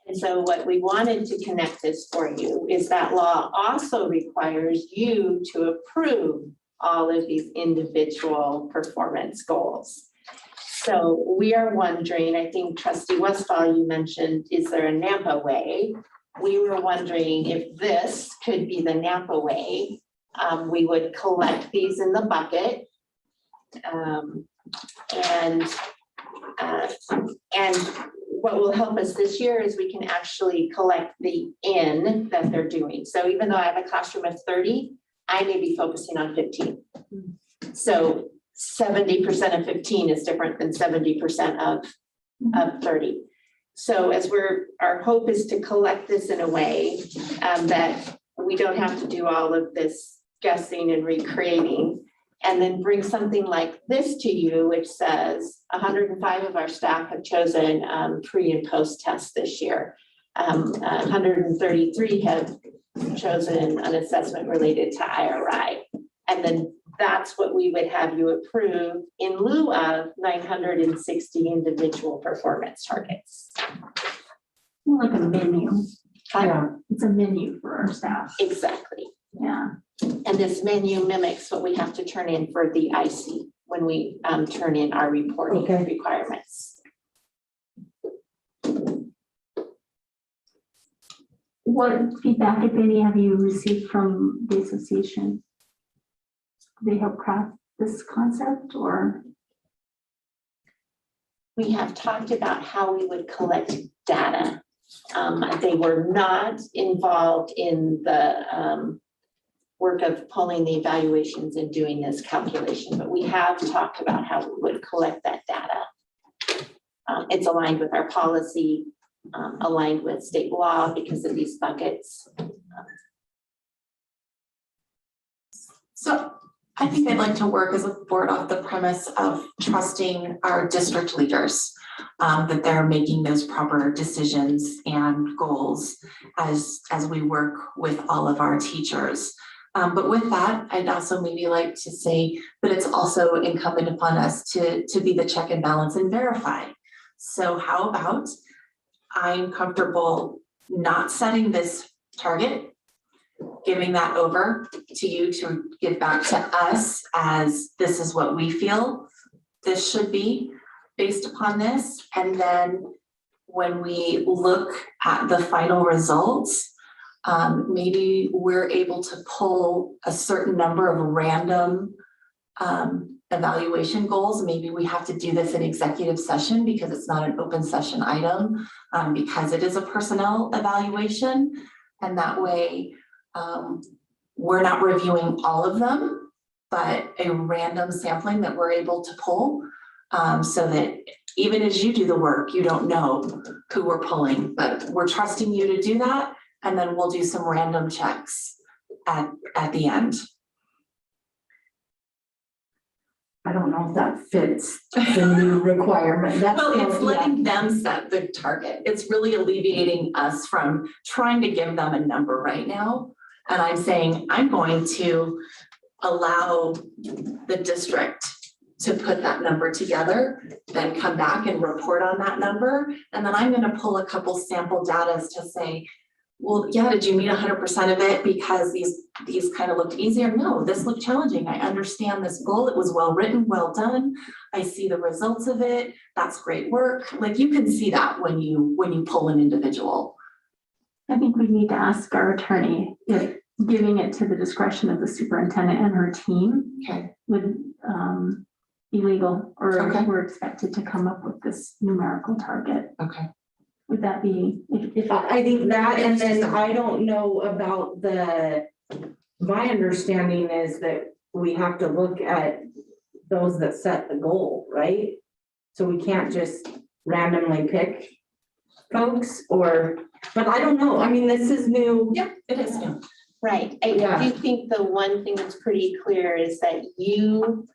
And so what we wanted to connect this for you is that law also requires you to approve all of these individual performance goals. So we are wondering, I think Trustee Westfall, you mentioned, is there a NAPA way? We were wondering if this could be the NAPA way. We would collect these in the bucket. And what will help us this year is we can actually collect the N that they're doing. So even though I have a classroom of 30, I may be focusing on 15. So 70% of 15 is different than 70% of 30. So as our hope is to collect this in a way that we don't have to do all of this guessing and recreating, and then bring something like this to you, which says 105 of our staff have chosen pre and post tests this year. 133 have chosen an assessment related to IRI. And then that's what we would have you approve in lieu of 960 individual performance targets. More like a menu. Yeah. It's a menu for our staff. Exactly. Yeah. And this menu mimics what we have to turn in for the IC when we turn in our reporting Okay. requirements. What feedback, if any, have you received from the association? They help craft this concept or? We have talked about how we would collect data. They were not involved in the work of pulling the evaluations and doing this calculation, but we have talked about how we would collect that data. It's aligned with our policy, aligned with state law because of these buckets. So I think I'd like to work as a board off the premise of trusting our district leaders, that they're making those proper decisions and goals as we work with all of our teachers. But with that, I'd also maybe like to say that it's also incumbent upon us to be the check and balance and verify. So how about I'm comfortable not setting this target, giving that over to you to give back to us as this is what we feel this should be based upon this. And then when we look at the final results, maybe we're able to pull a certain number of random evaluation goals. Maybe we have to do this in executive session because it's not an open session item, because it is a personnel evaluation. And that way, we're not reviewing all of them, but a random sampling that we're able to pull, so that even as you do the work, you don't know who we're pulling, but we're trusting you to do that. And then we'll do some random checks at the end. I don't know if that fits the new requirement. That's Well, it's yeah. letting them set the target. It's really alleviating us from trying to give them a number right now. And I'm saying, I'm going to allow the district to put that number together, then come back and report on that number. And then I'm gonna pull a couple sample data to say, well, yeah, did you meet 100% of it because these kind of looked easier? No, this looked challenging. I understand this goal. It was well written, well done. I see the results of it. That's great work. Like you can see that when you pull an individual. I think we need to ask our attorney if giving it to the discretion of the superintendent and her team Okay. would be legal, or Okay. we're expected to come up with this numerical target. Okay. Would that be, if I think that, and then I don't know about my understanding is that we have to look at those that set the goal, right? So we can't just randomly pick folks but I don't know. I mean, this is new. Yeah, it is new. Right, I Yeah. do think the one thing that's pretty clear is that you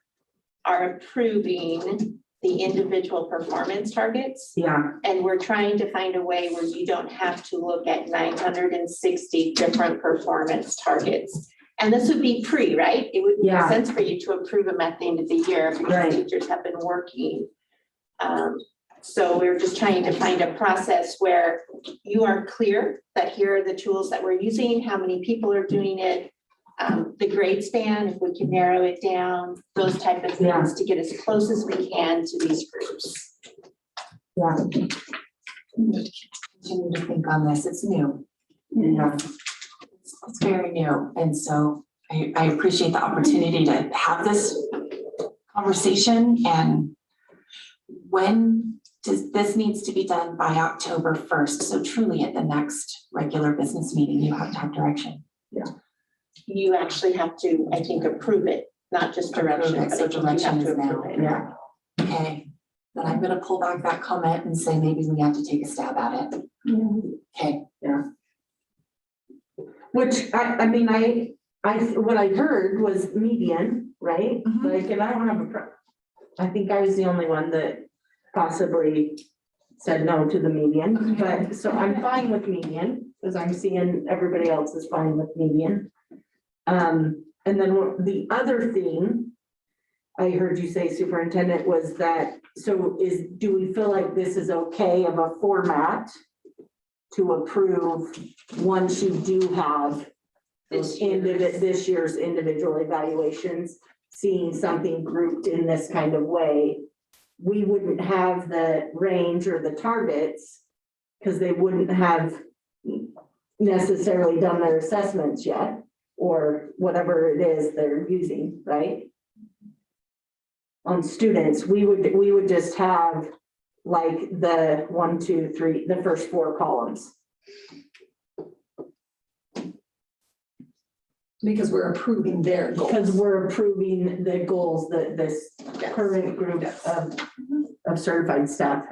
are approving the individual performance targets. Yeah, And we're trying to find a way where you don't have to look at 960 different performance targets. And this would be pre, right? It would make Yeah. sense for you to approve them at the end of the year because Right. teachers have been working. So we're just trying to find a process where you are clear that here are the tools that we're using, how many people are doing it, the grade span, if we can narrow it down, those type of Yeah. things to get as close as we can to these groups. yeah, Continue to think on this. It's new. yeah. It's very new. And so I appreciate the opportunity to have this conversation. And when this needs to be done by October 1st. So truly at the next regular business meeting, you have to have direction. You actually have to, I think, approve it, not just direction, Approve it, but so I think you direction have to is now. approve it. Yeah. Okay, then I'm gonna pull back that comment and say maybe we have to take a stab at it. Okay, Which I mean, what I heard was median, right? Mhm. Like, and I don't have I think I was the only one that possibly said no to the median, but so I'm fine with median, because I'm seeing everybody else is fine with median. And then the other thing I heard you say, superintendent, was that, do we feel like this is okay of a format to approve once you do have this year's individual evaluations, seeing something grouped in this kind of way, we wouldn't have the range or the targets because they wouldn't have necessarily done their assessments yet, or whatever it is they're using, right? On students, we would just have like the 1, 2, 3, the first 4 columns. Because we're approving their goals. Because we're approving the goals that this current group of certified staff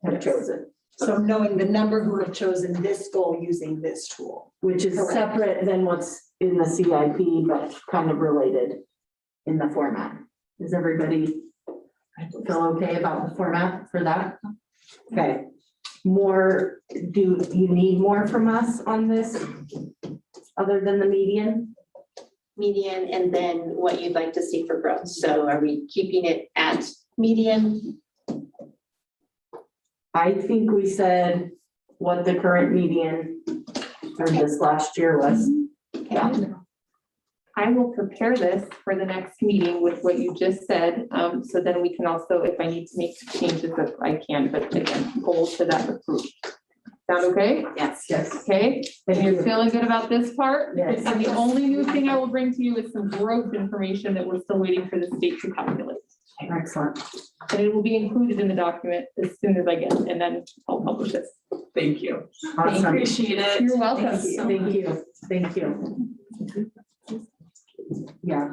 have chosen, So knowing the number who have chosen this goal using this tool. which is Correct. separate than what's in the CIP, but kind of related in the format. Does everybody feel okay about the format for that? Okay. More, do you need more from us on this, other than the median? Median, and then what you'd like to see for growth. So are we keeping it at median? I think we said what the current median for this last year was. Yeah. I will prepare this for the next meeting with what you just said, so then we can also, if I need to make changes, if I can, but again, goals to that approach. Sound okay? Yes. Yes. Okay, and you're feeling good about this part? Yes. And the only new thing I will bring to you is some growth information that we're still waiting for the state to calculate. Excellent. And it will be included in the document as soon as I get it, and then I'll publish it. Thank you. Awesome. Appreciate it. You're welcome. Thank you. Thank you. Yeah,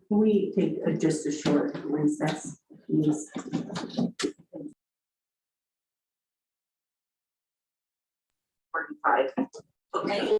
can we take just a short recess, please? Okay.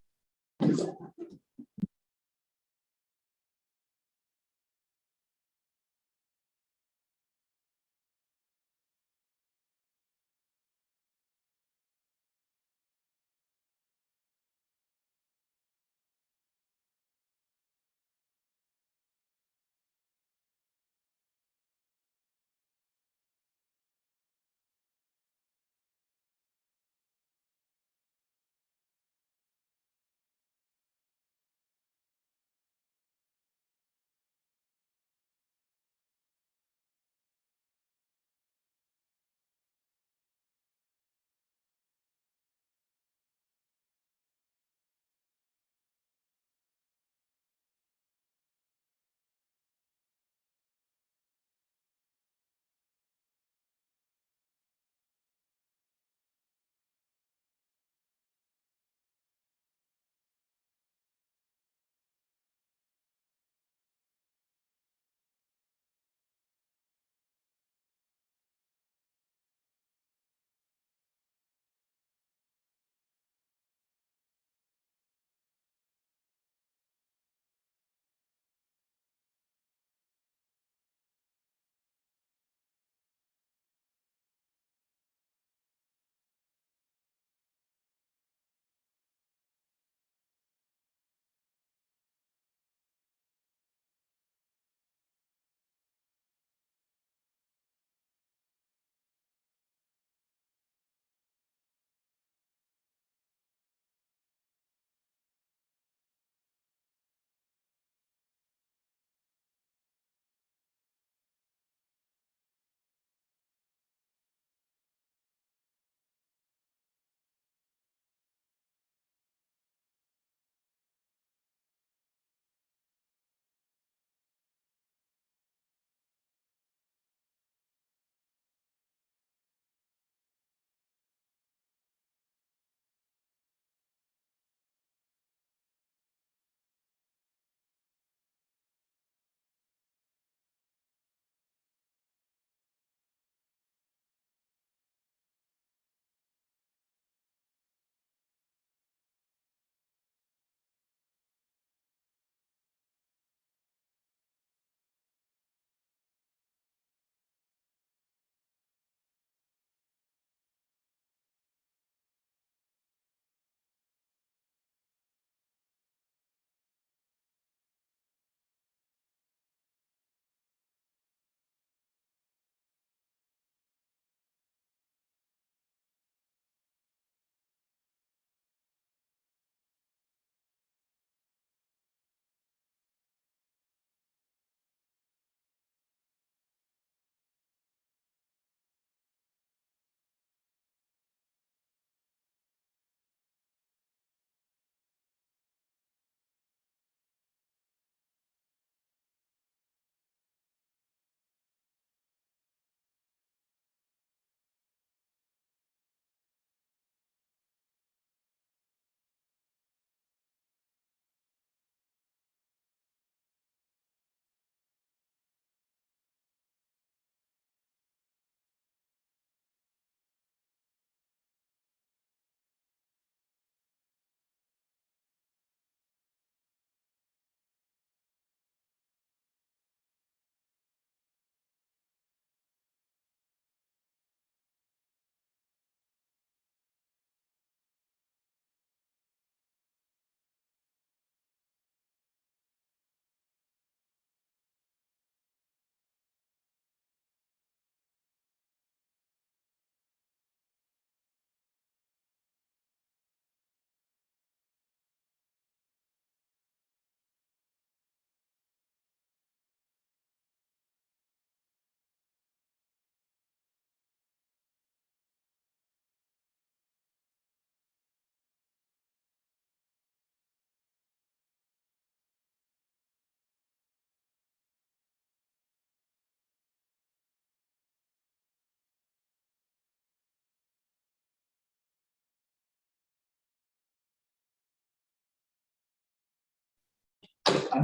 I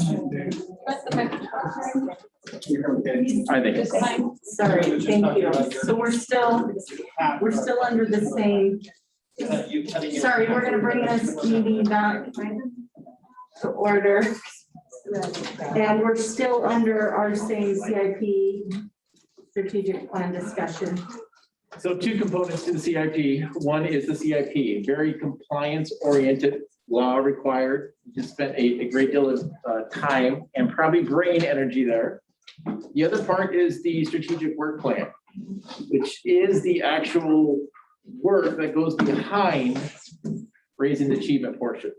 think it's. Sorry, thank you. So we're still under the same, sorry, we're gonna bring this meeting back to order. And we're still under our same CIP strategic plan discussion. So two components to the CIP. One is the CIP, very compliance-oriented, law required. You spent a great deal of time and probably brain energy there. The other part is the strategic work plan, which is the actual work that goes behind raising the achievement portion.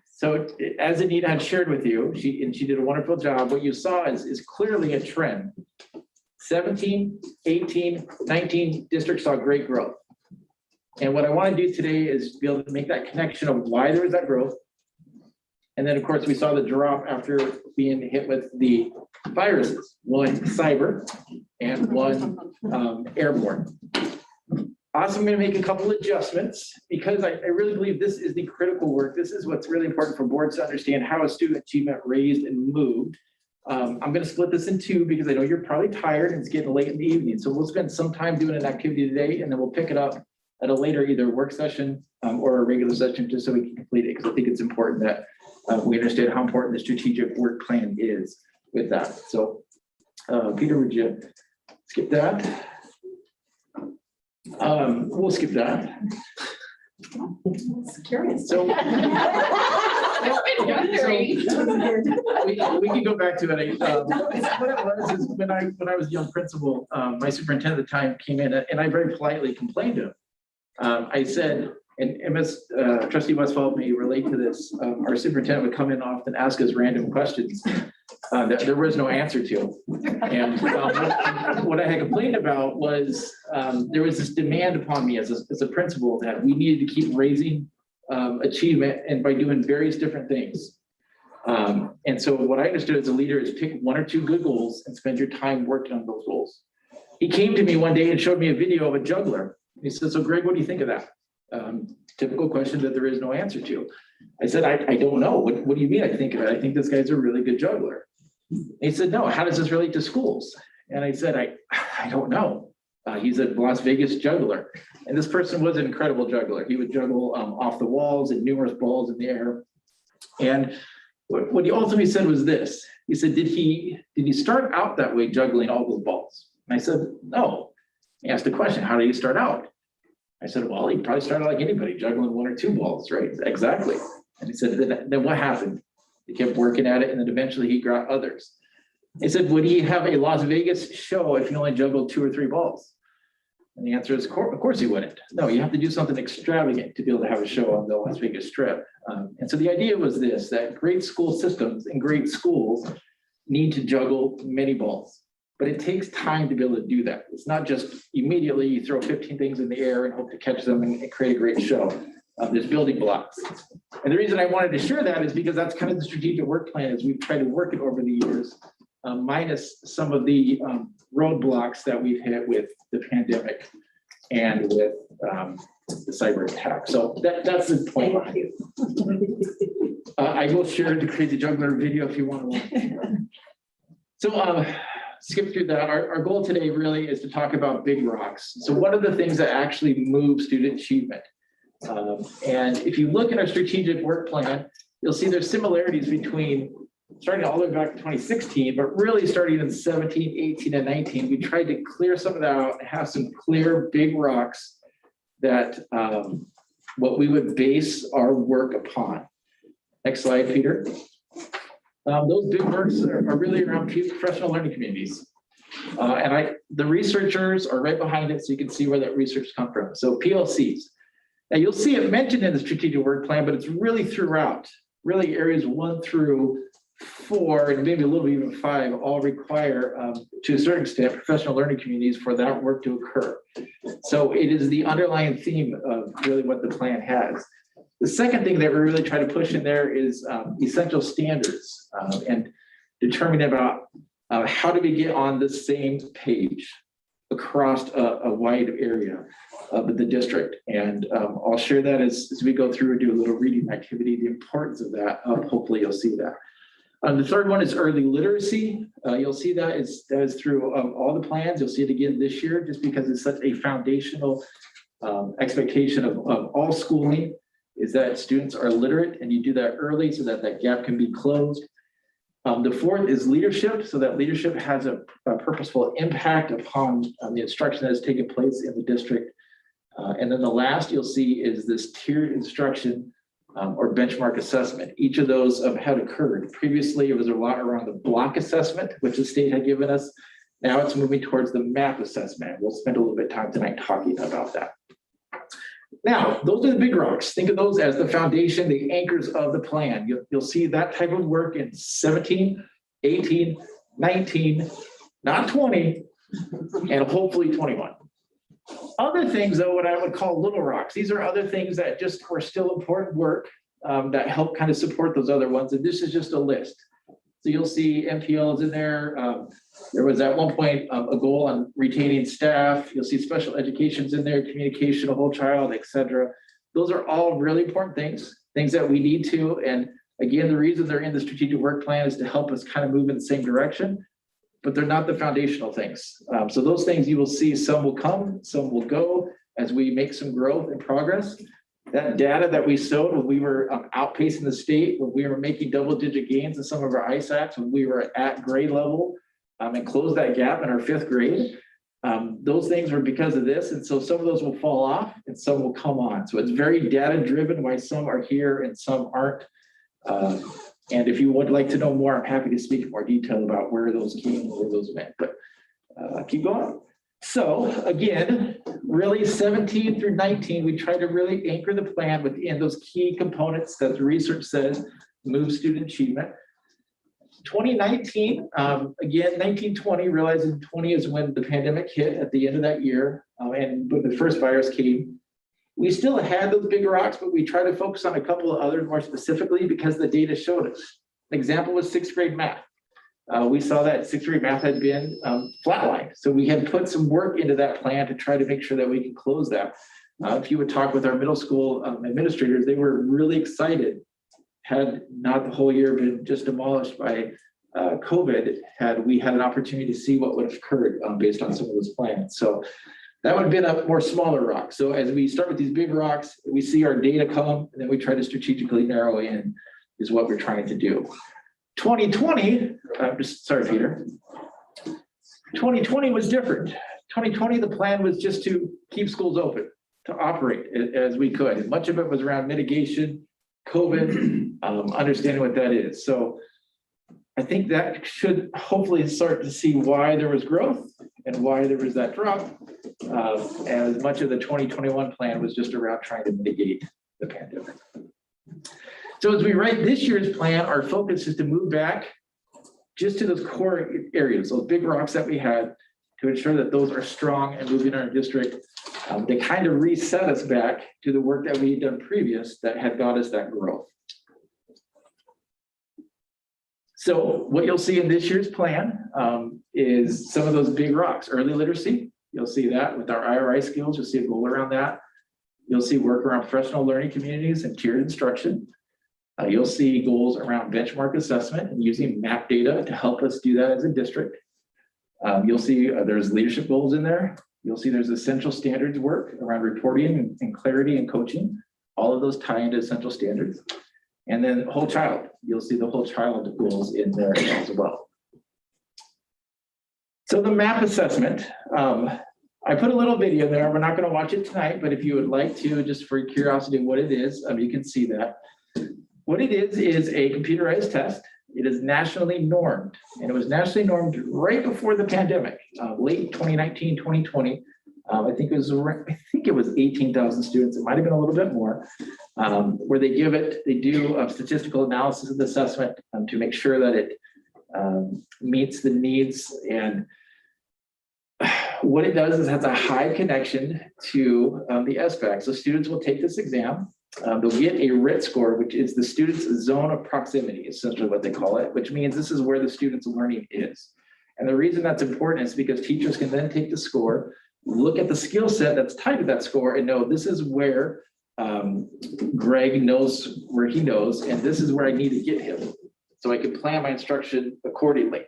So as Anita had shared with you, she did a wonderful job. What you saw is clearly a trend. 17, 18, 19 districts saw great growth. And what I want to do today is be able to make that connection of why there was that growth. And then, of course, we saw the drop after being hit with the viruses, one cyber and one airborne. Also, I'm going to make a couple adjustments because I really believe this is the critical work. This is what's really important for boards to understand how is student achievement raised and moved. I'm going to split this in two because I know you're probably tired and it's getting late in the evening. So we'll spend some time doing an activity today and then we'll pick it up at a later either work session or a regular session just so we can complete it because I think it's important that we understand how important the strategic work plan is with that. So Peter, would you skip that? We'll skip that. Curious. So we can go back to it. What it was is when I was a young principal, my superintendent at the time came in and I very politely complained to him. I said, and Ms. Trustee Westfall may relate to this, our superintendent would come in often, ask us random questions that there was no answer to. And what I had complained about was there was this demand upon me as a principal that we needed to keep raising achievement and by doing various different things. And so what I understood as a leader is pick one or two good goals and spend your time working on those goals. He came to me one day and showed me a video of a juggler. He said, so Greg, what do you think of that? Typical question that there is no answer to. I said, I don't know. What do you mean I think of it? I think this guy's a really good juggler. He said, no, how does this relate to schools? And I said, I don't know. He's a Las Vegas juggler. And this person was an incredible juggler. He would juggle off the walls and numerous balls in the air. And what he ultimately said was this. He said, did he start out that way juggling all those balls? And I said, no. He asked the question, how did he start out? I said, well, he probably started like anybody, juggling one or two balls, right? Exactly. And he said, then what happened? He kept working at it and then eventually he got others. He said, would he have a Las Vegas show if he only juggled 2 or 3 balls? And the answer is, of course he wouldn't. No, you have to do something extravagant to be able to have a show on the Las Vegas Strip. And so the idea was this, that great school systems and great schools need to juggle many balls. But it takes time to be able to do that. It's not just immediately you throw 15 things in the air and hope to catch them and create a great show. There's building blocks. And the reason I wanted to share that is because that's kind of the strategic work plan as we've tried to work it over the years, minus some of the roadblocks that we've hit with the pandemic and with the cyber attack. So that's the point behind it. I will share the Crazy Juggler video if you want to. So skip through that. Our goal today really is to talk about big rocks. So what are the things that actually move student achievement? And if you look at our strategic work plan, you'll see there's similarities between starting all the way back to 2016, but really starting in 17, 18, and 19, we tried to clear some of that out and have some clear big rocks that what we would base our work upon. Next slide, Peter. Those big works are really around professional learning communities. And the researchers are right behind it, so you can see where that research comes from. So PLCs. Now you'll see it mentioned in the strategic work plan, but it's really throughout. Really areas 1 through 4, and maybe a little bit even 5, all require, to a certain extent, professional learning communities for that work to occur. So it is the underlying theme of really what the plan has. The second thing that we really try to push in there is essential standards and determining about how do we get on the same page across a wide area of the district. And I'll share that as we go through and do a little reading activity, the importance of that. Hopefully you'll see that. The third one is early literacy. You'll see that is through all the plans. You'll see it again this year, just because it's such a foundational expectation of all schooling, is that students are literate, and you do that early so that that gap can be closed. The fourth is leadership, so that leadership has a purposeful impact upon the instruction that has taken place in the district. And then the last you'll see is this tiered instruction or benchmark assessment. Each of those had occurred. Previously, it was a lot around the block assessment, which the state had given us. Now it's moving towards the MAP assessment. We'll spend a little bit of time tonight talking about that. Now, those are the big rocks. Think of those as the foundation, the anchors of the plan. You'll see that type of work in 17, 18, 19, not 20, and hopefully 21. Other things, though, what I would call little rocks. These are other things that just are still important work that help kind of support those other ones. And this is just a list. So you'll see MPLs in there. There was at one point a goal on retaining staff. You'll see special education's in there, communication, a whole child, et cetera. Those are all really important things that we need to. And again, the reason they're in the strategic work plan is to help us kind of move in the same direction, but they're not the foundational things. So those things you will see, some will come, some will go as we make some growth and progress. That data that we showed when we were outpacing the state, when we were making double-digit gains in some of our ISACs, when we were at grade level and closed that gap in our 5th grade, those things were because of this. And so some of those will fall off and some will come on. So it's very data-driven why some are here and some aren't. And if you would like to know more, I'm happy to speak in more detail about where those came, where those went, but keep going. So again, really 17 through 19, we try to really anchor the plan within those key components that the research says move student achievement. 2019, again, 1920, realizing 20 is when the pandemic hit at the end of that year, and when the first virus came. We still had those big rocks, but we try to focus on a couple of others more specifically because the data showed us. An example was 6th grade math. We saw that 6th grade math had been flatlined. So we had put some work into that plan to try to make sure that we can close that. If you would talk with our middle school administrators, they were really excited. Had not the whole year been just demolished by COVID, had we had an opportunity to see what would have occurred based on some of those plans. So that would have been a more smaller rock. So as we start with these big rocks, we see our data come, and then we try to strategically narrow in is what we're trying to do. 2020, sorry, Peter. 2020 was different. 2020, the plan was just to keep schools open, to operate as we could. And much of it was around mitigation, COVID, understanding what that is. So I think that should hopefully start to see why there was growth and why there was that drop, as much of the 2021 plan was just around trying to mitigate the pandemic. So as we write this year's plan, our focus is to move back just to those core areas, those big rocks that we had, to ensure that those are strong and moving our district. They kind of reset us back to the work that we had done previous that had got us that growth. So what you'll see in this year's plan is some of those big rocks. Early literacy, you'll see that with our IRI skills, you'll see a goal around that. You'll see work around professional learning communities and tiered instruction. You'll see goals around benchmark assessment and using MAP data to help us do that as a district. You'll see there's leadership goals in there. You'll see there's essential standards work around reporting and clarity and coaching. All of those tie into essential standards. And then whole child, you'll see the whole child goals in there as well. So the MAP assessment, I put a little video there. We're not going to watch it tonight, but if you would like to, just for curiosity of what it is, you can see that. What it is a computerized test. It is nationally normed, and it was nationally normed right before the pandemic, late 2019, 2020. I think it was 18,000 students. It might have been a little bit more, where they do a statistical analysis of the assessment to make sure that it meets the needs. And what it does is it has a high connection to the SBAC. So students will take this exam. They'll get a RIT score, which is the student's zone of proximity, essentially what they call it, which means this is where the student's learning is. And the reason that's important is because teachers can then take the score, look at the skill set that's tied to that score, and know this is where Greg knows where he knows, and this is where I need to get him. so I can plan my instruction accordingly.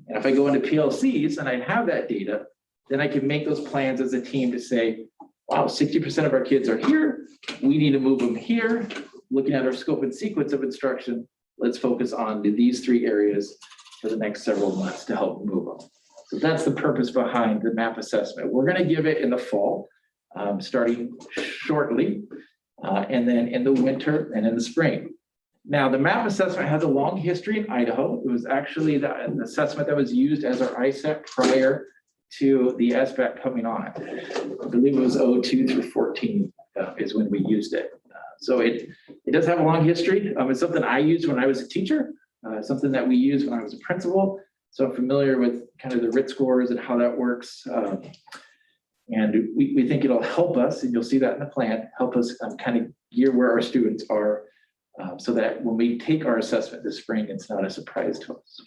And if I go into PLCs and I have that data, then I can make those plans as a team to say, wow, 60% of our kids are here. We need to move them here. Looking at our scope and sequence of instruction, let's focus on these 3 areas for the next several months to help move them. So that's the purpose behind the MAP assessment. We're going to give it in the fall, starting shortly, and then in the winter and in the spring. Now, the MAP assessment has a long history in Idaho. It was actually the assessment that was used as our ISEP prior to the SBAC coming on. I believe it was 02 through 14 is when we used it. So it does have a long history. It's something I used when I was a teacher, something that we used when I was a principal. So I'm familiar with kind of the RIT scores and how that works. And we think it'll help us, and you'll see that in the plan, help us kind of gear where our students are, so that when we take our assessment this spring, it's not a surprise to us.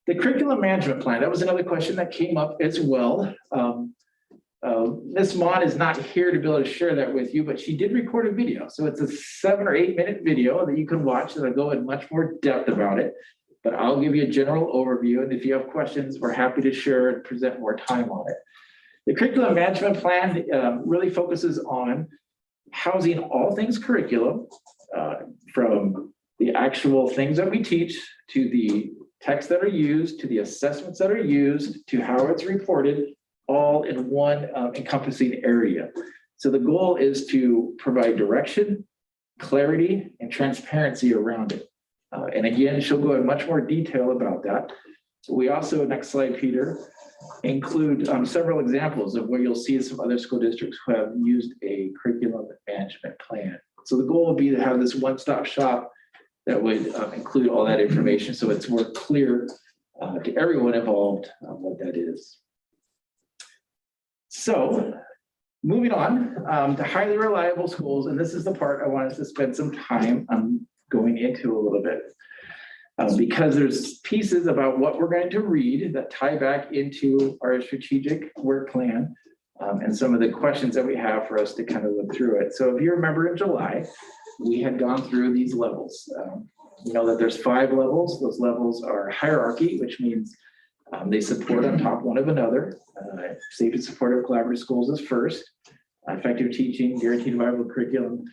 The curriculum management plan, that was another question that came up as well. Ms. Mon is not here to be able to share that with you, but she did record a video. So it's a 7 or 8 minute video that you can watch that'll go in much more depth about it. But I'll give you a general overview. And if you have questions, we're happy to share and present more time on it. The curriculum management plan really focuses on housing all things curriculum, from the actual things that we teach to the texts that are used, to the assessments that are used, to how it's reported, all in one encompassing area. So the goal is to provide direction, clarity, and transparency around it. And again, she'll go in much more detail about that. We also, next slide, Peter, include several examples of where you'll see some other school districts who have used a curriculum management plan. So the goal would be to have this one-stop shop that would include all that information, so it's more clear to everyone involved what that is. So moving on to highly reliable schools, and this is the part I wanted to spend some time going into a little bit. Because there's pieces about what we're going to read that tie back into our strategic work plan, and some of the questions that we have for us to kind of look through it. So if you remember in July, we had gone through these levels. You know that there's 5 levels. Those levels are hierarchy, which means they support on top one of another. Safe and supportive collaborative schools is first. Effective teaching, guaranteed viable curriculum,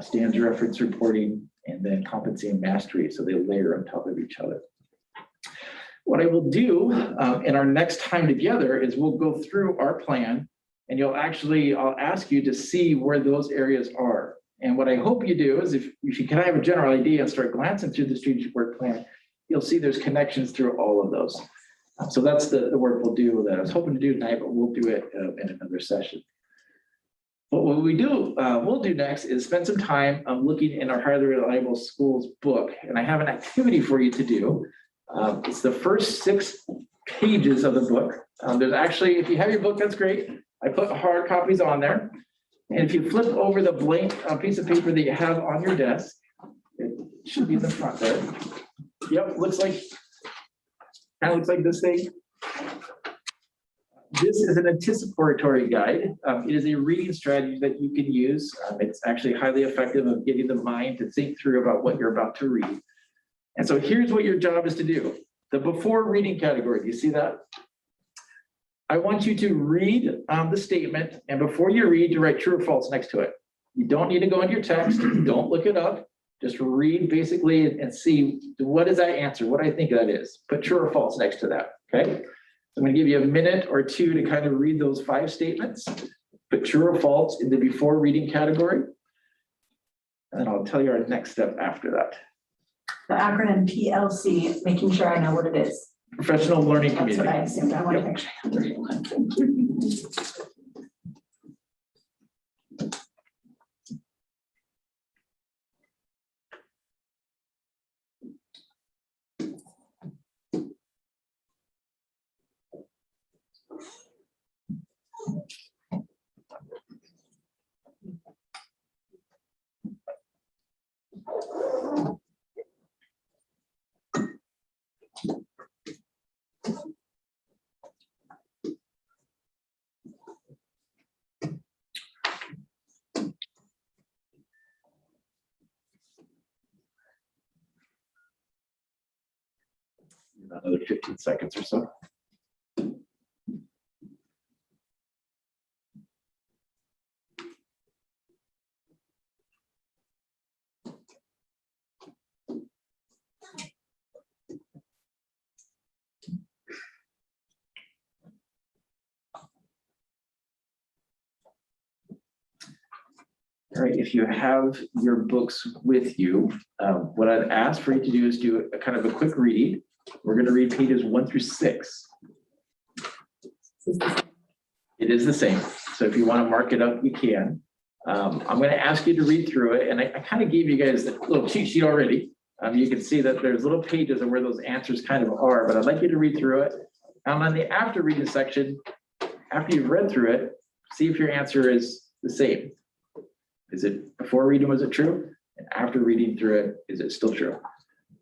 standards reference reporting, and then competency and mastery. So they layer on top of each other. What I will do in our next time together is we'll go through our plan, and I'll ask you to see where those areas are. And what I hope you do is if you can have a general idea and start glancing through the strategic work plan, you'll see there's connections through all of those. So that's the work we'll do that I was hoping to do tonight, but we'll do it in another session. But what we'll do next is spend some time looking in our highly reliable schools book. And I have an activity for you to do. It's the first 6 pages of the book. There's actually, if you have your book, that's great. I put hard copies on there. And if you flip over the blank piece of paper that you have on your desk, it should be in the front there. Yep, kind of looks like this thing. This is an anticipatory guide. It is a reading strategy that you can use. It's actually highly effective of getting the mind to think through about what you're about to read. And so here's what your job is to do. The before reading category, do you see that? I want you to read the statement, and before you read, you write true or false next to it. You don't need to go into your text, don't look it up. Just read basically and see what is that answer, what I think that is. Put true or false next to that, okay? I'm going to give you a minute or 2 to kind of read those 5 statements, put true or false in the before reading category. And then I'll tell you our next step after that. The acronym PLC, making sure I know what it is. Professional Learning That's Community. what I assumed. I want to make sure I have the right one. Thank you. Another 15 seconds or so. All right, if you have your books with you, what I'd ask for you to do is do a kind of a quick read. We're going to read pages 1 through 6. It is the same. So if you want to mark it up, you can. I'm going to ask you to read through it. And I kind of gave you guys a little cheat sheet already. You can see that there's little pages of where those answers kind of are, but I'd like you to read through it. And on the after reading section, after you've read through it, see if your answer is the same. Is it before reading, was it true? And after reading through it, is it still true?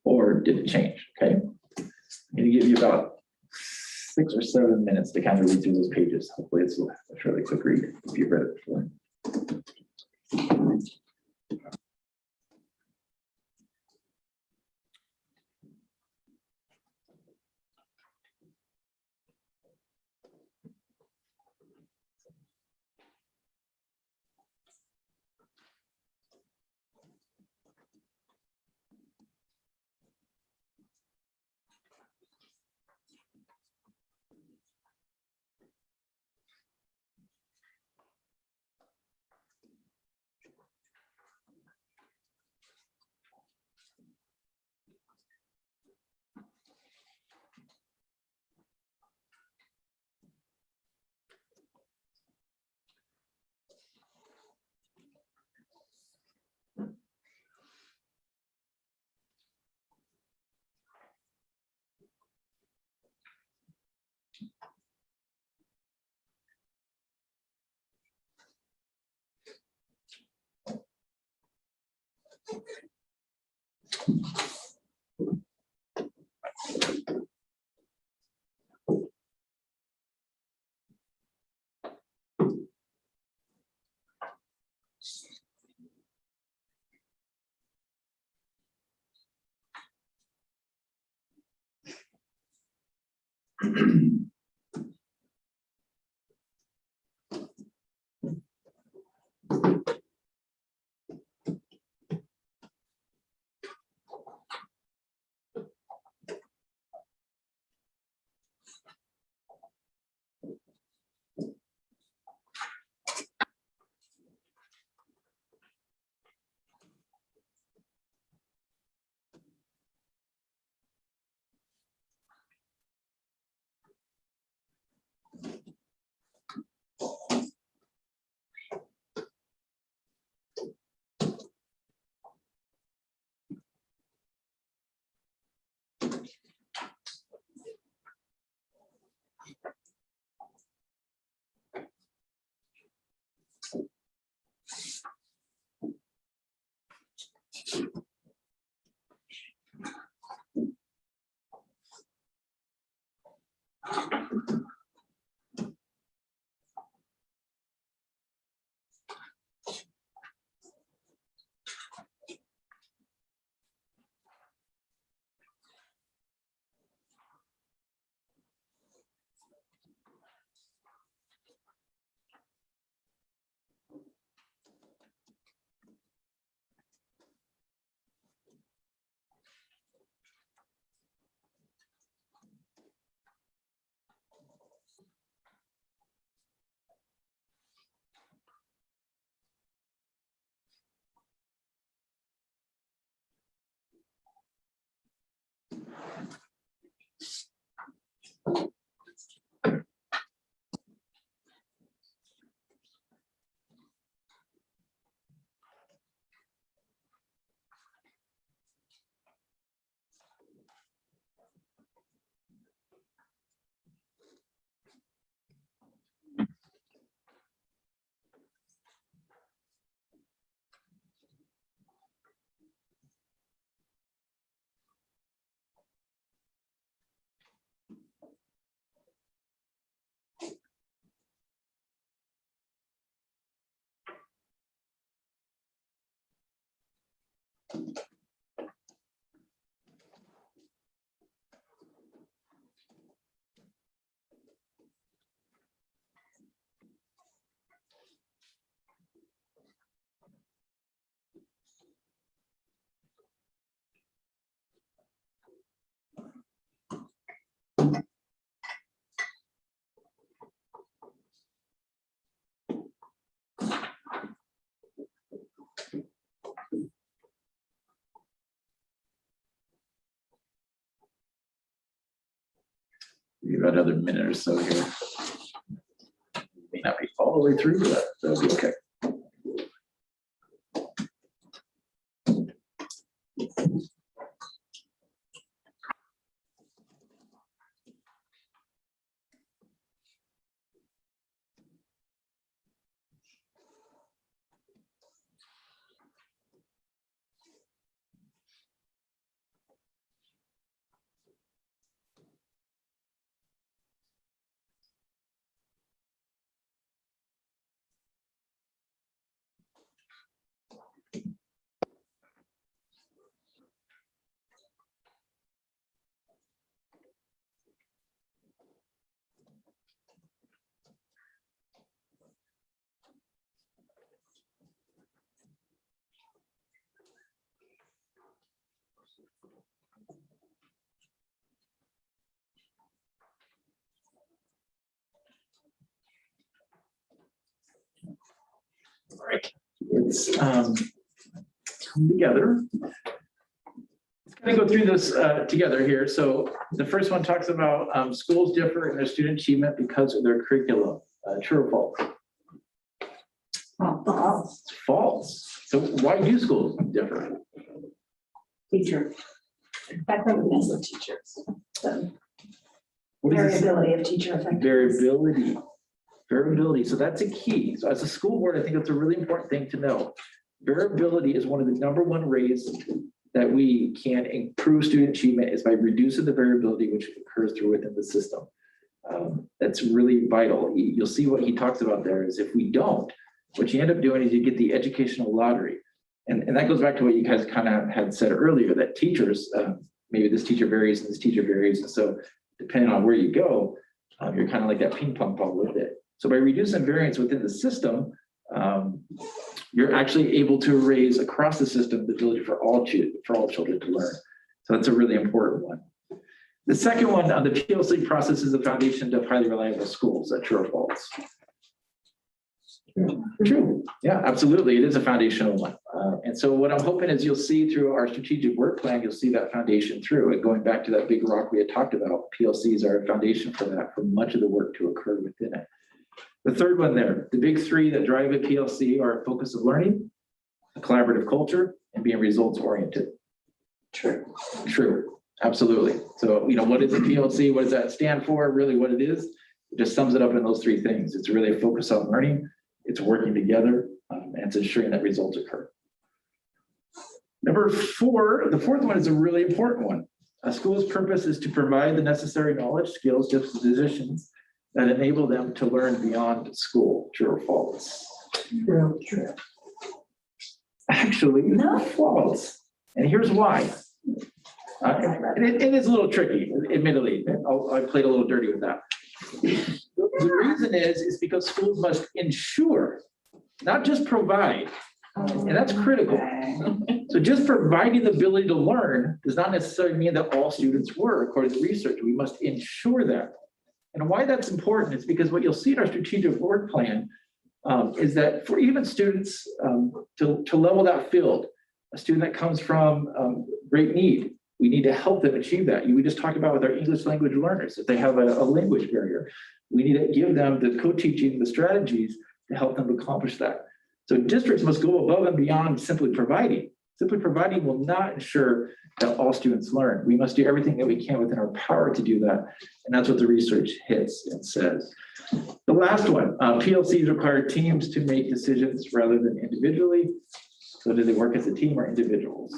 Or did it change? Okay. I'm going to give you about 6 or 7 minutes to kind of read through those pages. Hopefully it's a fairly quick read if you've read it before. Give you another minute or so here. May not be all the way through, but that'll be okay. All right, let's come together. Let's kind of go through this together here. So the first one talks about schools differ in their student achievement because of their curriculum. True or false? False. It's false. So why do schools differ? Teacher. Effectiveness of teachers. The What is this? variability of teacher effectiveness. Variability. Variability. So that's a key. So as a school board, I think that's a really important thing to know. Variability is one of the #1 ways that we can improve student achievement is by reducing the variability which occurs through within the system. That's really vital. You'll see what he talks about there is if we don't, what you end up doing is you get the educational lottery. And that goes back to what you guys kind of had said earlier, that teachers, maybe this teacher varies and this teacher varies. And so depending on where you go, you're kind of like that ping pong ball with it. So by reducing variance within the system, you're actually able to raise across the system the ability for all children to learn. So that's a really important one. The second one, the PLC process is the foundation of highly reliable schools. Is that true or false? True. Yeah, absolutely. It is a foundational one. And so what I'm hoping is you'll see through our strategic work plan, you'll see that foundation through. And going back to that big rock we had talked about, PLCs are a foundation for that, for much of the work to occur within it. The third one there, the big three that drive a PLC are a focus of learning, a collaborative culture, and being results oriented. True. True. Absolutely. So, what is a PLC? What does that stand for? Really what it is? It just sums it up in those three things. It's really a focus on learning, it's working together, and it's ensuring that results occur. Number 4, the fourth one is a really important one. A school's purpose is to provide the necessary knowledge, skills, dispositions that enable them to learn beyond school. True or false? True. Actually, no, false. And here's why. It is a little tricky, admittedly. I played a little dirty with that. The reason is because schools must ensure, not just provide, and that's critical. So just providing the ability to learn does not necessarily mean that all students were, according to research. We must ensure that. And why that's important is because what you'll see in our strategic work plan is that for even students to level that field, a student that comes from great need, we need to help them achieve that. We just talked about with our English language learners, if they have a language barrier, we need to give them the co-teaching, the strategies to help them accomplish that. So districts must go above and beyond simply providing. Simply providing will not ensure that all students learn. We must do everything that we can within our power to do that. And that's what the research hits and says. The last one, PLCs require teams to make decisions rather than individually. So do they work as a team or individuals?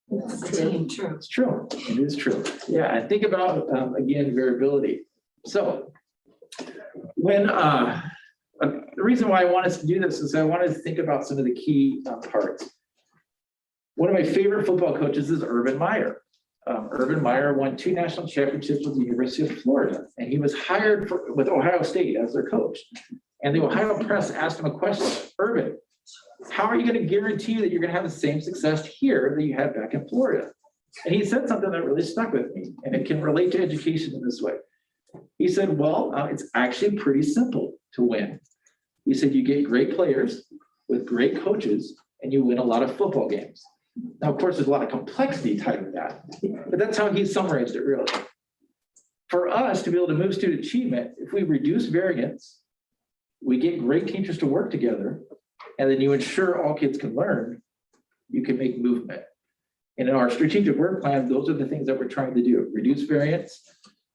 It's a team, true. It's true. It is true. Yeah, and think about, again, variability. So when, the reason why I want us to do this is I wanted to think about some of the key parts. One of my favorite football coaches is Urban Meyer. Urban Meyer won 2 national championships with the University of Florida, and he was hired with Ohio State as their coach. And the Ohio press asked him a question, Urban, how are you going to guarantee that you're going to have the same success here that you had back in Florida? And he said something that really stuck with me, and it can relate to education in this way. He said, well, it's actually pretty simple to win. He said, you get great players with great coaches, and you win a lot of football games. Now, of course, there's a lot of complexity tied with that, but that's how he summarized it really. for us to be able to move student achievement, if we reduce variance, we get great teachers to work together, and then you ensure all kids can learn, you can make movement. And in our strategic work plan, those are the things that we're trying to do: reduce variance,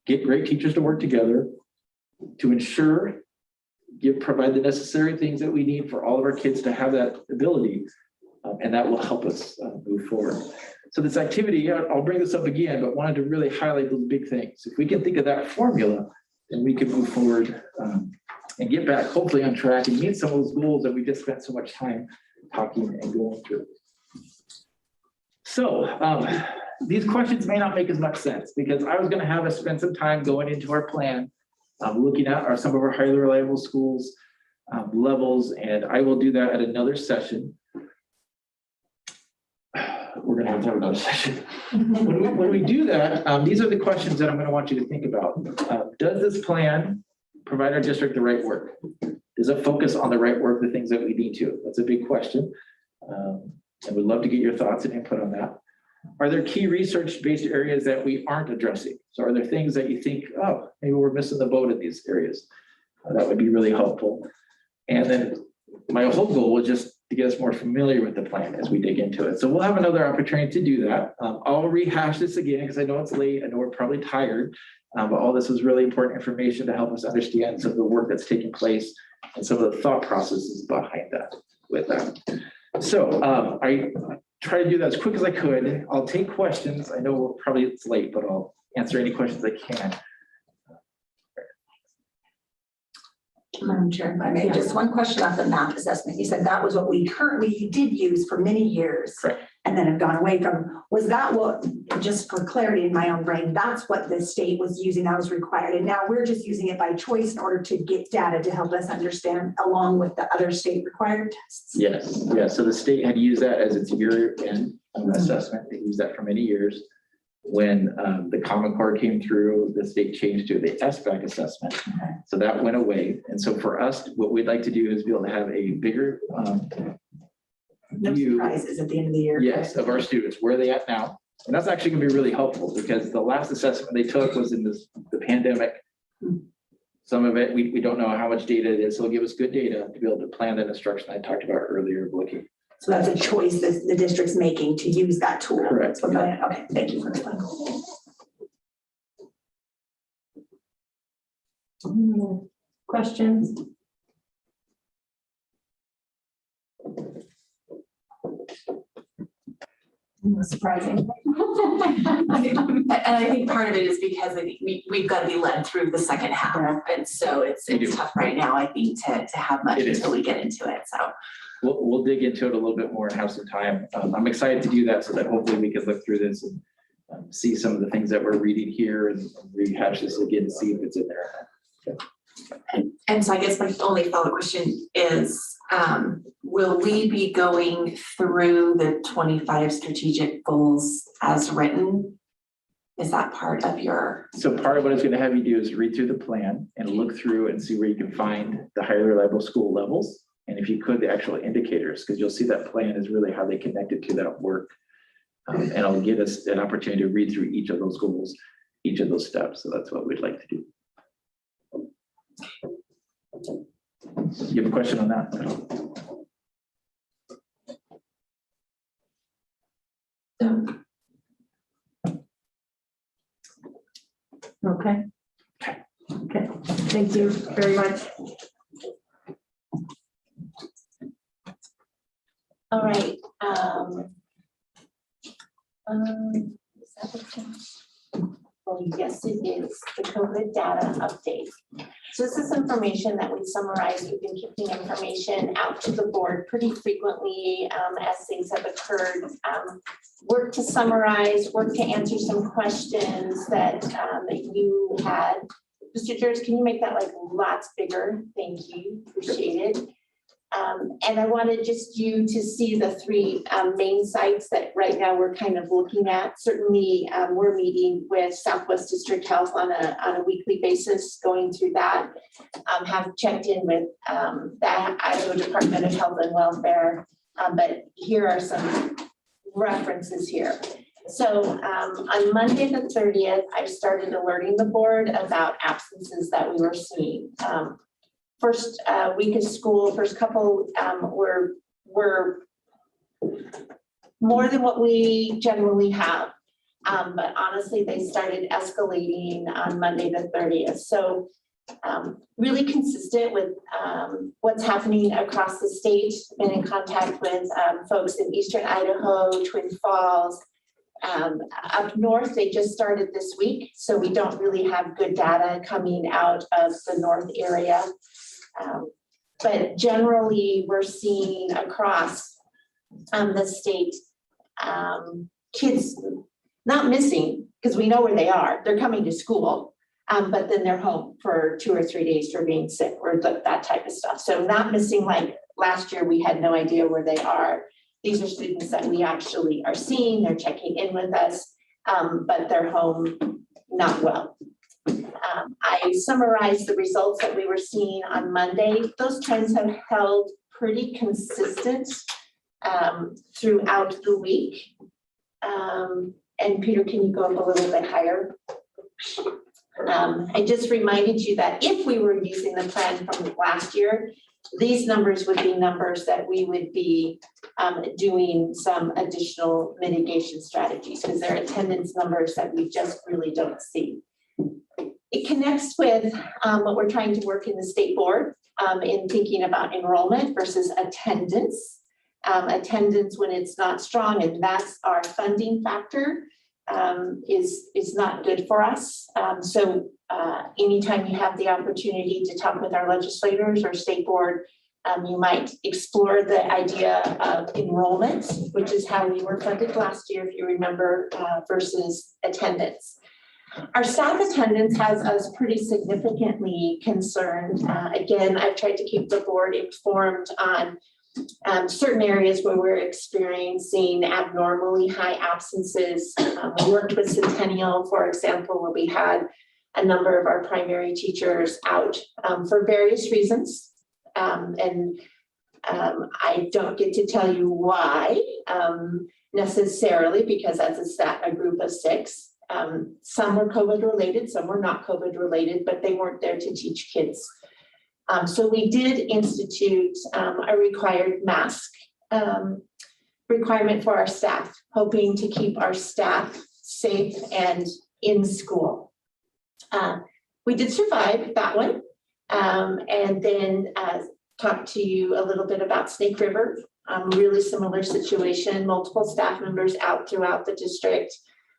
get great teachers to work together, to ensure, provide the necessary things that we need for all of our kids to have that ability, and that will help us move forward. So this activity, I'll bring this up again, but wanted to really highlight those big things. If we can think of that formula, then we can move forward and get back hopefully on track and meet some of those goals that we just spent so much time talking and going through. So these questions may not make as much sense, because I was going to have us spend some time going into our plan, looking at some of our highly reliable schools levels, and I will do that at another session. We're going to have another session. When we do that, these are the questions that I'm going to want you to think about. Does this plan provide our district the right work? Does it focus on the right work, the things that we need to? That's a big question. And we'd love to get your thoughts and input on that. Are there key research-based areas that we aren't addressing? So are there things that you think, oh, maybe we're missing the boat in these areas? That would be really helpful. And then my whole goal was just to get us more familiar with the plan as we dig into it. So we'll have another opportunity to do that. I'll rehash this again because I know it's late. I know we're probably tired, but all this was really important information to help us understand some of the work that's taking place and some of the thought processes behind that with that. So I try to do that as quick as I could. I'll take questions. I know probably it's late, but I'll answer any questions I can. Madam Chair, if I may, just one question on the math assessment. You said that was what we currently did use for many years. Correct. And then have gone away from. Was that what, just for clarity in my own brain, that's what the state was using, that was required. And now we're just using it by choice in order to get data to help us understand along with the other state required tests? Yes, yeah. So the state had used that as its year-end assessment. They used that for many years. When the Common Core came through, the state changed to the SBAC assessment. Okay. So that went away. And so for us, what we'd like to do is be able to have a bigger No view, surprises at the end of the year. yes, of our students. Where are they at now? And that's actually gonna be really helpful because the last assessment they took was in the pandemic. Some of it, we don't know how much data it is. So it'll give us good data to be able to plan that instruction I talked about earlier of looking. So that's a choice that the district's making to use that tool. Correct. Okay, thank you for explaining. Questions? Surprising. And I think part of it is because I think we've got to be led through the second half. And so it's tough right now, I think, to have much It is. until we get into it. So We'll dig into it a little bit more and have some time. I'm excited to do that so that hopefully we can look through this and see some of the things that we're reading here and rehash this again and see if it's in there. And so I guess my only follow-up question is, will we be going through the 25 strategic goals as written? Is that part of your? So part of what it's going to have you do is read through the plan and look through and see where you can find the highly reliable school levels. And if you could, the actual indicators, because you'll see that plan is really how they connected to that work. And it'll give us an opportunity to read through each of those goals, each of those steps. So that's what we'd like to do. You have a question on that? Okay. Okay, thank you very much. All right. Is that the thing? Oh, yes, it is the COVID data update. So this is information that we summarized. We've been keeping information out to the board pretty frequently as things have occurred. Work to summarize, work to answer some questions that you had. Mr. Jers, can you make that like lots bigger? Thank you, appreciate it. And I wanted just you to see the three main sites that right now we're kind of looking at. Certainly, we're meeting with Southwest District Health on a weekly basis, going through that. Have checked in with the Idaho Department of Health and Welfare, but here are some references here. So on Monday, the 30th, I started alerting the board about absences that we were seeing. First week of school, first couple were more than what we generally have. But honestly, they started escalating on Monday, the 30th. So really consistent with what's happening across the state. Been in contact with folks in Eastern Idaho, Twin Falls. Up north, they just started this week, so we don't really have good data coming out of the north area. But generally, we're seeing across the state, kids not missing, because we know where they are. They're coming to school, but then they're home for 2 or 3 days for being sick or that type of stuff. So not missing, like last year, we had no idea where they are. These are students that we actually are seeing, they're checking in with us, but they're home not well. I summarized the results that we were seeing on Monday. Those trends have held pretty consistent throughout the week. And Peter, can you go up a little bit higher? I just reminded you that if we were using the plan from last year, these numbers would be numbers that we would be doing some additional mitigation strategies, because they're attendance numbers that we just really don't see. It connects with what we're trying to work in the state board in thinking about enrollment versus attendance. Attendance when it's not strong, and that's our funding factor, is not good for us. So anytime you have the opportunity to talk with our legislators or state board, you might explore the idea of enrollment, which is how we were funded last year, if you remember, versus attendance. Our staff attendance has us pretty significantly concerned. Again, I've tried to keep the board informed on certain areas where we're experiencing abnormally high absences. We worked with Centennial, for example, where we had a number of our primary teachers out for various reasons. And I don't get to tell you why necessarily, because that's a group of 6. Some were COVID related, some were not COVID related, but they weren't there to teach kids. So we did institute a required mask requirement for our staff, hoping to keep our staff safe and in school. We did survive that one. And then talk to you a little bit about Snake River, really similar situation, multiple staff members out throughout the district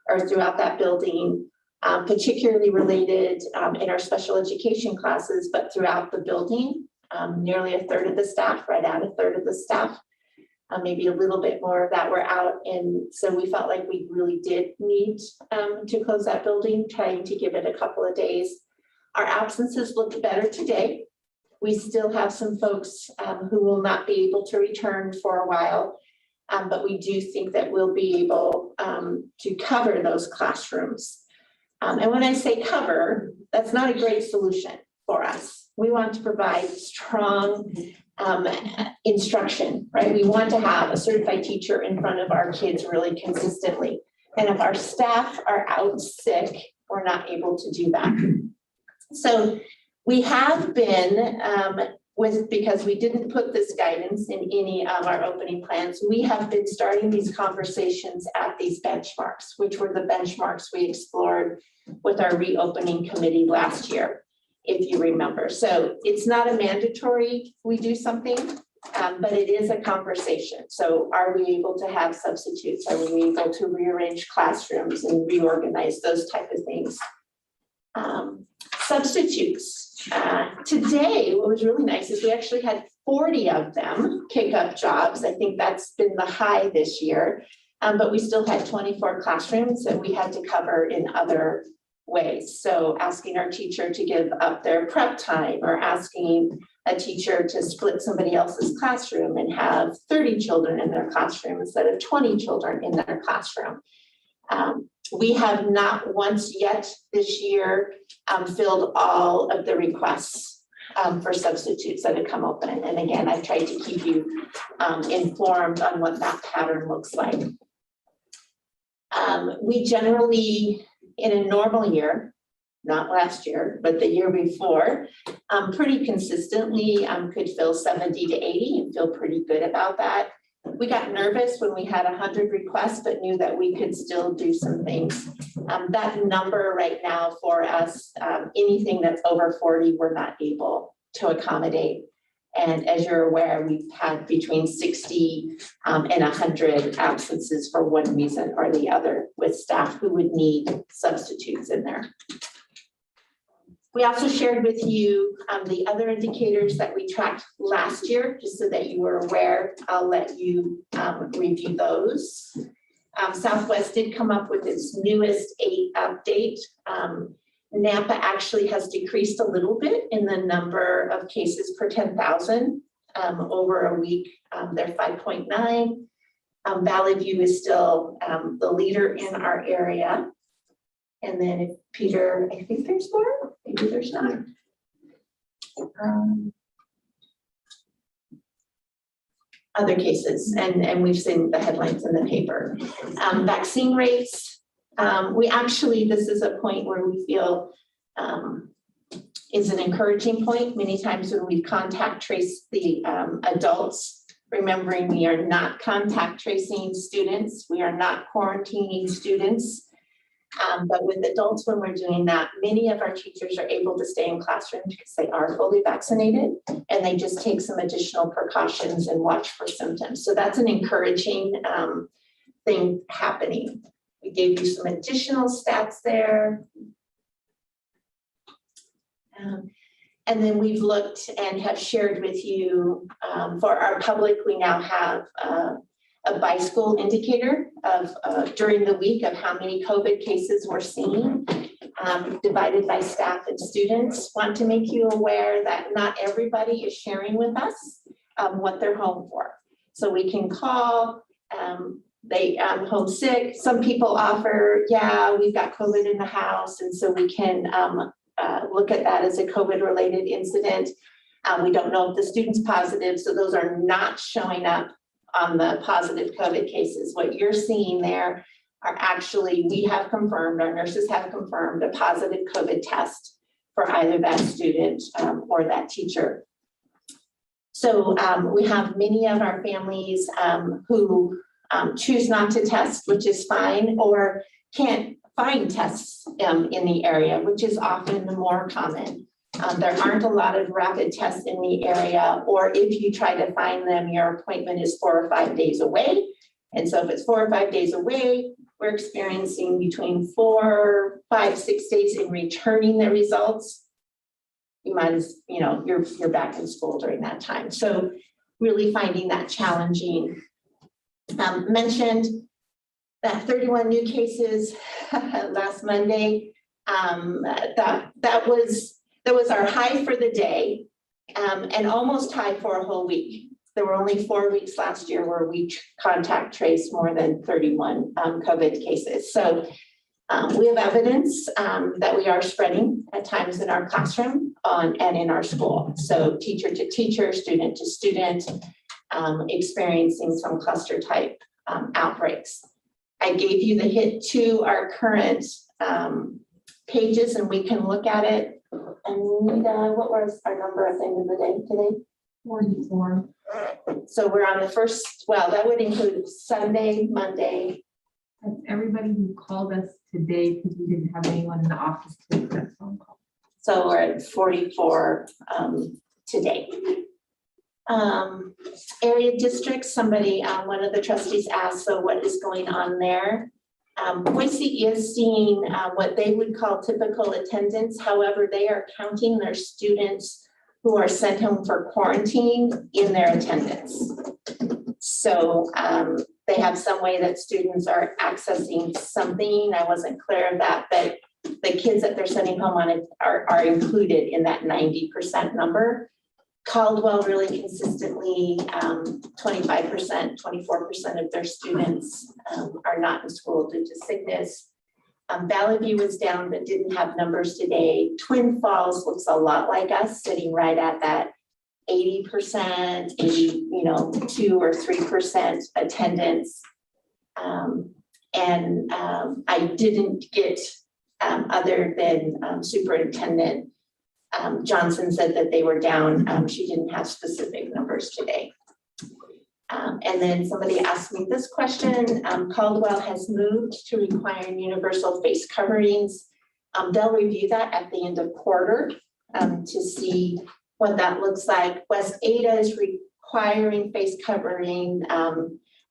or throughout that building. Particularly related in our special education classes, but throughout the building, nearly a third of the staff, right at a third of the staff, maybe a little bit more of that were out. And so we felt like we really did need to close that building, trying to give it a couple of days. Our absences looked better today. We still have some folks who will not be able to return for a while, but we do think that we'll be able to cover those classrooms. And when I say cover, that's not a great solution for us. We want to provide strong instruction, right? We want to have a certified teacher in front of our kids really consistently. And if our staff are out sick, we're not able to do that. So we have been because we didn't put this guidance in any of our opening plans, we have been starting these conversations at these benchmarks, which were the benchmarks we explored with our reopening committee last year, if you remember. So it's not a mandatory we do something, but it is a conversation. So are we able to have substitutes? Are we able to rearrange classrooms and reorganize those type of things? Substitutes. Today, what was really nice is we actually had 40 of them kick up jobs. I think that's been the high this year, but we still had 24 classrooms that we had to cover in other ways. So asking our teacher to give up their prep time, or asking a teacher to split somebody else's classroom and have 30 children in their classroom instead of 20 children in their classroom. We have not once yet this year filled all of the requests for substitutes that have come open. And again, I've tried to keep you informed on what that pattern looks like. We generally, in a normal year, not last year, but the year before, pretty consistently could fill 70 to 80 and feel pretty good about that. We got nervous when we had 100 requests, but knew that we could still do some things. That number right now for us, anything that's over 40, we're not able to accommodate. And as you're aware, we've had between 60 and 100 absences for one reason or the other with staff who would need substitutes in there. We also shared with you the other indicators that we tracked last year, just so that you were aware. I'll let you review those. Southwest did come up with its newest 8 update. Nampa actually has decreased a little bit in the number of cases per 10,000 over a week. They're 5.9. Valley View is still the leader in our area. And then if Peter, I think there's more, maybe there's not. Other cases, and we've seen the headlines in the paper. Vaccine rates, we actually, this is a point where we feel is an encouraging point. Many times when we contact trace the adults, remembering we are not contact tracing students, we are not quarantining students. But with adults, when we're doing that, many of our teachers are able to stay in classrooms because they are fully vaccinated and they just take some additional precautions and watch for symptoms. So that's an encouraging thing happening. We gave you some additional stats there. And then we've looked and have shared with you for our public, we now have a by school indicator of during the week of how many COVID cases we're seeing, divided by staff and students. Want to make you aware that not everybody is sharing with us what they're home for. So we can call, they homesick. Some people offer, yeah, we've got COVID in the house. And so we can look at that as a COVID related incident. We don't know if the student's positive, so those are not showing up on the positive COVID cases. What you're seeing there are actually, we have confirmed, our nurses have confirmed a positive COVID test for either that student or that teacher. So we have many of our families who choose not to test, which is fine, or can't find tests in the area, which is often the more common. There aren't a lot of rapid tests in the area, or if you try to find them, your appointment is 4 or 5 days away. And so if it's 4 or 5 days away, we're experiencing between 4, 5, 6 days in returning the results. You might as, you know, you're back in school during that time. So really finding that challenging. Mentioned that 31 new cases last Monday. That was our high for the day and almost high for a whole week. There were only 4 weeks last year where we contact traced more than 31 COVID cases. So we have evidence that we are spreading at times in our classroom and in our school. So teacher to teacher, student to student, experiencing some cluster type outbreaks. I gave you the hit to our current pages and we can look at it. And what was our number at the end of the day today? 44. So we're on the first, well, that would include Sunday, Monday. That's everybody who called us today because we didn't have anyone in the office to take that phone call. So we're at 44 today. Area districts, somebody, one of the trustees asked, so what is going on there? Boise is seeing what they would call typical attendance. However, they are counting their students who are sent home for quarantine in their attendance. So they have some way that students are accessing something. I wasn't clear of that, but the kids that they're sending home on it are included in that 90% number. Caldwell really consistently, 25%, 24% of their students are not in school due to sickness. Valley View was down but didn't have numbers today. Twin Falls looks a lot like us, sitting right at that 80%, 2 or 3% attendance. And I didn't get, other than Superintendent Johnson said that they were down. She didn't have specific numbers today. And then somebody asked me this question. Caldwell has moved to requiring universal face coverings. They'll review that at the end of quarter to see what that looks like. West Ada is requiring face covering,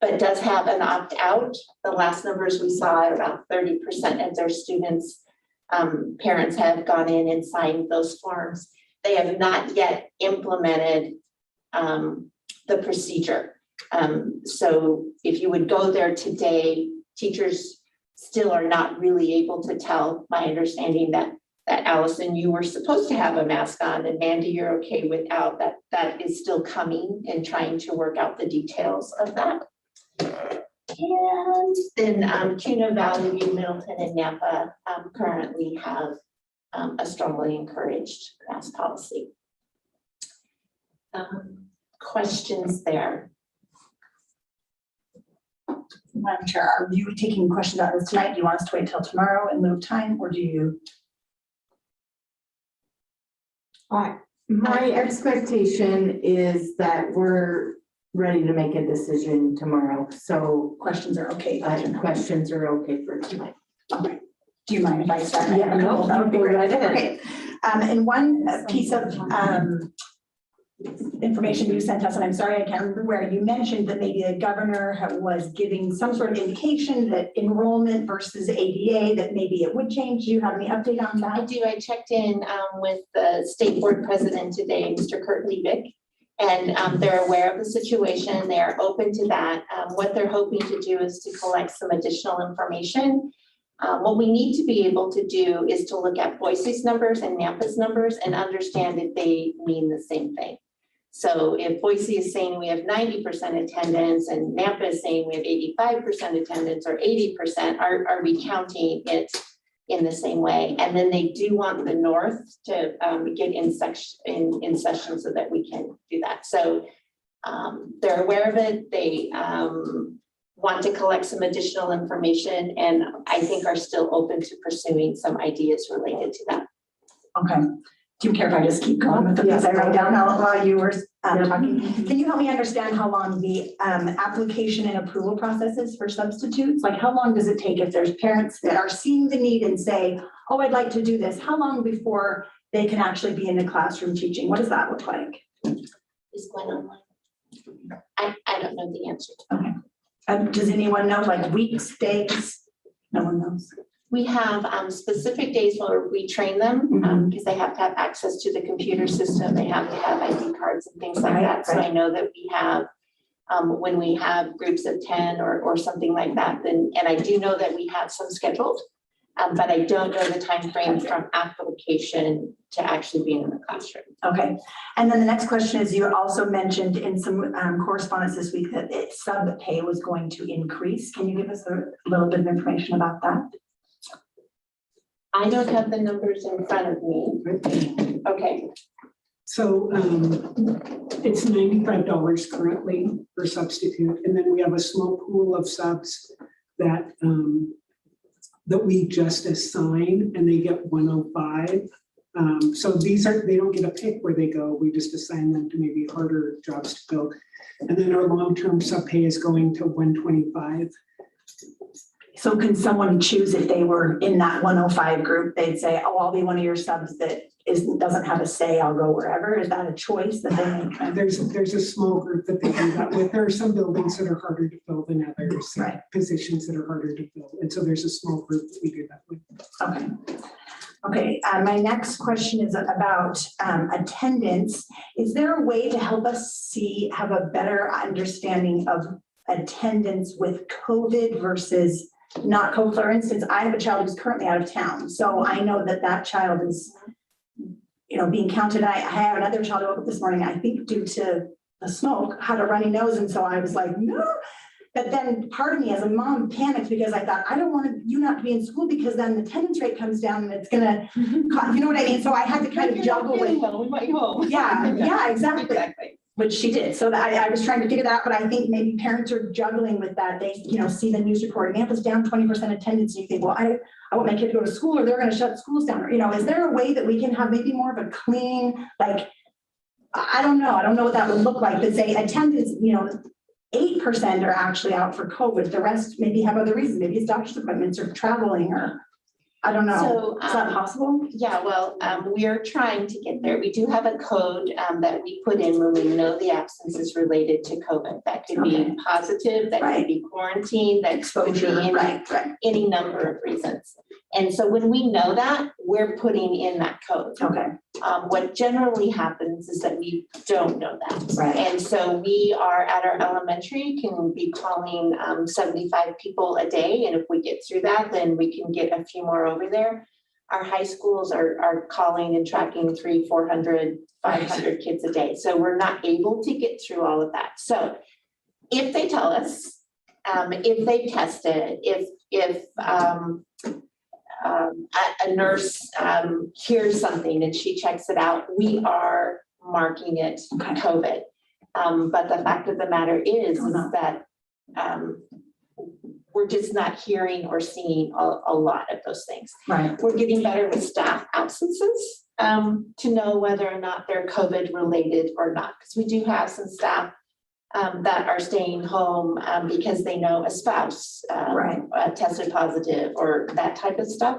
but does have an opt-out. The last numbers we saw are about 30% of their students, parents have gone in and signed those forms. They have not yet implemented the procedure. So if you would go there today, teachers still are not really able to tell. My understanding that Allison, you were supposed to have a mask on, and Mandy, you're okay without that. That is still coming and trying to work out the details of that. And then Chino Valley View, Middleton, and Napa currently have a strongly encouraged mask policy. Questions there? Madam Chair, are you taking questions out of this tonight? Do you want us to wait until tomorrow in lieu of time, or do you? My expectation is that we're ready to make a decision tomorrow, so Questions are okay. questions are okay for tonight. Okay. Do you mind if I start? Yeah, no, That would be go great. right ahead. Okay. And one piece of information you sent us, and I'm sorry, I can't remember where, you mentioned that maybe the governor was giving some sort of indication that enrollment versus ADA, that maybe it would change. Do you have any update on I that? do. I checked in with the state board president today, Mr. Kurt Liebig, and they're aware of the situation. They are open to that. What they're hoping to do is to collect some additional information. What we need to be able to do is to look at Boise's numbers and Napa's numbers and understand if they mean the same thing. So if Boise is saying we have 90% attendance and Napa is saying we have 85% attendance or 80%, are we counting it in the same way? And then they do want the North to get in session so that we can do that. So they're aware of it. They want to collect some additional information, and I think are still open to pursuing some ideas related to that. Okay. Do you care if I just keep going with the things I wrote down while you were talking? Can you help me understand how long the application and approval process is for substitutes? Like, how long does it take if there's parents that are seeing the need and say, oh, I'd like to do this? How long before they can actually be in the classroom teaching? What does that look like? Is Gwen online? I don't know the answer. Okay. Does anyone know, like weeks, days? No one knows. We have specific days where we train them because they have to have access to the computer system. They have to have ID cards and things like that. So I know that we have, when we have groups of 10 or something like that, then, and I do know that we have some scheduled, but I don't know the time frame from application to actually being in the classroom. Okay. And then the next question is, you also mentioned in some correspondence this week that sub pay was going to increase. Can you give us a little bit of information about that? I don't have the numbers in front of me. Okay. So it's $95 currently per substitute, and then we have a small pool of subs that that we just assign, and they get 105. So these are, they don't get a pick where they go. We just assign them to maybe harder jobs to fill. And then our long-term sub pay is going to 125. So can someone choose if they were in that 105 group, they'd say, oh, I'll be one of your subs that doesn't have a say, I'll go wherever. Is that a choice that they make? There's a small group that they do that with. There are some buildings that are harder to fill than others, right. Positions that are harder to fill. And so there's a small group that we do that with. Okay. Okay, my next question is about attendance. Is there a way to help us have a better understanding of attendance with COVID versus not COVID? For instance, I have a child who's currently out of town, so I know that child is, being counted. I have another child who woke up this morning, I think due to the smoke, had a runny nose, and so I was like, no. But then part of me as a mom panicked because I thought, I don't want you not to be in school because then the attendance rate comes down and it's gonna, you know what I mean? So I had to kind of juggle with. Well, we might go home. Yeah, exactly. which she did. So I was trying to figure that out, but I think maybe parents are juggling with that. They, see the news report, Amanda's down 20% attendance, and you think, well, I want my kid to go to school or they're gonna shut schools down. Or, is there a way that we can have maybe more of a clean, like, I don't know what that would look like, but say attendance, 8% are actually out for COVID. The rest maybe have other reasons. Maybe it's doctor's appointments or traveling or, I don't know. So, Is that possible? Yeah, well, we are trying to get there. We do have a code that we put in when we know the absence is related to COVID. That could Okay. be positive, that Right. could be quarantine, that could be Exposure, right. any number of reasons. And so when we know that, we're putting in that code. Okay, What generally happens is that we don't know that. right. And so we are at our elementary, can be calling 75 people a day. And if we get through that, then we can get a few more over there. Our high schools are calling and tracking 300, 400, 500 kids a day. So we're not able to get through all of that. So if they tell us, if they tested, if a nurse hears something and she checks it out, we are marking it COVID. But the fact of the matter is that we're just not hearing or seeing a lot of those things. Right. We're getting better with staff absences to know whether or not they're COVID related or not, because we do have some staff that are staying home because they know a spouse tested positive or that type of stuff.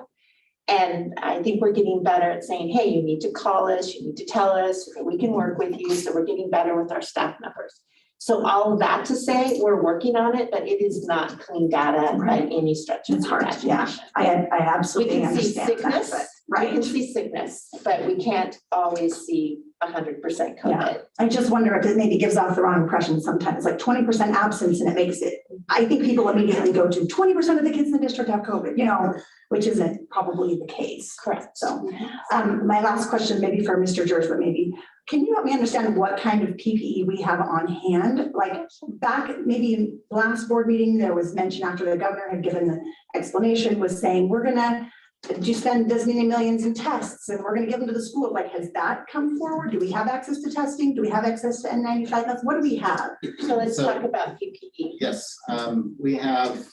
And I think we're getting better at saying, hey, you need to call us, you need to tell us, we can work with you. So we're getting better with our staff members. So all of that to say, we're working on it, but it is not clean data by any stretch of It's the hard, imagination. yeah. I absolutely We can see understand that, sickness, but, we can right. see sickness, but we can't always see 100% COVID. I just wonder if it maybe gives off the wrong impression sometimes, like 20% absence, and it makes it, I think people immediately go to 20% of the kids in the district have COVID, which isn't probably the case. Correct. So, my last question, maybe for Mr. George, but maybe, can you help me understand what kind of PPE we have on hand? Like back, maybe in last board meeting, there was mention after the governor had given the explanation, was saying, we're gonna spend this many millions in tests and we're gonna give them to the school. Like, has that come forward? Do we have access to testing? Do we have access to N95? What do we have? So let's So- talk about PPE. Yes, we have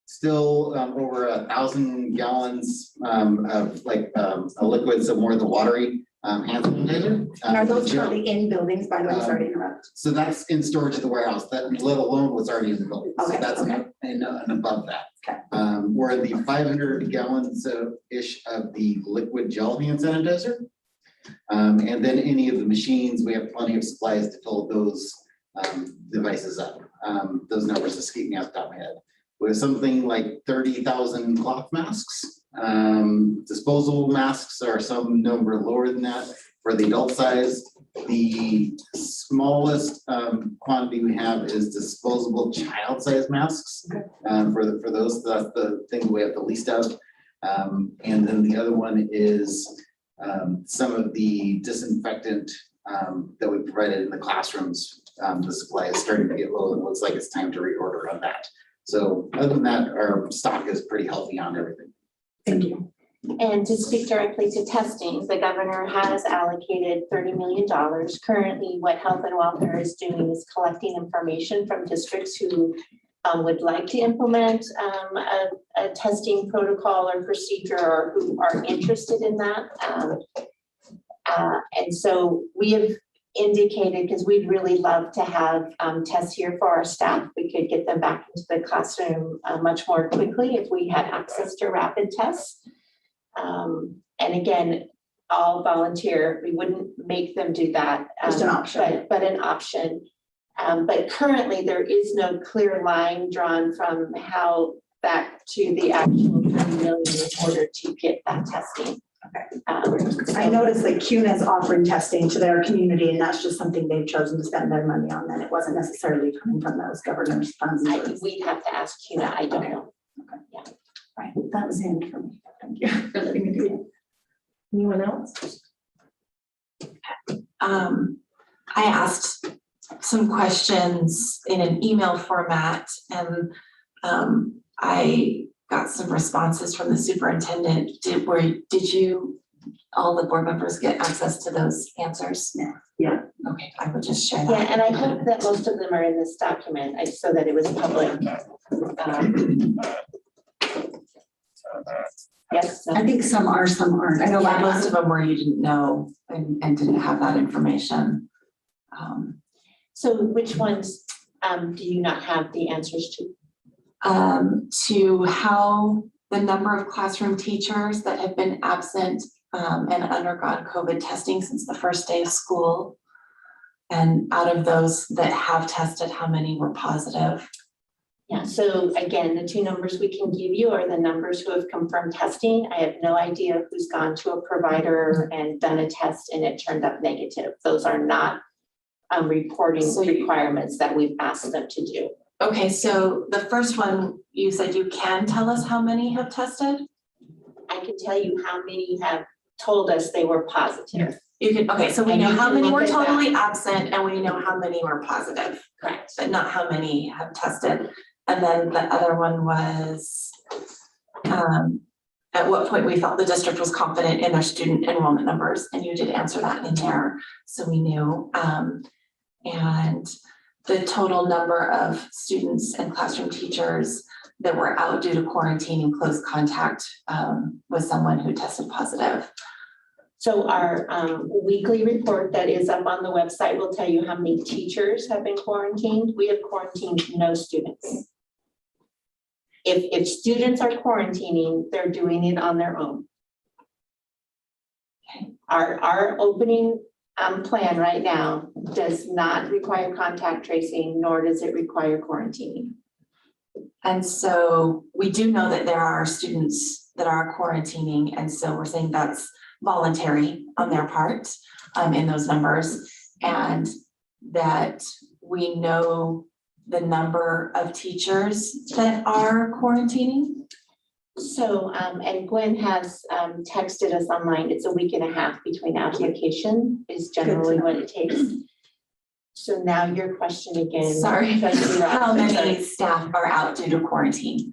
still over 1,000 gallons of a liquid, so more of the watery hand sanitizer. And are those gel. currently in buildings, by the way, sorry to interrupt? So that's in storage at the warehouse, that let alone what's already in the building. So Okay, that's okay. and above that. Okay. We're the 500 gallons ish of the liquid gel hand sanitizer. And then any of the machines, we have plenty of supplies to fill those devices up. Those numbers escape me off the top of my head. We have something like 30,000 cloth masks. Disposable masks are some number lower than that for the adult size. The smallest quantity we have is disposable child size masks. For those, that's the thing we have the least of. And then the other one is some of the disinfectant that we provided in the classrooms. The supply is starting to get low and looks like it's time to reorder on that. So other than that, our stock is pretty healthy on everything. Thank you. And to speak directly to testing, the governor has allocated $30 million. Currently, what Health and Welfare is doing is collecting information from districts who would like to implement a testing protocol or procedure or who are interested in that. And so we have indicated, because we'd really love to have tests here for our staff. We could get them back into the classroom much more quickly if we had access to rapid tests. And again, all volunteer, we wouldn't make them do that. Just an option. But an option. But currently there is no clear line drawn from how back to the actual 30 million in order to get that testing. Okay. I noticed that CUNA is offering testing to their community, and that's just something they've chosen to spend their money on. Then it wasn't necessarily coming from those governor's funds. We'd have to ask CUNA, I don't know. Okay. Yeah. Right, that was it for me. Thank you for letting me do that. Anyone else? I asked some questions in an email format and I got some responses from the superintendent. Did you, all the board members get access to those answers? Yeah. Okay, I will just share Yeah, that. and I hope that most of them are in this document, so that it was public. Yes. I think some are, some aren't. I know Yeah, like most of them were you didn't know and didn't have that information. So which ones do you not have the answers to? To how the number of classroom teachers that have been absent and undergone COVID testing since the first day of school. And out of those that have tested, how many were positive? Yeah, so again, the two numbers we can give you are the numbers who have confirmed testing. I have no idea who's gone to a provider and done a test and it turned up negative. Those are not reporting requirements that we've asked them to do. Okay, so the first one, you said you can tell us how many have tested? I can tell you how many have told us they were positive. You can, okay, so we And know you how can many look were at that. totally absent and we know how many were positive, Correct. but not how many have tested. And then the other one was, at what point we felt the district was confident in their student enrollment numbers, and you did answer that in there, so we knew. And the total number of students and classroom teachers that were out due to quarantine and close contact with someone who tested positive. So our weekly report that is up on the website will tell you how many teachers have been quarantined. We have quarantined no students. If students are quarantining, they're doing it on their own. Okay. Our opening plan right now does not require contact tracing, nor does it require quarantining. And so we do know that there are students that are quarantining, and so we're saying that's voluntary on their part in those numbers, and that we know the number of teachers that are quarantining. So, and Gwen has texted us online, it's a week and a half between application is generally what it takes. So now your question again. Sorry, Trustee how Ross, many staff are out due to quarantine?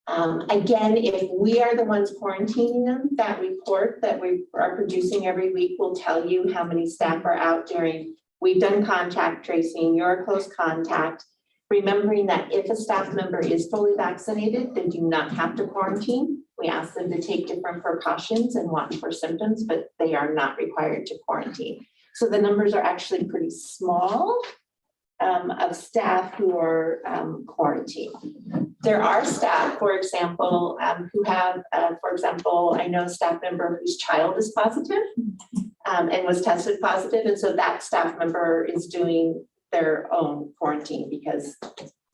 Again, if we are the ones quarantining them, that report that we are producing every week will tell you how many staff are out during, we've done contact tracing, you're a close contact. Remembering that if a staff member is fully vaccinated, they do not have to quarantine. We ask them to take different precautions and watch for symptoms, but they are not required to quarantine. So the numbers are actually pretty small of staff who are quarantined. There are staff, for example, who have, for example, I know a staff member whose child is positive and was tested positive, and so that staff member is doing their own quarantine because.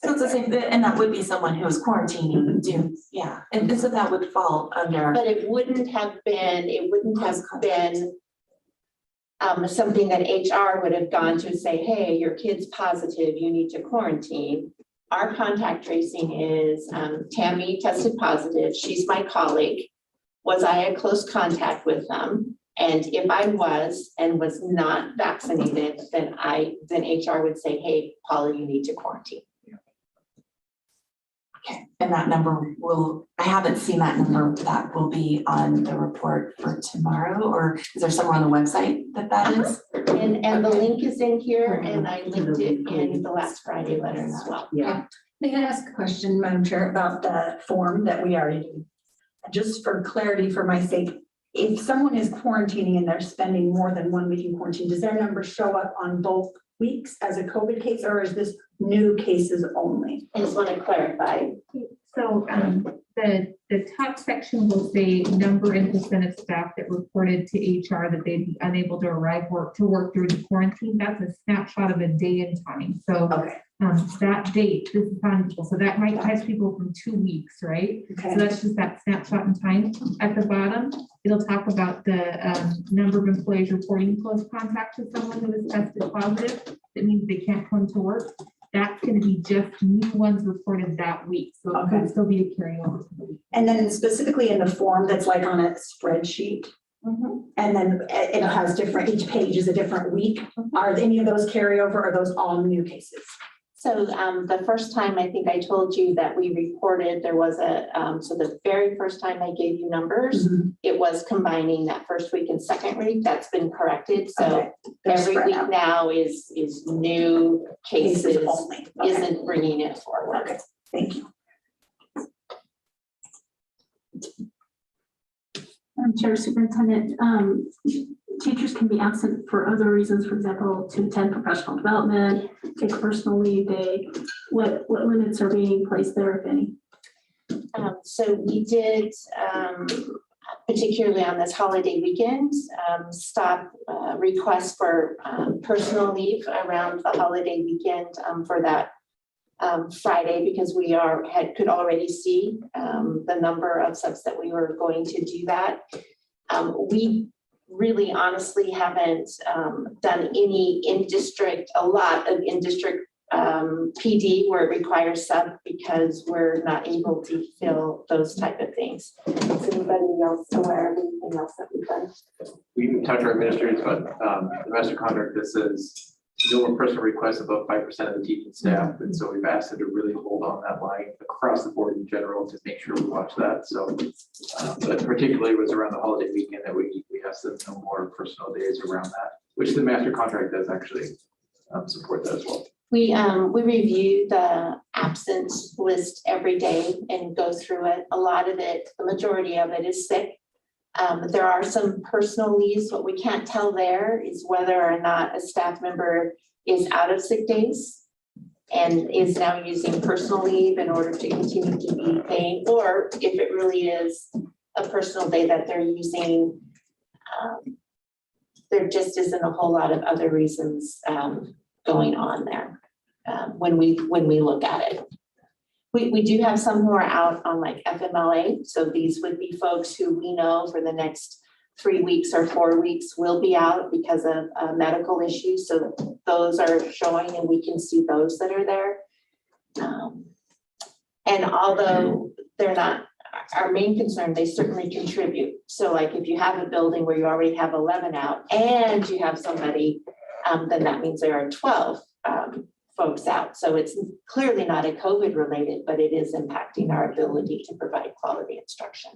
So it's the same, and that would be someone who is quarantining, yeah, and so that would fall under. But it wouldn't have been something that HR would have gone to say, hey, your kid's positive, you need to quarantine. Our contact tracing is Tammy tested positive, she's my colleague. Was I a close contact with them? And if I was and was not vaccinated, then HR would say, hey, Paula, you need to quarantine. Okay, and that number I haven't seen that number, that will be on the report for tomorrow, or is there somewhere on the website that is? And the link is in here, and I linked it in the last Friday letter as well. Yeah. May I ask a question, Madam Chair, about the form that we already did? Just for clarity, for my sake, if someone is quarantining and they're spending more than 1 week in quarantine, does their number show up on both weeks as a COVID case, or is this new cases only? I just want to clarify. So the top section will say number and percent of staff that reported to HR that they'd be unable to work through the quarantine. That's a snapshot of a day and time. So Okay. That date, this is tangible. So that might catch people from 2 weeks, right? Okay. So that's just that snapshot in time. At the bottom, it'll talk about the number of employees reporting close contact with someone who is tested positive. That means they can't come to work. That's going to be just new ones reported that week. So it could still be a carryover. And then specifically in the form that's like on a spreadsheet, and then it has different, each page is a different week. Are any of those carryover, or are those all new cases? So the first time, I think I told you that we reported, there was so the very first time I gave you numbers, it was combining that first week and second week. That's been corrected. So Okay. They're every spread week out. now is new cases, only. Okay. isn't bringing it forward. Okay, thank you. Chair Superintendent, teachers can be absent for other reasons, for example, to attend professional development, take a personal leave day. What limits are being placed there, if any? So we did, particularly on this holiday weekend, stop requests for personal leave around the holiday weekend for that Friday, because we could already see the number of subs that we were going to do that. We really honestly haven't done any a lot of in-district PD where it requires sub, because we're not able to fill those type of things. Is anybody else aware of anything else that we've done? We talked to our administrators, but the master contract, this is no more personal requests above 5% of the teaching staff. And so we've asked them to really hold on that line across the board in general to make sure we watch that. So, but particularly was around the holiday weekend that we asked them no more personal days around that, which the master contract does actually support that as well. We review the absence list every day and go through it. A lot of it, the majority of it is sick. There are some personal leaves. What we can't tell there is whether or not a staff member is out of sick days and is now using personal leave in order to continue to be paying, or if it really is a personal day that they're using. There just isn't a whole lot of other reasons going on there when we look at it. We do have some who are out on like FMLA. So these would be folks who we know for the next 3 weeks or 4 weeks will be out because of medical issues. So those are showing and we can see those that are there. And although they're not our main concern, they certainly contribute. So like if you have a building where you already have 11 out and you have somebody, then that means there are 12 folks out. So it's clearly not a COVID related, but it is impacting our ability to provide quality instruction.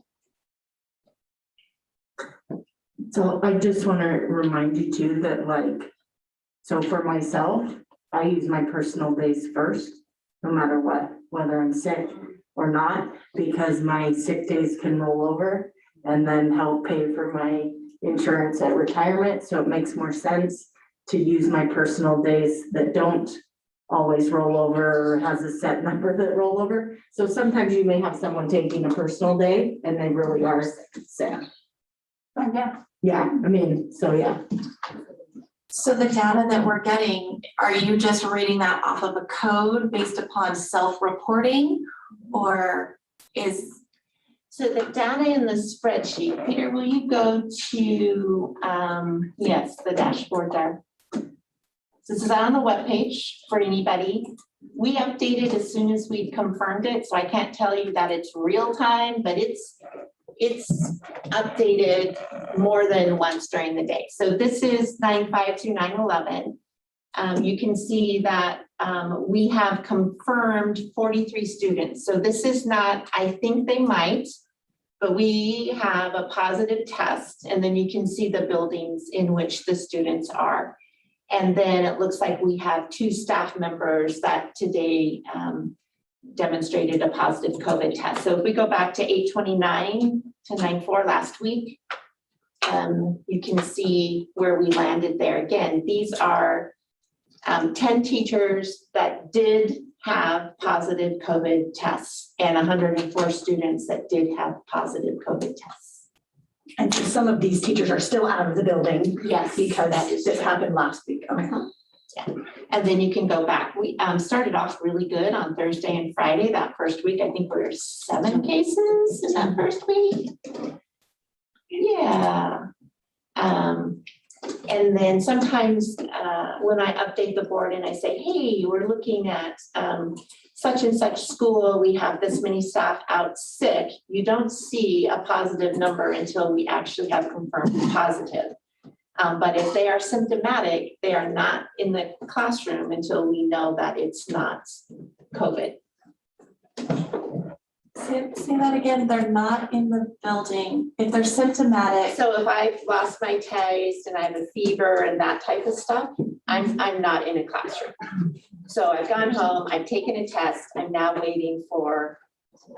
So I just want to remind you too that so for myself, I use my personal days first, no matter what, whether I'm sick or not, because my sick days can roll over and then help pay for my insurance at retirement. So it makes more sense to use my personal days that don't always roll over or has a set number that roll over. So sometimes you may have someone taking a personal day and they really are sick. Yeah, I mean, so yeah. So the data that we're getting, are you just reading that off of a code based upon self-reporting, or is? So the data in the spreadsheet, Peter, will you go to, yes, the dashboard there. So this is on the webpage for anybody. We updated as soon as we confirmed it, so I can't tell you that it's real time, but it's updated more than once during the day. So this is 9/5 through 9/11. You can see that we have confirmed 43 students. So this is not, I think they might, but we have a positive test, and then you can see the buildings in which the students are. And then it looks like we have 2 staff members that today demonstrated a positive COVID test. So if we go back to 8/29 to 9/4 last week, you can see where we landed there. Again, these are 10 teachers that did have positive COVID tests and 104 students that did have positive COVID tests. And so some of these teachers are still out of the building. Yes, Because that is this true. happened last week. Okay. Yeah, and then you can go back. We started off really good on Thursday and Friday. That first week, I think we were 7 cases in that first week. Yeah. And then sometimes when I update the board and I say, hey, we're looking at such and such school, we have this many staff out sick, you don't see a positive number until we actually have confirmed positive. But if they are symptomatic, they are not in the classroom until we know that it's not COVID. Say that again, they're not in the building, if they're symptomatic. So if I've lost my taste and I have a fever and that type of stuff, I'm not in a classroom. So I've gone home, I've taken a test, I'm now waiting for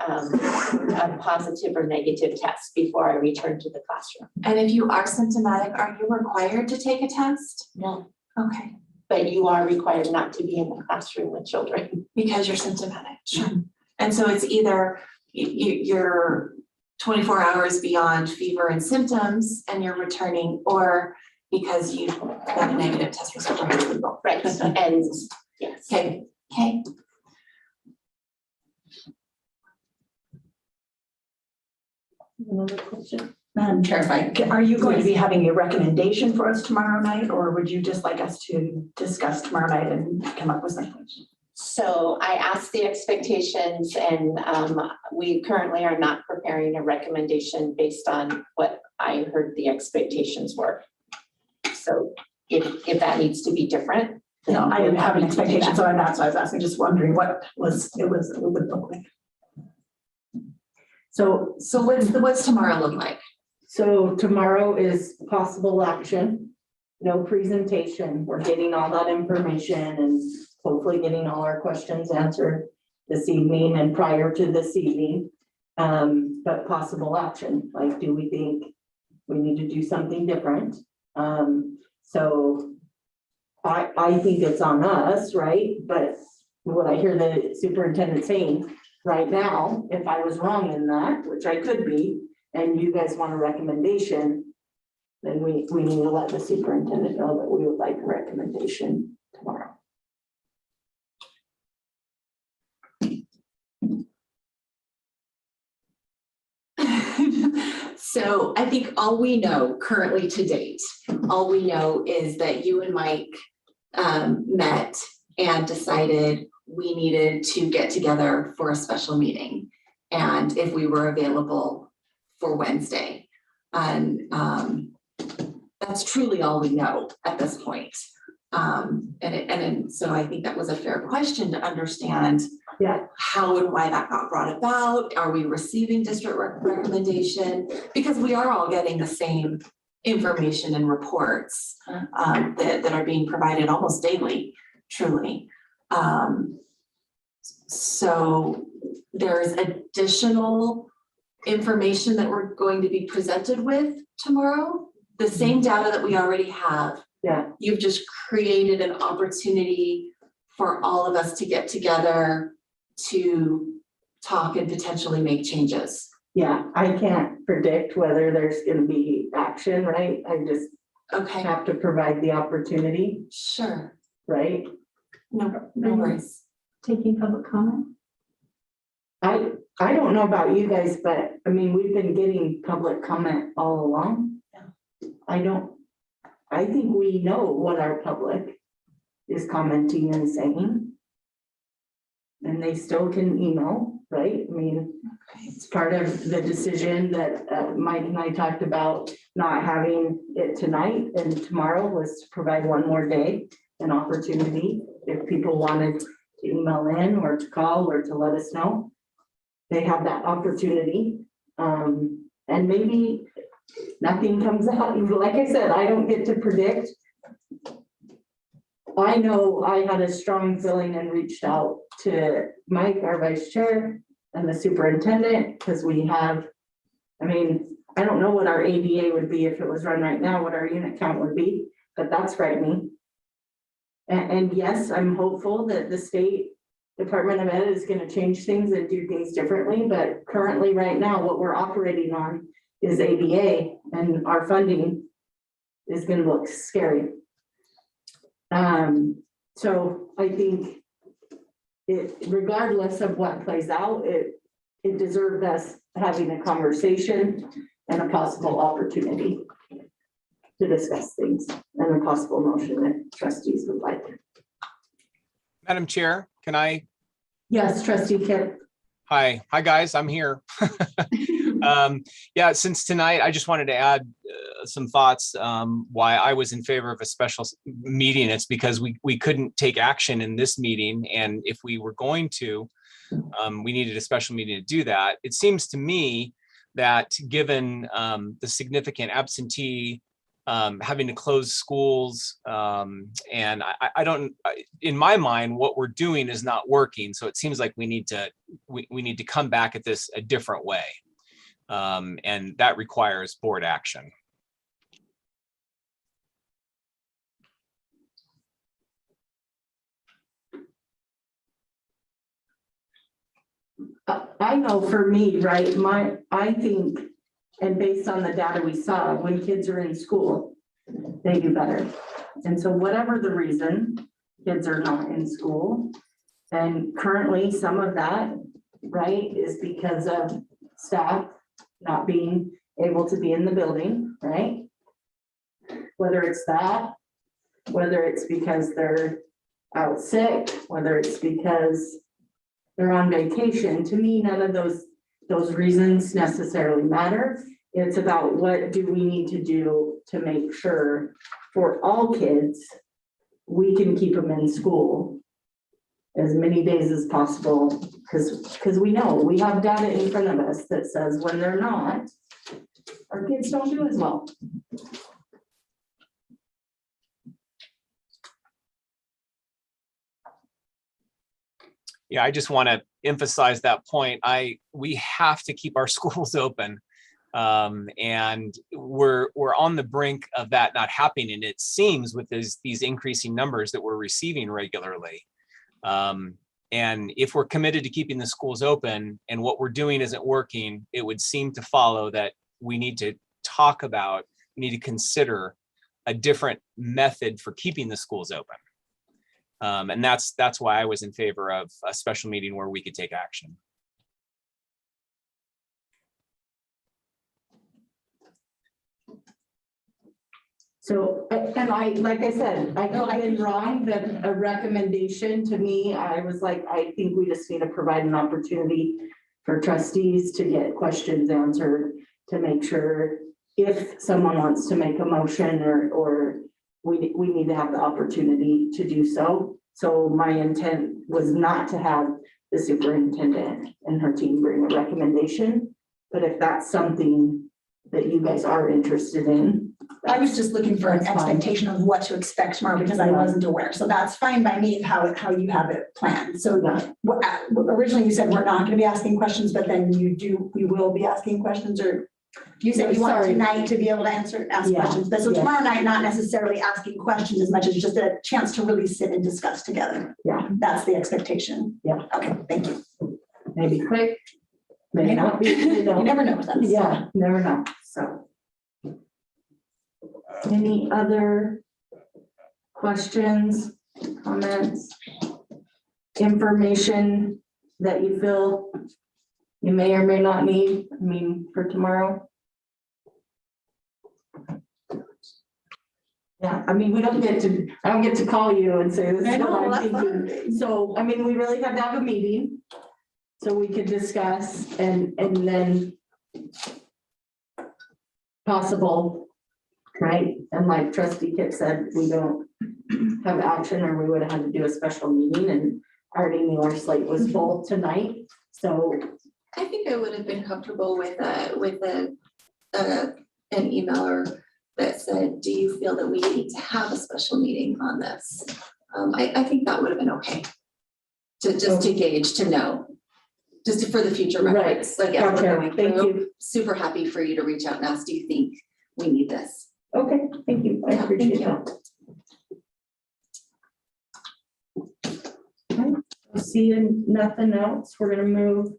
a positive or negative test before I return to the classroom. And if you are symptomatic, are you required to take a test? No. Okay, But you are required not to be in the classroom with children. because you're symptomatic, sure. And so it's either you're 24 hours beyond fever and symptoms and you're returning, or because you got a negative test result. Right, and yes. Okay. Another question? Madam Chair, if are you going to be having a recommendation for us tomorrow night, or would you just like us to discuss tomorrow night and come up with something? So I asked the expectations and we currently are not preparing a recommendation based on what I heard the expectations were. So if that needs to be different. then No, I we're didn't have an happy to do expectation, that. so I was asking, just wondering what it would look like. So, What's tomorrow look like? so tomorrow is possible action, no presentation. We're getting all that information and hopefully getting all our questions answered this evening and prior to this evening. But possible action, like, do we think we need to do something different? So I think it's on us, right? But what I hear the superintendent saying right now, if I was wrong in that, which I could be, and you guys want a recommendation, then we need to let the superintendent know that we would like a recommendation tomorrow. So I think all we know currently to date, all we know is that you and Mike met and decided we needed to get together for a special meeting. And if we were available for Wednesday. And that's truly all we know at this point. So I think that was a fair question to understand. Yeah. How and why that got brought about. Are we receiving district recommendation? Because we are all getting the same information and reports that are being provided almost daily, truly. So there's additional information that we're going to be presented with tomorrow. The same data that we already have. Yeah. You've just created an opportunity for all of us to get together to talk and potentially make changes. Yeah, I can't predict whether there's gonna be action, right? I just have to provide the opportunity. Sure. Right? No worries. Taking public comment? I don't know about you guys, but I mean, we've been getting public comment all along. I think we know what our public is commenting and saying. And they still can email, right? I mean, it's part of the decision that Mike and I talked about not having it tonight and tomorrow was to provide one more day, an opportunity. If people wanted to email in or to call or to let us know, they have that opportunity. And maybe nothing comes out. Like I said, I don't get to predict. I know I had a strong feeling and reached out to Mike, our vice chair, and the superintendent, because we have, I mean, I don't know what our ADA would be if it was run right now, what our unit count would be, but that's frightening. And yes, I'm hopeful that the state Department of Ed is gonna change things and do things differently, but currently right now, what we're operating on is ADA, and our funding is gonna look scary. So I think regardless of what plays out, it deserved us having a conversation and a possible opportunity to discuss things and a possible motion that trustees would like. Madam Chair, can I? Yes, trustee Kip. Hi, guys, I'm here. Yeah, since tonight, I just wanted to add some thoughts why I was in favor of a special meeting. It's because we couldn't take action in this meeting. And if we were going to, we needed a special meeting to do that. It seems to me that given the significant absentee having to close schools, and I don't, in my mind, what we're doing is not working. So it seems like we need to come back at this a different way. And that requires board action. I know for me, right, I think, and based on the data we saw, when kids are in school, they do better. And so whatever the reason, kids are not in school. And currently, some of that, right, is because of staff not being able to be in the building, right? Whether it's that, whether it's because they're out sick, whether it's because they're on vacation, to me, none of those reasons necessarily matter. It's about what do we need to do to make sure for all kids, we can keep them in school as many days as possible, because we know, we have data in front of us that says when they're not, our kids don't do as well. Yeah, I just want to emphasize that point. We have to keep our schools open. And we're on the brink of that not happening. And it seems with these increasing numbers that we're receiving regularly. And if we're committed to keeping the schools open and what we're doing isn't working, it would seem to follow that we need to consider a different method for keeping the schools open. And that's why I was in favor of a special meeting where we could take action. So, and like I said, I know I've been wrong, but a recommendation to me, I was like, I think we just need to provide an opportunity for trustees to get questions answered, to make sure if someone wants to make a motion or we need to have the opportunity to do so. So my intent was not to have the superintendent and her team bring a recommendation, but if that's something that you guys are interested in. I was just looking for an That's fine. expectation of what to expect tomorrow because I wasn't aware. So that's fine by me, how you have it planned. So originally you said we're not gonna be asking questions, but then you will be asking questions, or you said you want Sorry. tonight to be able to ask Yeah, questions. But so yeah. tomorrow night, not necessarily asking questions as much as just a chance to really sit and discuss together. Yeah. That's the expectation. Yeah. Okay, thank you. Maybe quick, may not be. You never know with us. Yeah, never know, so. Any other questions, comments, information that you feel you may or may not need, I mean, for tomorrow? Yeah, I mean, I don't get to call you and say this I is know, what I'm that's thinking. So, I mean, we really have to have a meeting so we could discuss and then possible, right? And like trustee Kip said, we don't have action, or we would have had to do a special meeting, and I already knew our slate was full tonight, so. I think I would have been comfortable with an emailer that said, do you feel that we need to have a special meeting on this? I think that would have been okay. To gauge, to know, just for the future reference, like as we're Gotcha. going Thank through. you. Super happy for you to reach out and ask, do you think we need this? Okay, thank you, I Yeah, appreciate thank that. Okay, seeing nothing else, we're gonna move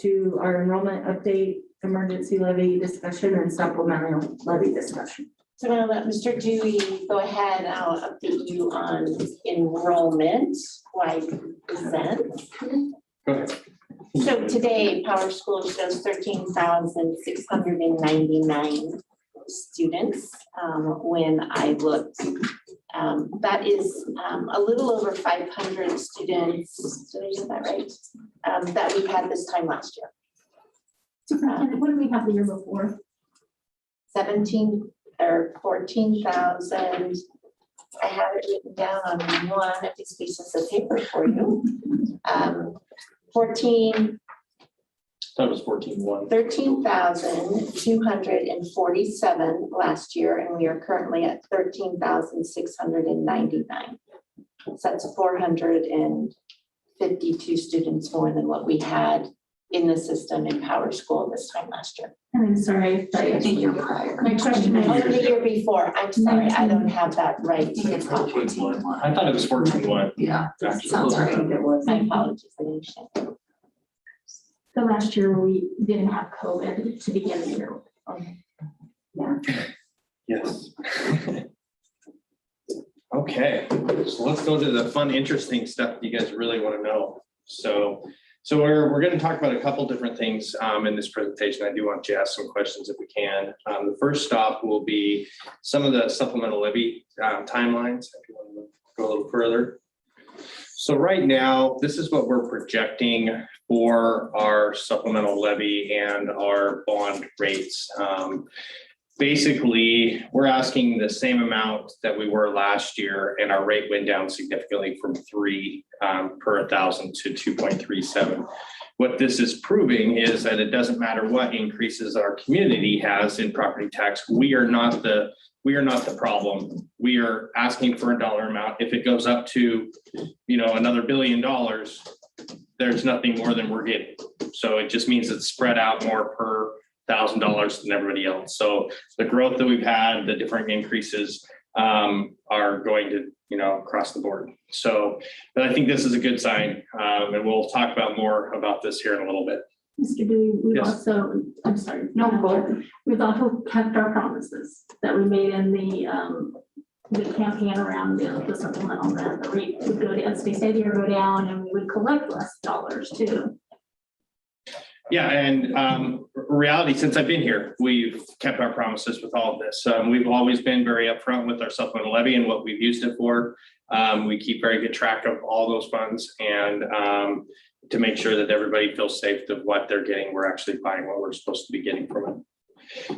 to our enrollment update, emergency levy discussion, and supplemental levy discussion. So I'm gonna let Mr. Dewey go ahead and I'll update you on enrollment, like present. Go ahead. So today, Power School shows 13,699 students. When I looked, that is a little over 500 students, did I get that right? That we had this time last year. Superintendent, what did we have the year before? 14,000. I have it written down on one of these pieces of paper for you. 13,247 last year, and we are currently at 13,699. So that's 452 students more than what we had in the system in Power School this time last year. And I'm sorry, but I think you're prior. my question Oh, is, the year before, I'm sorry, I don't have that right. I think it's about 14.1. I thought it was 14.1. Yeah, sounds I right. think it was, my apologies, I didn't check. so last year we didn't have COVID to begin the year. Yes. Okay, so let's go to the fun, interesting stuff you guys really want to know. So we're going to talk about a couple different things in this presentation. I do want you to ask some questions if we can. The first stop will be some of the supplemental levy timelines. If you want to go a little further. So right now, this is what we're projecting for our supplemental levy and our bond rates. Basically, we're asking the same amount that we were last year, and our rate went down significantly from 3 per 1,000 to 2.37. What this is proving is that it doesn't matter what increases our community has in property tax. We are not the problem. We are asking for a dollar amount. If it goes up to, another $1 billion, there's nothing more than we're getting. So it just means it's spread out more per $1,000 than everybody else. So the growth that we've had, the different increases are going to, across the board. So, but I think this is a good sign, and we'll talk about more about this here in a little bit. Mr. Dewey, we've Yes. also, I'm sorry, no, we've also kept our promises that we made in the campaign around the supplemental, that the rate would go to, as we say, go down, and we would collect less dollars too. Yeah, and reality, since I've been here, we've kept our promises with all of this. We've always been very upfront with our supplemental levy and what we've used it for. We keep very good track of all those funds, and to make sure that everybody feels safe of what they're getting, we're actually buying what we're supposed to be getting from it.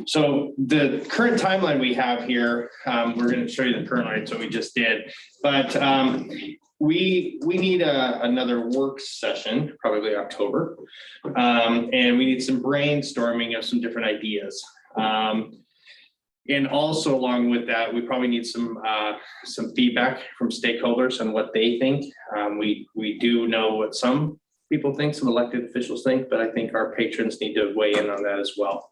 So the current timeline we have here, we're going to show you the current rate, so we just did, but we need another work session, probably October, and we need some brainstorming of some different ideas. And also along with that, we probably need some feedback from stakeholders on what they think. We do know what some people think, some elected officials think, but I think our patrons need to weigh in on that as well.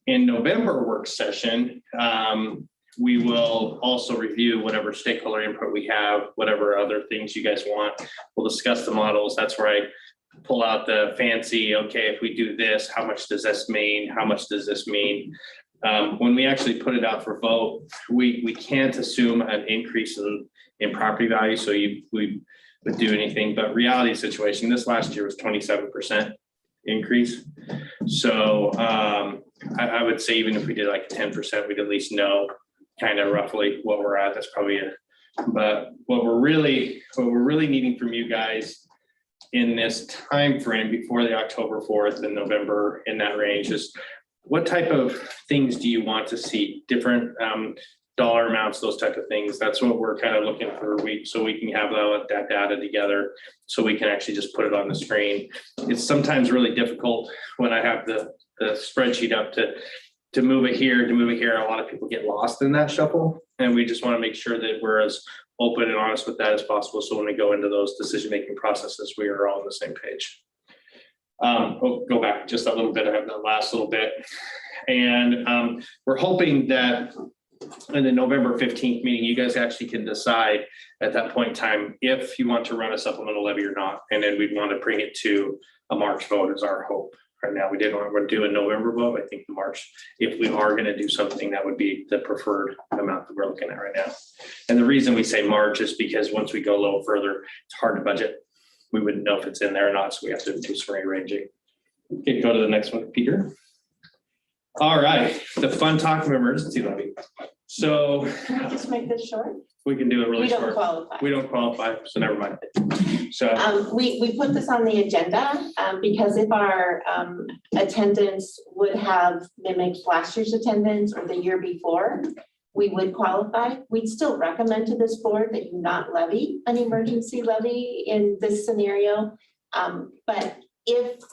In November work session, we will also review whatever stakeholder input we have, whatever other things you guys want. We'll discuss the models. That's where I pull out the fancy, okay, if we do this, how much does this mean? How much does this mean? When we actually put it out for vote, we can't assume an increase in property value. So we would do anything, but reality situation, this last year was 27% increase. So I would say even if we did like 10%, we'd at least know kind of roughly what we're at. That's probably it. But what we're really needing from you guys in this time frame before the October 4th and November, in that range, is what type of things do you want to see? Different dollar amounts, those type of things. That's what we're kind of looking for, so we can have that data together, so we can actually just put it on the screen. It's sometimes really difficult when I have the spreadsheet up to move it here, to move it here. A lot of people get lost in that shuffle, and we just want to make sure that we're as open and honest with that as possible. So when we go into those decision-making processes, we are all on the same page. We'll go back just a little bit. I have that last little bit. And we're hoping that in the November 15th meeting, you guys actually can decide at that point in time if you want to run a supplemental levy or not. And then we'd want to bring it to a March vote is our hope. Right now, we didn't want to do a November vote. I think the March, if we are going to do something, that would be the preferred amount that we're looking at right now. And the reason we say March is because once we go a little further, it's hard to budget. We wouldn't know if it's in there or not, so we have to do some rearranging. Okay, go to the next one, Peter. All right, the fun talk of emergency levy. So Can I just make this short? We can do it really We don't short. qualify. We don't qualify, so never mind. So, We put this on the agenda, because if our, attendance would have mimicked last year's attendance or the year before, we would qualify. We'd still recommend to this board that you not levy an emergency levy in this scenario. But if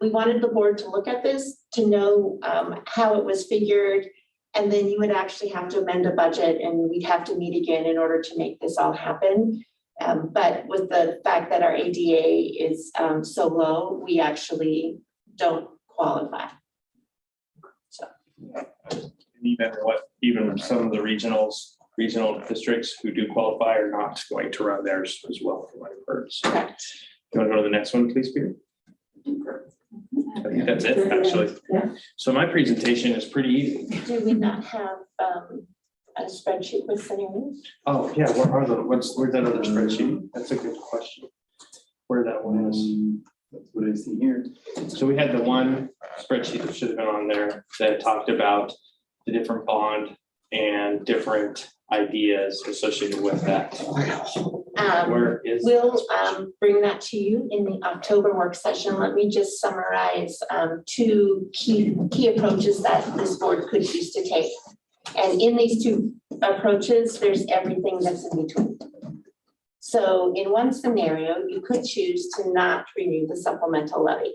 we wanted the board to look at this, to know, how it was figured, and then you would actually have to amend a budget and we'd have to meet again in order to make this all happen. But with the fact that our ADA is so low, we actually don't qualify. So. even some of the regional districts who do qualify are not going to run theirs as well, from what I've heard. So, Correct. you want to go to the next one, please, Peter? I think that's it, actually. So my presentation is pretty easy. Do we not have a spreadsheet with scenarios? Oh, yeah, where's that other spreadsheet? That's a good question. Where that one is. That's what I see here. So we had the one spreadsheet that should have been on there that talked about the different bond and different ideas associated with that. Where is? We'll bring that to you in the October work session. Let me just summarize two key approaches that this board could choose to take. And in these two approaches, there's everything that's in between. So in one scenario, you could choose to not renew the supplemental levy.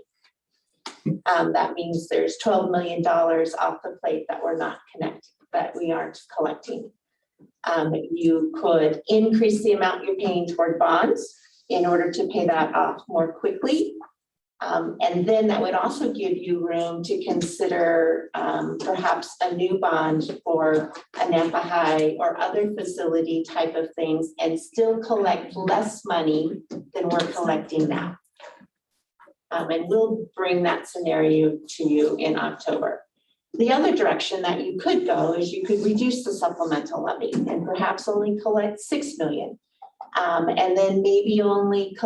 That means there's $12 million off the plate that we're not connecting, that we aren't collecting. You could increase the amount you're paying toward bonds in order to pay that off more quickly. And then that would also give you room to consider perhaps a new bond for a Nampa High or other facility type of things and still collect less money than we're collecting now. And we'll bring that scenario to you in October. The other direction that you could go is you could reduce the supplemental levy and perhaps only collect 6 million. And then maybe only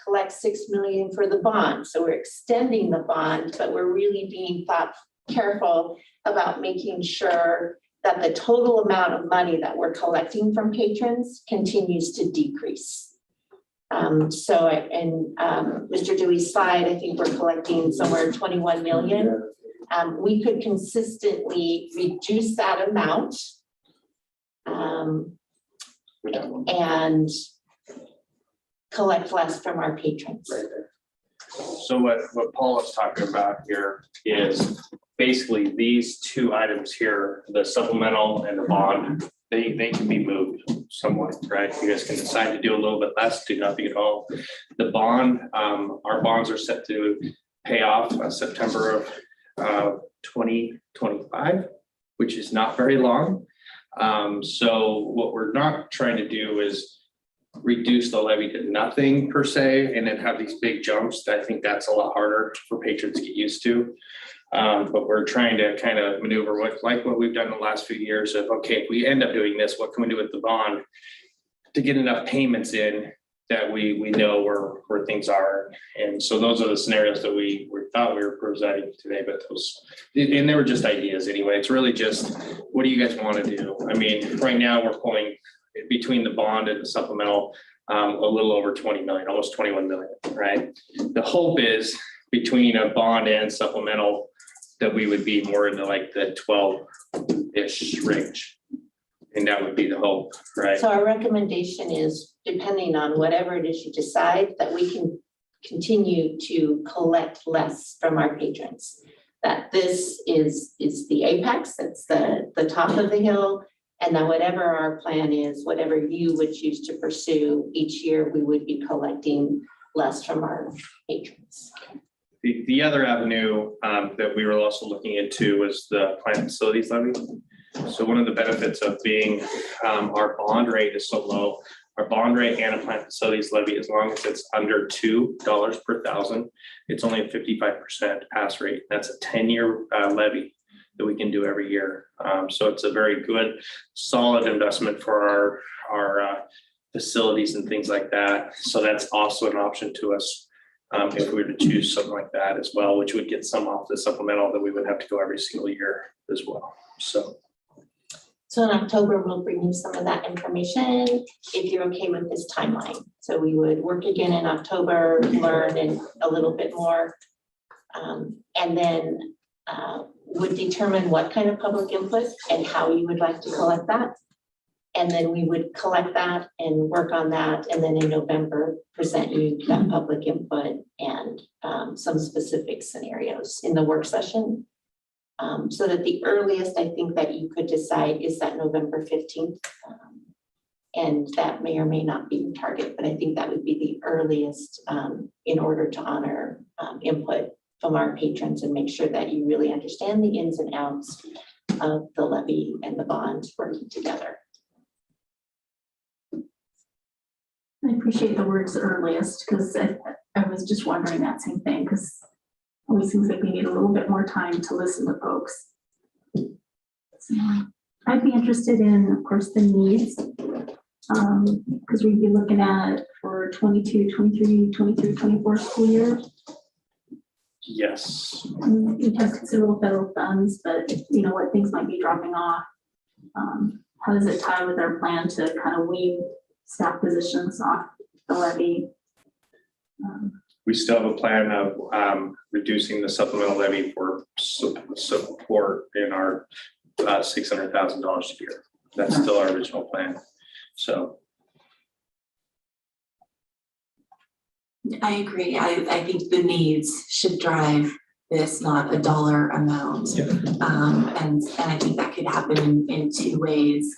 collect 6 million for the bond. So we're extending the bond, but we're really being careful about making sure that the total amount of money that we're collecting from patrons continues to decrease. So in Mr. Dewey's slide, I think we're collecting somewhere 21 million. We could consistently reduce that amount and collect less from our patrons. So what Paul is talking about here is basically these two items here, the supplemental and the bond, they can be moved somewhat, right? You guys can decide to do a little bit less, do nothing at all. The bond, our bonds are set to pay off September of 2025, which is not very long. So what we're not trying to do is reduce the levy to nothing per se, and then have these big jumps. I think that's a lot harder for patrons to get used to. But we're trying to kind of maneuver what we've done the last few years of, okay, if we end up doing this, what can we do with the bond to get enough payments in that we know where things are. And so those are the scenarios that we thought we were presenting today, but and they were just ideas anyway. It's really just, what do you guys want to do? I mean, right now we're pulling between the bond and the supplemental, a little over 20 million, almost 21 million, right? The hope is between a bond and supplemental that we would be more into like the 12-ish range. And that would be the hope, right? So our recommendation is, depending on whatever it is you decide, that we can continue to collect less from our patrons. That this is the apex, it's the top of the hill, and that whatever our plan is, whatever you would choose to pursue each year, we would be collecting less from our patrons. The other avenue that we were also looking into was the plant facilities levy. So one of the benefits of being our bond rate is so low, our bond rate and a plant facilities levy, as long as it's under $2 per thousand, it's only a 55% pass rate. That's a 10-year levy that we can do every year. So it's a very good, solid investment for our facilities and things like that. So that's also an option to us if we were to choose something like that as well, which would get some off the supplemental that we would have to go every single year as well. So So in October, we'll bring you some of that information if you're okay with this timeline. So we would work again in October, learn and a little bit more. And then would determine what kind of public input and how you would like to collect that. And then we would collect that and work on that. And then in November, present you that public input and some specific scenarios in the work session. So that the earliest I think that you could decide is that November 15th. And that may or may not be the target, but I think that would be the earliest in order to honor input from our patrons and make sure that you really understand the ins and outs of the levy and the bond working together. I appreciate the words earliest, because I was just wondering that same thing, because it always seems like we need a little bit more time to listen to folks. So I'd be interested in, of course, the needs, because we'd be looking at for 22, 23, 23, 24 school year. Yes. We have considerable federal funds, but you know what, things might be dropping off. How does it tie with our plan to kind of wean staff positions off the levy? We still have a plan of reducing the supplemental levy for support in our $600,000 a year. That's still our original plan. So. I agree. I think the needs should drive this, not a dollar amount. Yeah. And I think that could happen in two ways.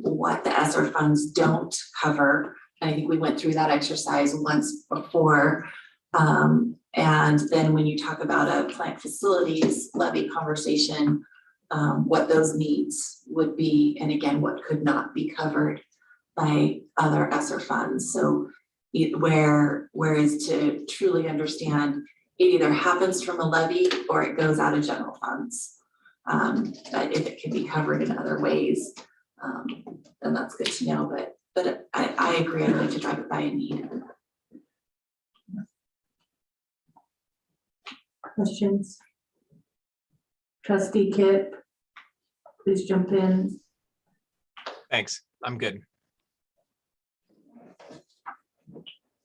What the ESSER funds don't cover, and I think we went through that exercise once before. And then when you talk about a plant facilities levy conversation, what those needs would be, and again, what could not be covered by other ESSER funds. So where is to truly understand, it either happens from a levy or it goes out of general funds. But if it can be covered in other ways, then that's good to know. But I agree, I'd like to drive it by a need. Questions? Trustee Kip, please jump in. Thanks. I'm good.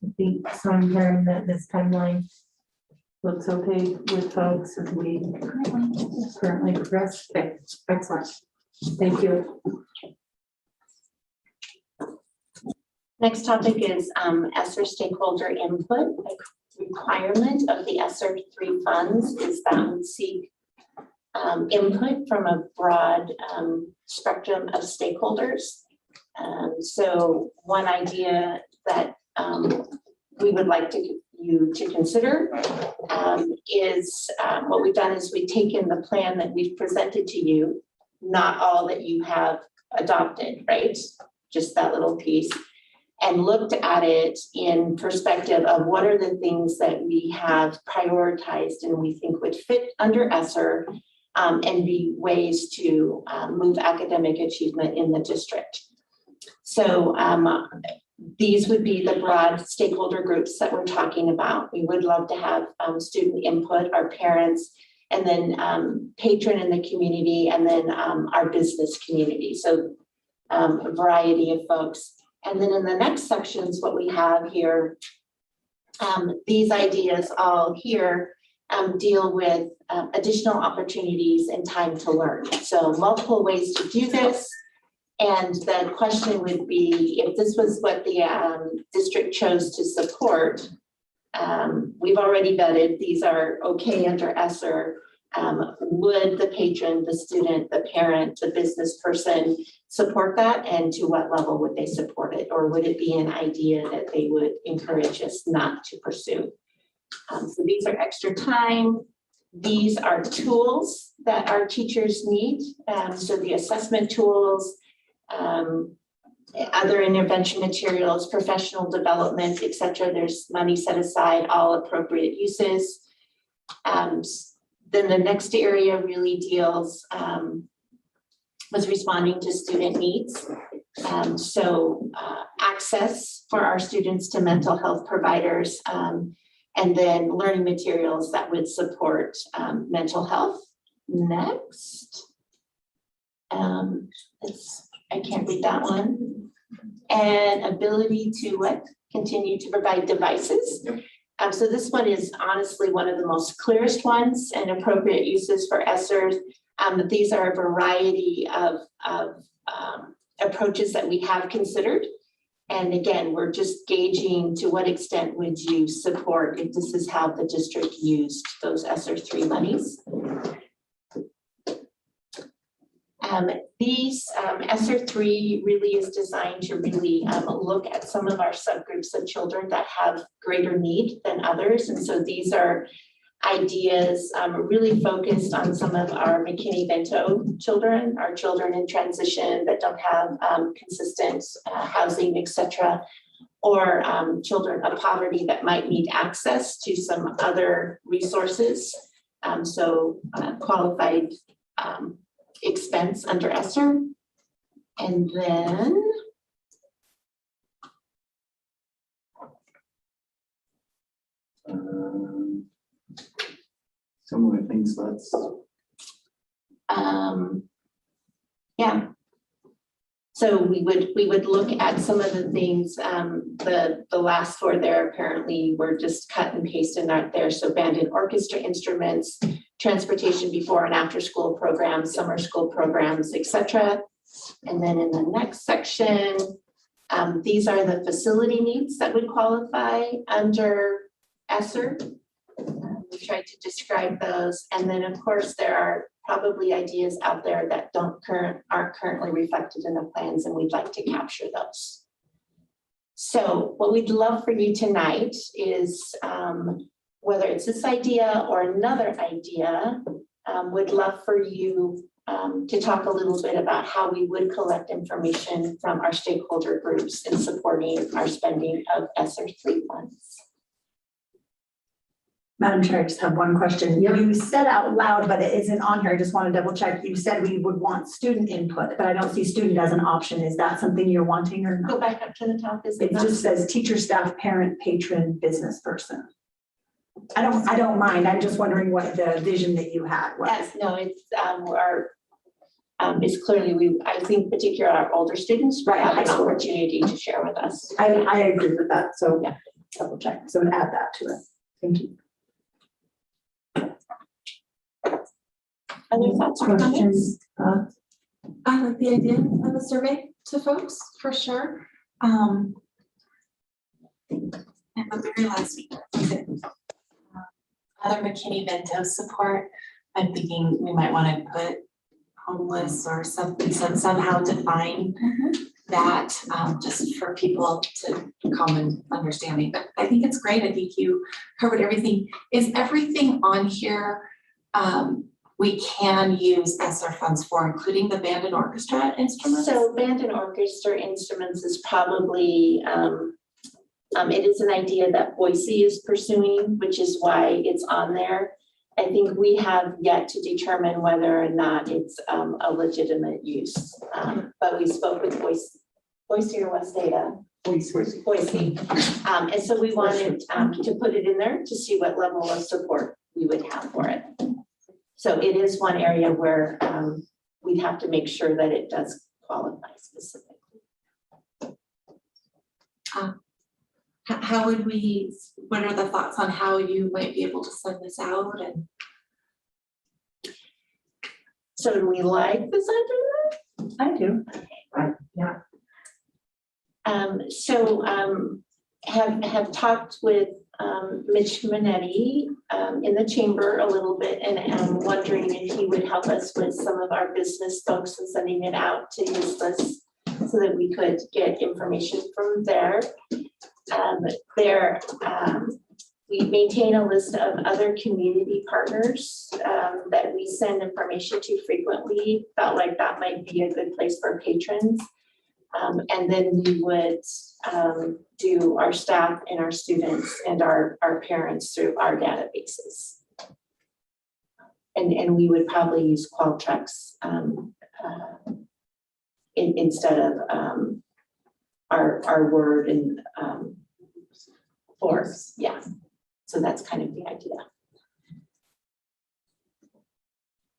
I think so. I'm hearing that this timeline looks okay with folks as we currently progress. Okay, excellent. Thank you. Next topic is ESSER stakeholder input. A requirement of the ESSER 3 funds is that we seek input from a broad spectrum of stakeholders. So one idea that we would like you to consider is what we've done is we've taken the plan that we've presented to you, not all that you have adopted, right? Just that little piece, and looked at it in perspective of what are the things that we have prioritized and we think would fit under ESSER and be ways to move academic achievement in the district. So these would be the broad stakeholder groups that we're talking about. We would love to have student input, our parents, and then patron in the community, and then our business community. So a variety of folks. And then in the next sections, what we have here, these ideas all here deal with additional opportunities and time to learn. So multiple ways to do this. And the question would be, if this was what the district chose to support, we've already vetted, these are okay under ESSER. Would the patron, the student, the parent, the business person support that? And to what level would they support it? Or would it be an idea that they would encourage us not to pursue? So these are extra time. These are tools that our teachers need. So the assessment tools, other intervention materials, professional development, et cetera. There's money set aside, all appropriate uses. Then the next area really deals was responding to student needs. So access for our students to mental health providers, and then learning materials that would support mental health. Next. I can't read that one. And ability to what? Continue to provide devices. So this one is honestly one of the most clearest ones and appropriate uses for ESSER. These are a variety of approaches that we have considered. And again, we're just gauging to what extent would you support if this is how the district used those ESSER 3 monies. These ESSER 3 really is designed to really look at some of our subgroups of children that have greater need than others. And so these are ideas really focused on some of our McKinney-Vento children, our children in transition that don't have consistent housing, et cetera, or children of poverty that might need access to some other resources. So qualified expense under ESSER. And then similar things, that's. Yeah. So we would look at some of the things, the last four there apparently were just cut and pasted out there. So band and orchestra instruments, transportation before and after school programs, summer school programs, etc. And then in the next section, these are the facility needs that would qualify under ESSER. We tried to describe those. And then of course there are probably ideas out there that aren't currently reflected in the plans, and we'd like to capture those. So what we'd love for you tonight is, whether it's this idea or another idea, would love for you to talk a little bit about how we would collect information from our stakeholder groups in supporting our spending of ESSER 3 funds. Madam Chair, I just have one question. You said out loud, but it isn't on here. I just want to double check. You said we would want student input, but I don't see student as an option. Is that something you're wanting or not? Go back up to the top. It just says teacher, staff, parent, patron, business person. I don't mind. I'm just wondering what the vision that you had was. Yes, no, it's clearly I think particularly our older students Right, have high an school. opportunity to share with us. I agree with that. So yeah, double check. So add that to it. Thank you. Other thoughts or comments? I like the idea of a survey to folks for sure. And the very last week, other McKinney-Vento support, I'm thinking we might want to put homeless or something, somehow define that just for people to common understanding. But I think it's great. I think you covered everything. Is everything on here we can use ESSER funds for, including the band and orchestra instruments? So band and orchestra instruments is probably, it is an idea that Boise is pursuing, which is why it's on there. I think we have yet to determine whether or not it's a legitimate use. But we spoke with Boise or West Ada. Boise. And so we wanted to put it in there to see what level of support we would have for it. So it is one area where we'd have to make sure that it does qualify specifically. How would we, what are the thoughts on how you might be able to send this out? And so do we like this idea? I do. Yeah. Have talked with Mitch Minetti in the chamber a little bit, and I'm wondering if he would help us with some of our business folks and sending it out to his list so that we could get information from there. We maintain a list of other community partners that we send information to frequently. Felt like that might be a good place for patrons. And then we would do our staff and our students and our parents through our databases. And we would probably use Qualtrics instead of our Word and Forms. Yeah. So that's kind of the idea.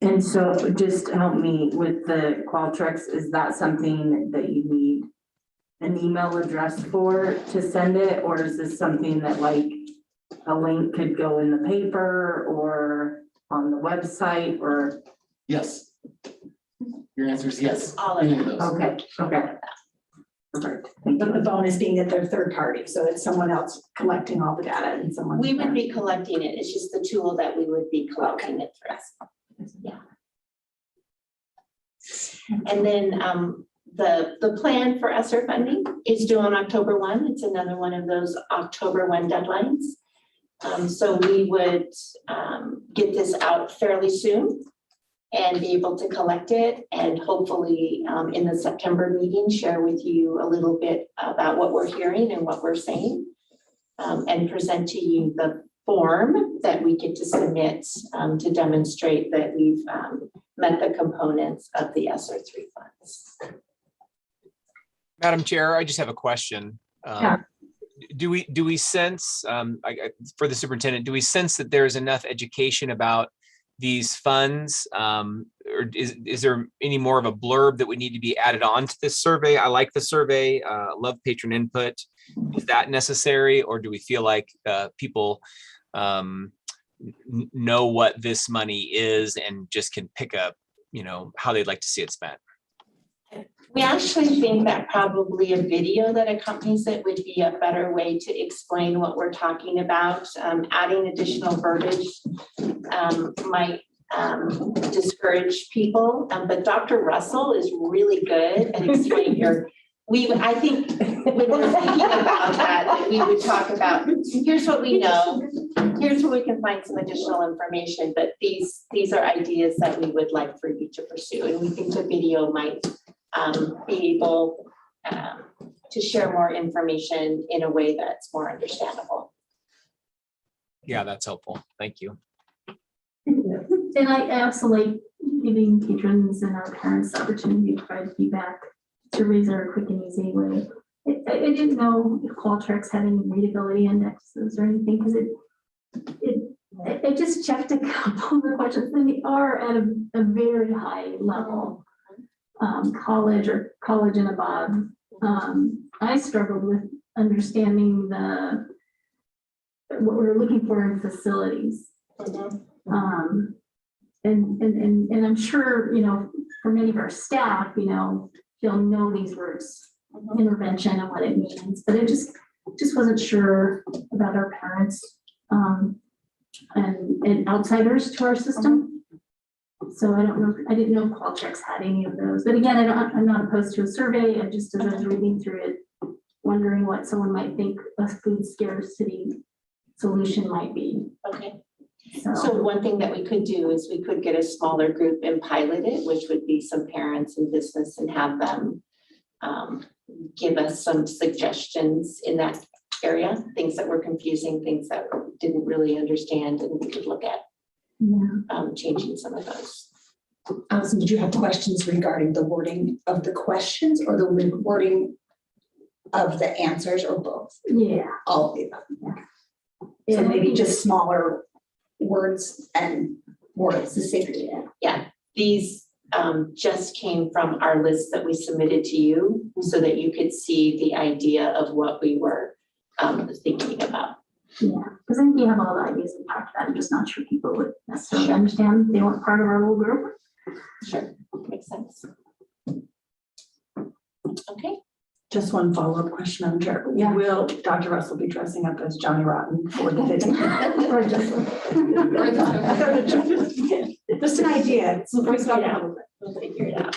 And so just help me with the Qualtrics, is that something that you need an email address for to send it? Or is this something that like a link could go in the paper or on the website or? Yes. Your answer is yes. All of Any it. those. Okay, okay. Perfect. Thank But you. the bonus being that they're third party, so it's someone else collecting all the data and someone. We would be collecting it. It's just the tool that we would be collecting it through. Yeah. And then the plan for ESSER funding is due on October 1. It's another one of those October 1 deadlines. So we would get this out fairly soon and be able to collect it, and hopefully in the September meeting, share with you a little bit about what we're hearing and what we're saying, and present to you the form that we get to submit to demonstrate that we've met the components of the ESSER 3 funds. Madam Chair, I just have a question. Yeah. Do we sense, for the superintendent, do we sense that there's enough education about these funds? Or is there any more of a blurb that would need to be added on to this survey? I like the survey, love patron input. Is that necessary, or do we feel like people know what this money is and just can pick up, how they'd like to see it spent? We actually think that probably a video that accompanies it would be a better way to explain what we're talking about. Adding additional verbiage might discourage people, but Dr. Russell is really good at explaining I think when we're thinking about that, we would talk about, here's what we know, here's where we can find some additional information, but these are ideas that we would like for you to pursue, and we think the video might be able to share more information in a way that's more understandable. Yeah, that's helpful. Thank you. And I also like giving patrons and our parents the opportunity to provide feedback. Surveys are a quick and easy way. I didn't know if Qualtrics had any readability indexes or anything, because I just checked a couple of the questions, and they are at a very high level. College and above. I struggled with understanding what we're looking for in facilities. And I'm sure, for many of our staff, they'll know these words, intervention and what it means, but I just wasn't sure about our parents and outsiders to our system. So I didn't know if Qualtrics had any of those, but again, I'm not opposed to a survey. I just, as I was reading through it, wondering what someone might think a food scarcity solution might be. Okay. So one thing that we could do is we could get a smaller group and pilot it, which would be some parents and business, and have them give us some suggestions in that area, things that were confusing, things that we didn't really understand, and we could look at changing some of those. Allison, did you have questions regarding the wording of the questions or the wording of the answers, or both? Yeah. All of the above. So maybe just smaller words and more specific. Yeah, these just came from our list that we submitted to you, so that you could see the idea of what we were thinking about. Yeah, because I think you have all the ideas we talked about. I'm just not sure people would necessarily understand. They weren't part of our whole group. Sure, makes sense. Okay. Just one follow-up question, Madam Chair. Yeah. Will Dr. Russell be dressing up as Johnny Rotten for the video? Just an idea. We'll figure it out. We'll figure it out.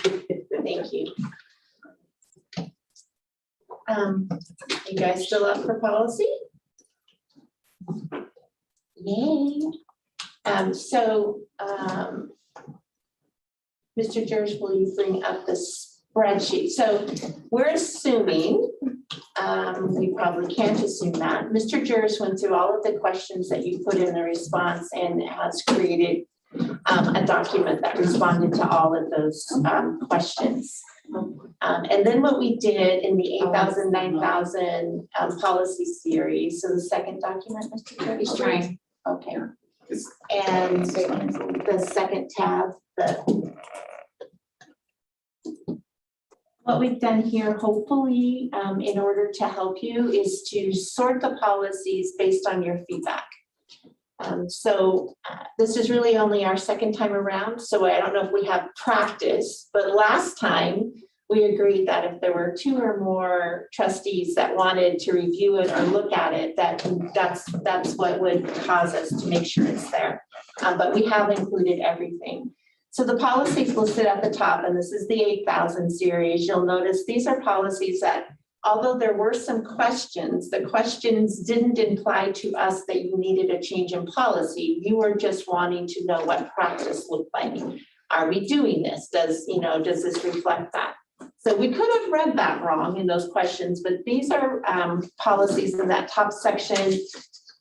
Thank you. You guys still up for policy? Yay. Mr. Jers, will you bring up the spreadsheet? So we're assuming, we probably can't assume that. Mr. Jers went through all of the questions that you put in the response and has created a document that responded to all of those questions. And then what we did in the 8,000, 9,000 policy series, so the second document, Mr. Jers? He's trying. Okay. And the second tab, what we've done here, hopefully, in order to help you, is to sort the policies based on your feedback. This is really only our second time around, so I don't know if we have practice, but last time we agreed that if there were 2 or more trustees that wanted to review it or look at it, that's what would cause us to make sure it's there. But we have included everything. So the policies listed at the top, and this is the 8,000 series, you'll notice these are policies that, although there were some questions, the questions didn't imply to us that you needed a change in policy. You were just wanting to know what practice looked like. Are we doing this? Does this reflect that? So we could have read that wrong in those questions, but these are policies in that top section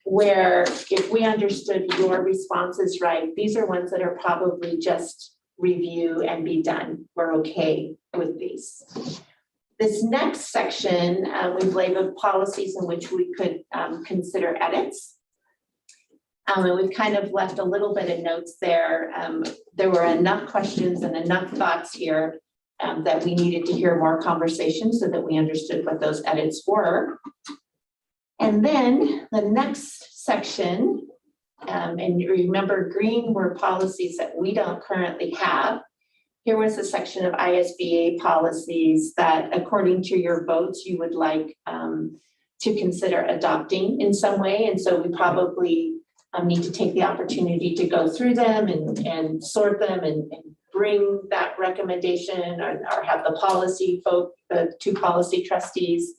where if we understood your responses right, these are ones that are probably just review and be done. We're okay with these. This next section, we've labeled policies in which we could consider edits. And we've kind of left a little bit of notes there. There were enough questions and enough thoughts here that we needed to hear more conversation so that we understood what those edits were. And then the next section, and you remember green were policies that we don't currently have. Here was a section of ISBA policies that according to your votes, you would like to consider adopting in some way. And so we probably need to take the opportunity to go through them and sort them and bring that recommendation or have the policy vote, the 2 policy trustees.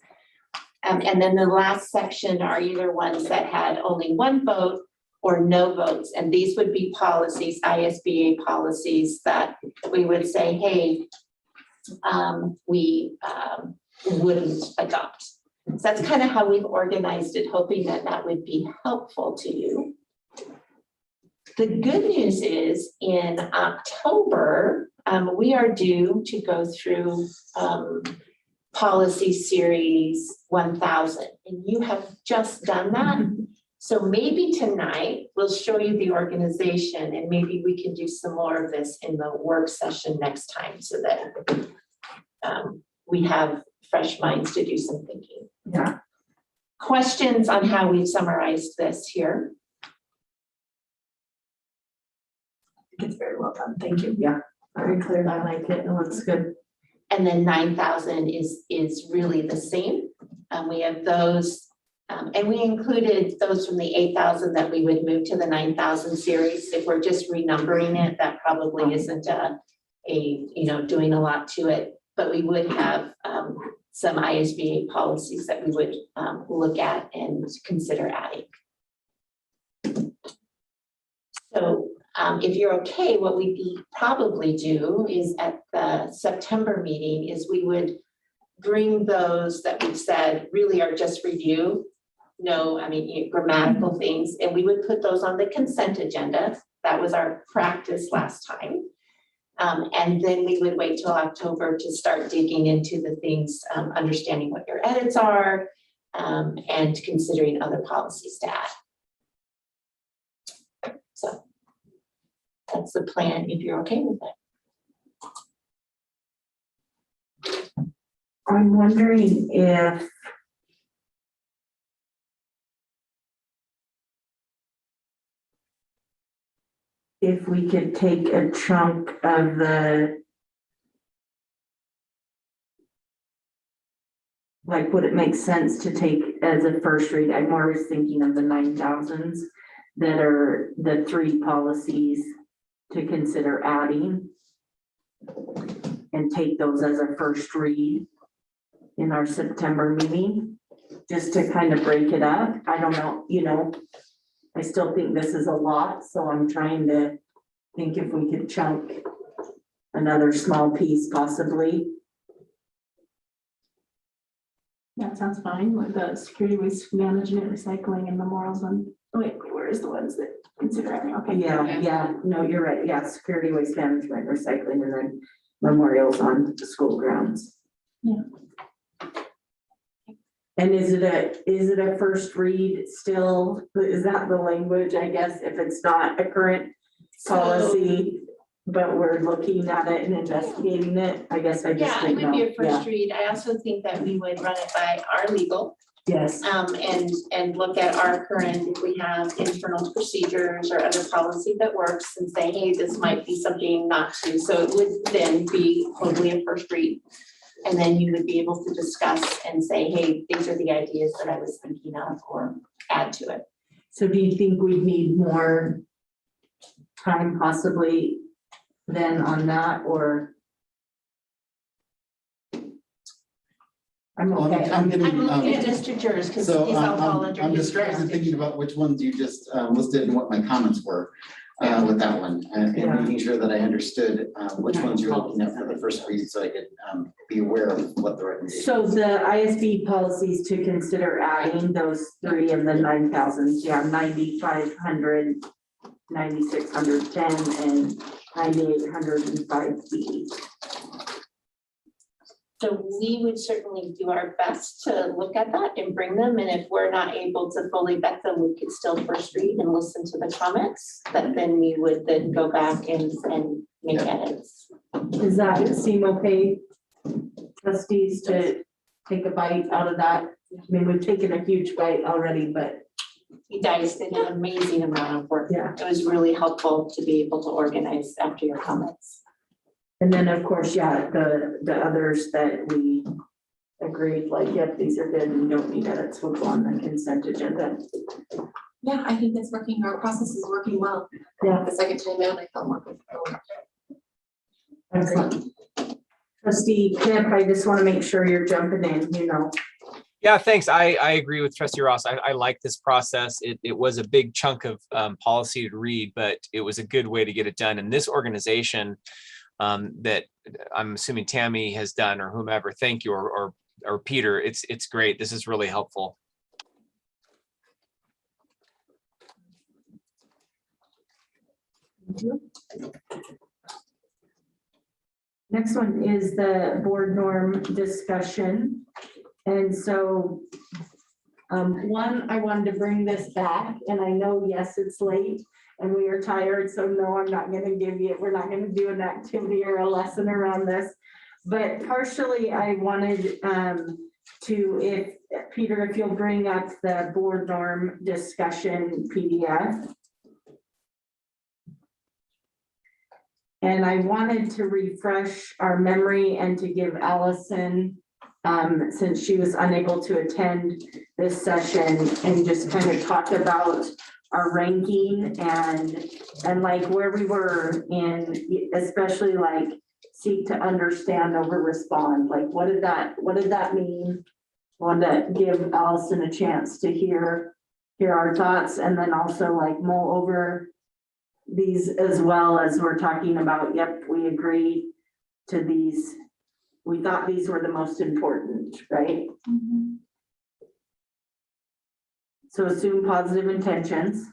And then the last section are either ones that had only 1 vote or no votes. And these would be policies, ISBA policies that we would say, hey, we wouldn't adopt. So that's kind of how we've organized it, hoping that that would be helpful to you. The good news is in October, we are due to go through policy series 1000, and you have just done that. So maybe tonight we'll show you the organization and maybe we can do some more of this in the work session next time so that we have fresh minds to do some thinking. Yeah. Questions on how we've summarized this here? It's very well done. Thank you. Yeah, very clear. I like it. It looks good. And then 9,000 is really the same. We have those, and we included those from the 8,000 that we would move to the 9,000 series. If we're just renumbering it, that probably isn't doing a lot to it. But we would have some ISBA policies that we would look at and consider adding. So if you're okay, what we probably do is at the September meeting is we would bring those that we've said really are just review. No, I mean, grammatical things, and we would put those on the consent agenda. That was our practice last time. And then we would wait till October to start digging into the things, understanding what your edits are, and considering other policies to add. So that's the plan if you're okay with it. I'm wondering if we could take a chunk of would it make sense to take as a first read? I'm always thinking of the 9,000s that are the 3 policies to consider adding and take those as a first read in our September meeting, just to kind of break it up. I don't know, I still think this is a lot, so I'm trying to think if we could chunk another small piece possibly. That sounds fine with the security waste management, recycling and memorials one. Oh wait, where's the ones that consider everything? Okay. Yeah, no, you're right. Yeah, security waste management, recycling, and then memorials on the school grounds. Yeah. And is it a first read still? Is that the language, I guess, if it's not a current policy, but we're looking at it and investigating it. I guess I just Yeah, it didn't would be know. a first read. I also think that we would run it by our legal. Yes. And look at our current, if we have internal procedures or other policy that works and say, hey, this might be something not to. So it would then be hopefully a first read. And then you would be able to discuss and say, hey, these are the ideas that I was thinking of, or add to it. So do you think we need more time possibly then on that, or? I'm Well, okay. I'm getting, I'm looking at district jurors because these So all fall under. I'm his distracted jurisdiction. thinking about which ones you just listed and what my comments were with that one. And making sure that I understood which ones you're looking at for the first read so I could be aware of what the recommendation. So the ISB policies to consider adding those 3 of the 9,000s, yeah, 9,500, 9,610, and 9,805B. So we would certainly do our best to look at that and bring them, and if we're not able to fully vet them, we could still first read and listen to the comments, that then we would then go back and make edits. Does that seem okay, trustees, to take a bite out of that? I mean, we've taken a huge bite already, but You guys did an amazing amount of work. Yeah. It was really helpful to be able to organize after your comments. and then, of course, yeah, the others that we agreed, like, yep, these are good and don't need edits, will go on the consent agenda. Yeah, I think it's working, our process is working well. Yeah. The second time out, I felt more comfortable. Excellent. Trustee Kemp, I just want to make sure you're jumping in, you know. Yeah, thanks. I agree with Trustee Ross. I like this process. It was a big chunk of policy to read, but it was a good way to get it done. And this organization that I'm assuming Tammy has done, or whomever, thank you, or Peter, it's great. This is really helpful. Next one is the board norm discussion. And so, one, I wanted to bring this back, and I know, yes, it's late and we are tired, so no, I'm not gonna give you, we're not gonna do an activity or a lesson around this. But partially, I wanted to, if, Peter, if you'll bring up the board norm discussion PDF. And I wanted to refresh our memory and to give Allison, since she was unable to attend this session, and just kind of talk about our ranking and like where we were in, especially like seek to understand over respond. Like, what did that mean? Wanted to give Allison a chance to hear our thoughts, and then also like mull over these as well, as we're talking about, yep, we agree to these. We thought these were the most important, right? So assume positive intentions.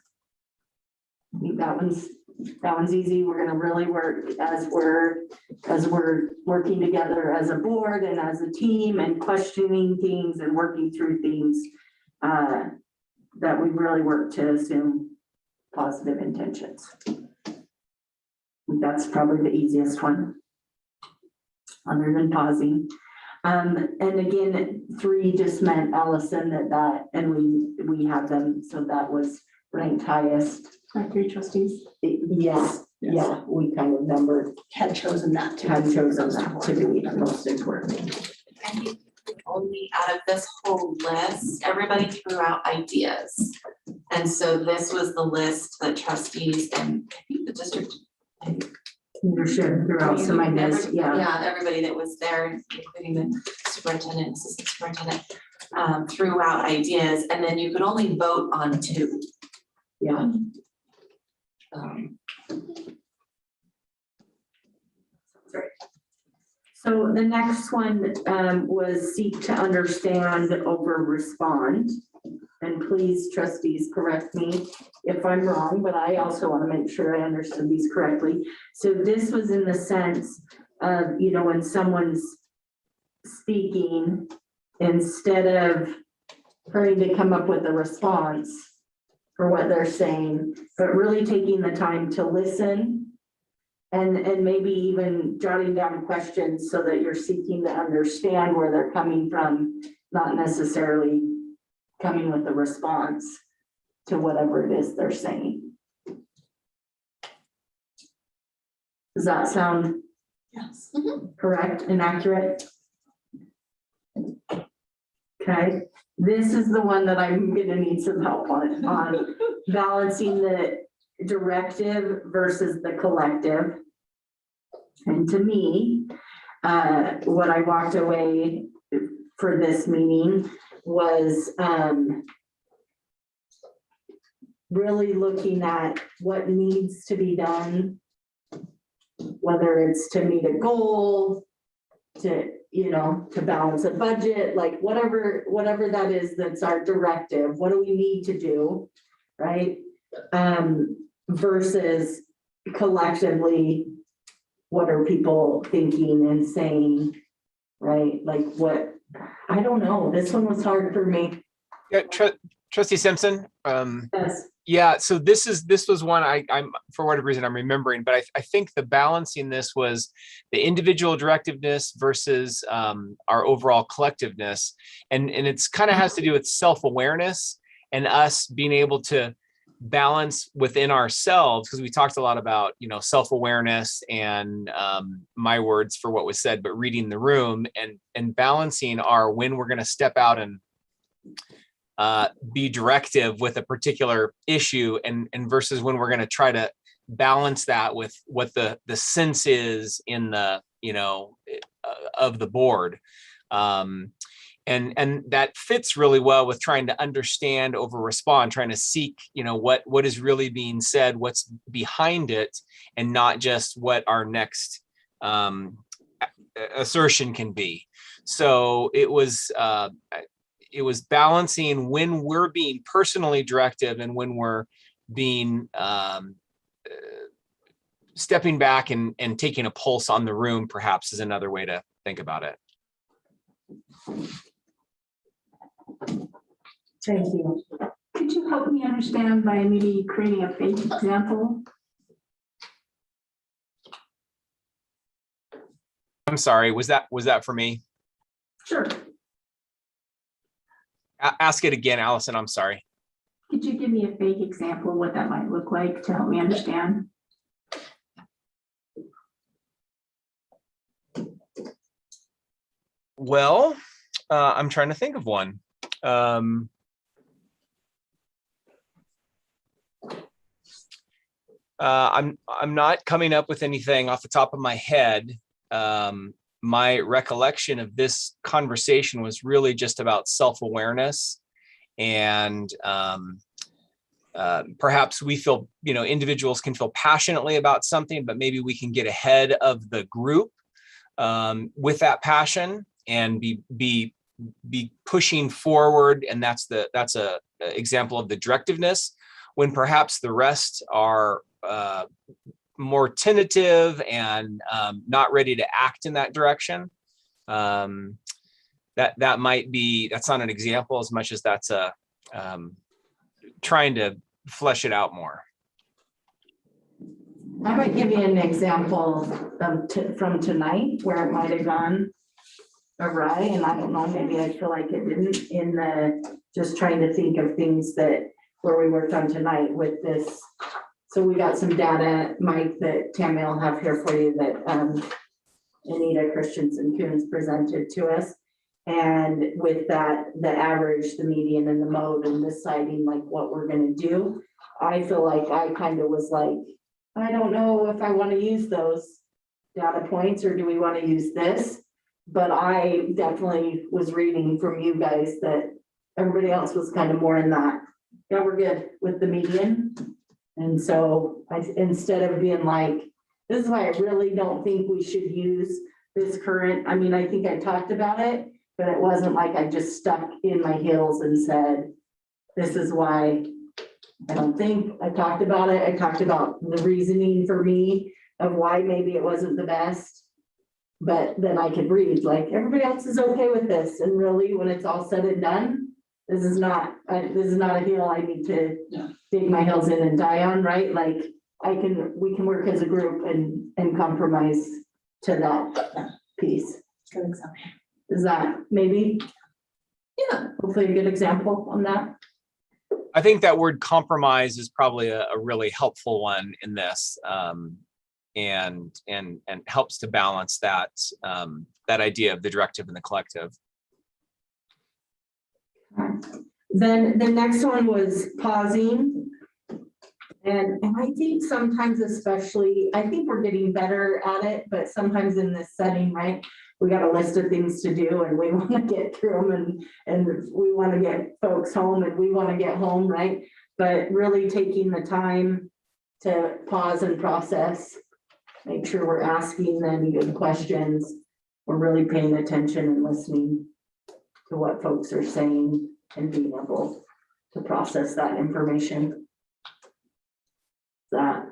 I think that one's easy. We're gonna really work as we're working together as a board and as a team and questioning things and working through things that we really work to assume positive intentions. That's probably the easiest one, other than pausing. And again, 3 just meant Allison that, and we have them, so that was ranked highest. Our 3 trustees. Yes, yeah, we kind of numbered, Had chosen that to. had chosen that to be the most important. I think only out of this whole list, everybody threw out ideas. And so this was the list that trustees and I think the district. Leadership throughout some ideas, yeah. Yeah, everybody that was there, including the superintendent, assistant superintendent, threw out ideas, and then you could only vote on 2. Yeah. So the next one was seek to understand over respond. And please, trustees, correct me if I'm wrong, but I also want to make sure I understood these correctly. So this was in the sense of, you know, when someone's speaking, instead of trying to come up with a response, for what they're saying, but really taking the time to listen and maybe even jotting down questions so that you're seeking to understand where they're coming from, not necessarily coming with a response to whatever it is they're saying. Does that sound Yes. correct and accurate? Okay, this is the one that I'm gonna need some help on balancing the directive versus the collective. And to me, what I walked away for this meeting was really looking at what needs to be done, whether it's to meet a goal, to, you know, to balance a budget, like whatever that is, that's our directive. What do we need to do, right? Versus collectively, what are people thinking and saying, right? Like what, I don't know. This one was hard for me. Yeah, Trustee Simpson. Yes. Yeah, so this was one I'm for whatever reason I'm remembering, but I think the balancing this was the individual directiveness versus our overall collectiveness. And it's kind of has to do with self-awareness and us being able to balance within ourselves, because we talked a lot about, you know, self-awareness and my words for what was said, but reading the room and balancing our when we're going to step out and be directive with a particular issue and versus when we're going to try to balance that with what the sense is in the, you know, of the board. And that fits really well with trying to understand over respond, trying to seek, you know, what is really being said, what's behind it, and not just what our next assertion can be. So it was balancing when we're being personally directive and when we're being stepping back and taking a pulse on the room, perhaps, is another way to think about it. Thank you. Could you help me understand by maybe creating a fake example? I'm sorry, was that for me? Sure. Ask it again, Allison, I'm sorry. Could you give me a fake example of what that might look like to help me understand? Well, I'm trying to think of one. I'm not coming up with anything off the top of my head. My recollection of this conversation was really just about self-awareness and perhaps we feel, you know, individuals can feel passionately about something, but maybe we can get ahead of the group with that passion and be pushing forward. And that's a example of the directiveness, when perhaps the rest are more tentative and not ready to act in that direction. That might be, that's not an example as much as that's a trying to flesh it out more. I might give you an example of from tonight where it might have gone awry, and I don't know, maybe I feel like it didn't, in the just trying to think of things that where we worked on tonight with this. So we got some data, Mike, that Tammy will have here for you that Anita Christensen Coons presented to us. And with that, the average, the median, and the mode, and deciding like what we're gonna do, I feel like I kind of was like, I don't know if I want to use those data points or do we want to use this? But I definitely was reading from you guys that everybody else was kind of more in that, yeah, we're good with the median. And so instead of being like, this is why I really don't think we should use this current, I mean, I think I talked about it, but it wasn't like I just stuck in my heels and said, this is why I don't think. I talked about it. I talked about the reasoning for me of why maybe it wasn't the best. But then I could read like everybody else is okay with this. And really, when it's all said and done, this is not a hill I need to dig my heels in and die on, right? Like we can work as a group and compromise to that piece. Good example. Is that maybe? Yeah. Hopefully a good example on that. I think that word compromise is probably a really helpful one in this, and helps to balance that that idea of the directive and the collective. Then the next one was pausing. And I think sometimes especially, I think we're getting better at it, but sometimes in this setting, right? We got a list of things to do and we want to get through them and we want to get folks home and we want to get home, right? But really taking the time to pause and process, make sure we're asking them good questions. We're really paying attention and listening to what folks are saying and being able to process that information. That.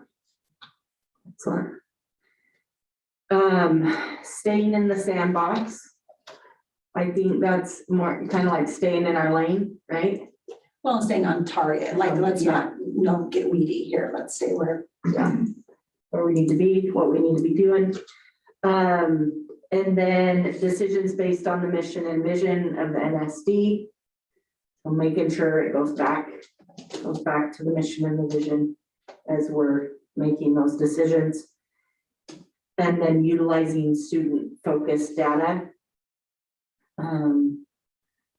Excellent. Staying in the sandbox. I think that's more kind of like staying in our lane, right? Well, staying on target, like, let's not get weedy here. Let's stay where. Yeah. Where we need to be, what we need to be doing. And then decisions based on the mission and vision of the NSD. So making sure it goes back to the mission and the vision as we're making those decisions. And then utilizing student-focused data,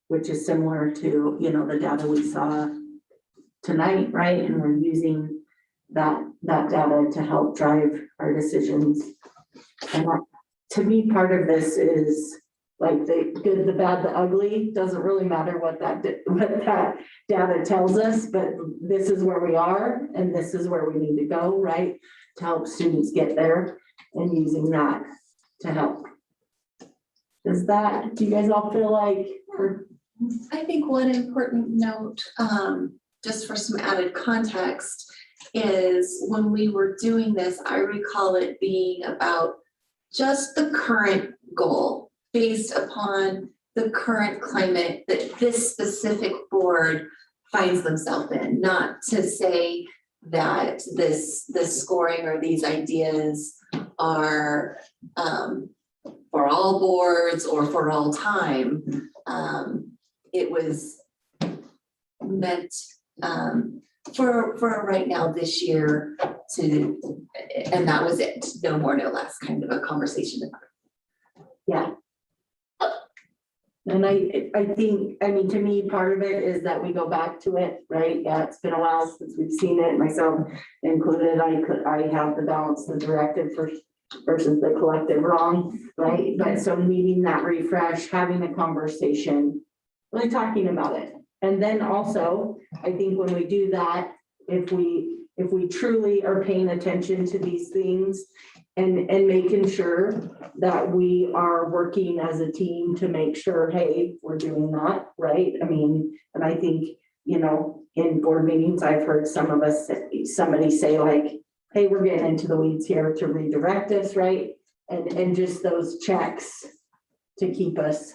which is similar to, the data we saw tonight, right? And we're using that data to help drive our decisions. And that, to me, part of this is like the good, the bad, the ugly. Doesn't really matter what that data tells us, but this is where we are and this is where we need to go, right? To help students get there and using that to help. Do you guys all feel like? I think one important note, just for some added context, is when we were doing this, I recall it being about just the current goal based upon the current climate that this specific board finds themselves in, not to say that this scoring or these ideas are for all boards or for all time. It was meant for right now this year and that was it. No more, no less kind of a conversation. Yeah. And I think, to me, part of it is that we go back to it, right? Yeah, it's been a while since we've seen it, myself included. I have the balance, the directive versus the collective wrong, right? But so needing that refresh, having a conversation, really talking about it. And then also, I think when we do that, if we truly are paying attention to these things and making sure that we are working as a team to make sure, hey, we're doing that, right? And I think, in board meetings, I've heard somebody say like, hey, we're getting into the weeds here to redirect us, right? And just those checks to keep us,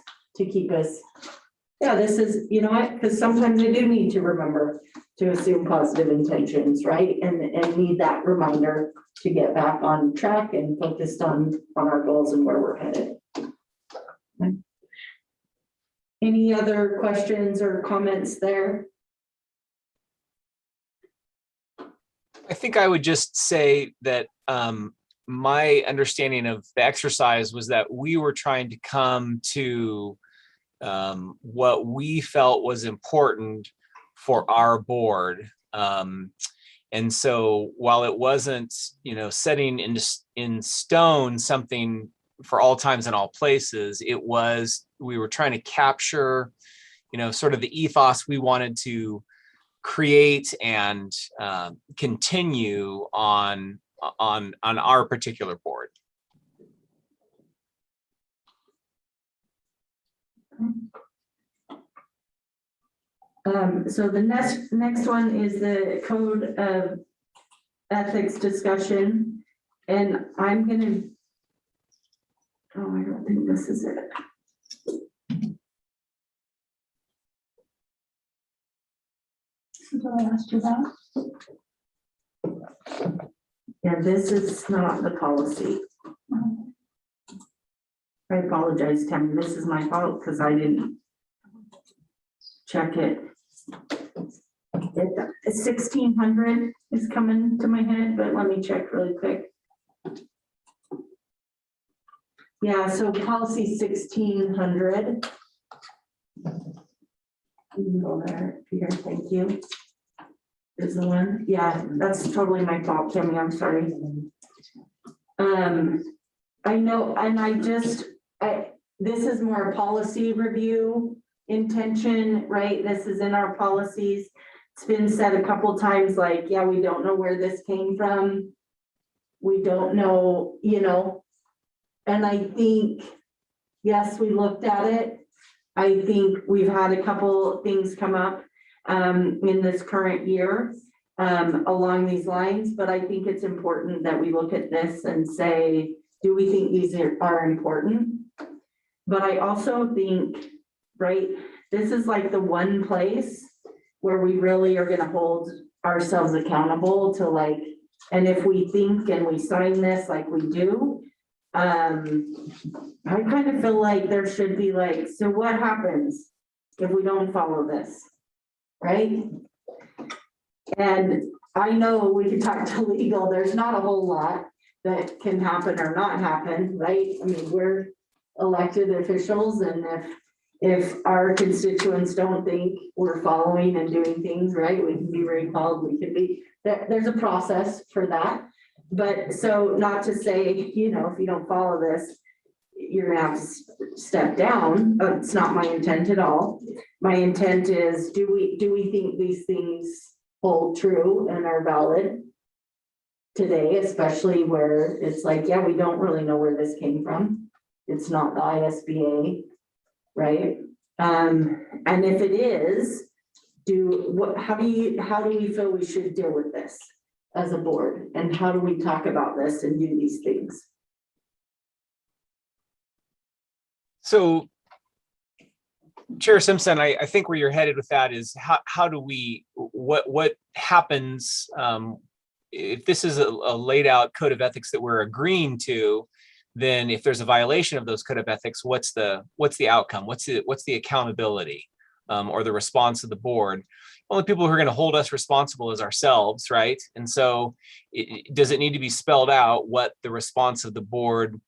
yeah, this is, because sometimes I do need to remember to assume positive intentions, right? And need that reminder to get back on track and focused on our goals and where we're headed. Any other questions or comments there? I think I would just say that my understanding of the exercise was that we were trying to come to what we felt was important for our board. And so while it wasn't, setting in stone something for all times and all places, we were trying to capture, sort of the ethos we wanted to create and continue on our particular board. So the next one is the code of ethics discussion, and I don't think this is it. What I asked you about? Yeah, this is not the policy. I apologize, Tammy, this is my fault because I didn't check it. It's 1,600 is coming to my head, but let me check really quick. Yeah, so policy 1,600. You can go there, Peter, thank you. Is the one, yeah, that's totally my fault, Tammy, I'm sorry. I know, and this is more a policy review intention, right? This is in our policies. It's been said a couple times, like, yeah, we don't know where this came from. We don't know, you know, and I think, yes, we looked at it. I think we've had a couple things come up in this current year along these lines, but I think it's important that we look at this and say, do we think these are important? But I also think, right, this is like the one place where we really are gonna hold ourselves accountable to, like, and if we think and we sign this like we do, I kind of feel like there should be like, so what happens if we don't follow this, right? And I know we could talk to legal, there's not a whole lot that can happen or not happen, right? I mean, we're elected officials, and if our constituents don't think we're following and doing things right, we can be recalled, we can be, there's a process for that. But so not to say, you know, if you don't follow this, you're gonna have to step down. It's not my intent at all. My intent is, do we think these things hold true and are valid today, especially where it's like, yeah, we don't really know where this came from. It's not the ISBA, right? And if it is, how do we feel we should deal with this as a board? And how do we talk about this and do these things? So Chair Simpson, I think where you're headed with that is how do we, what happens if this is a laid out code of ethics that we're agreeing to, then if there's a violation of those code of ethics, what's the outcome? What's the accountability or the response of the board? Only people who are going to hold us responsible is ourselves, right? And so does it need to be spelled out what the response of the board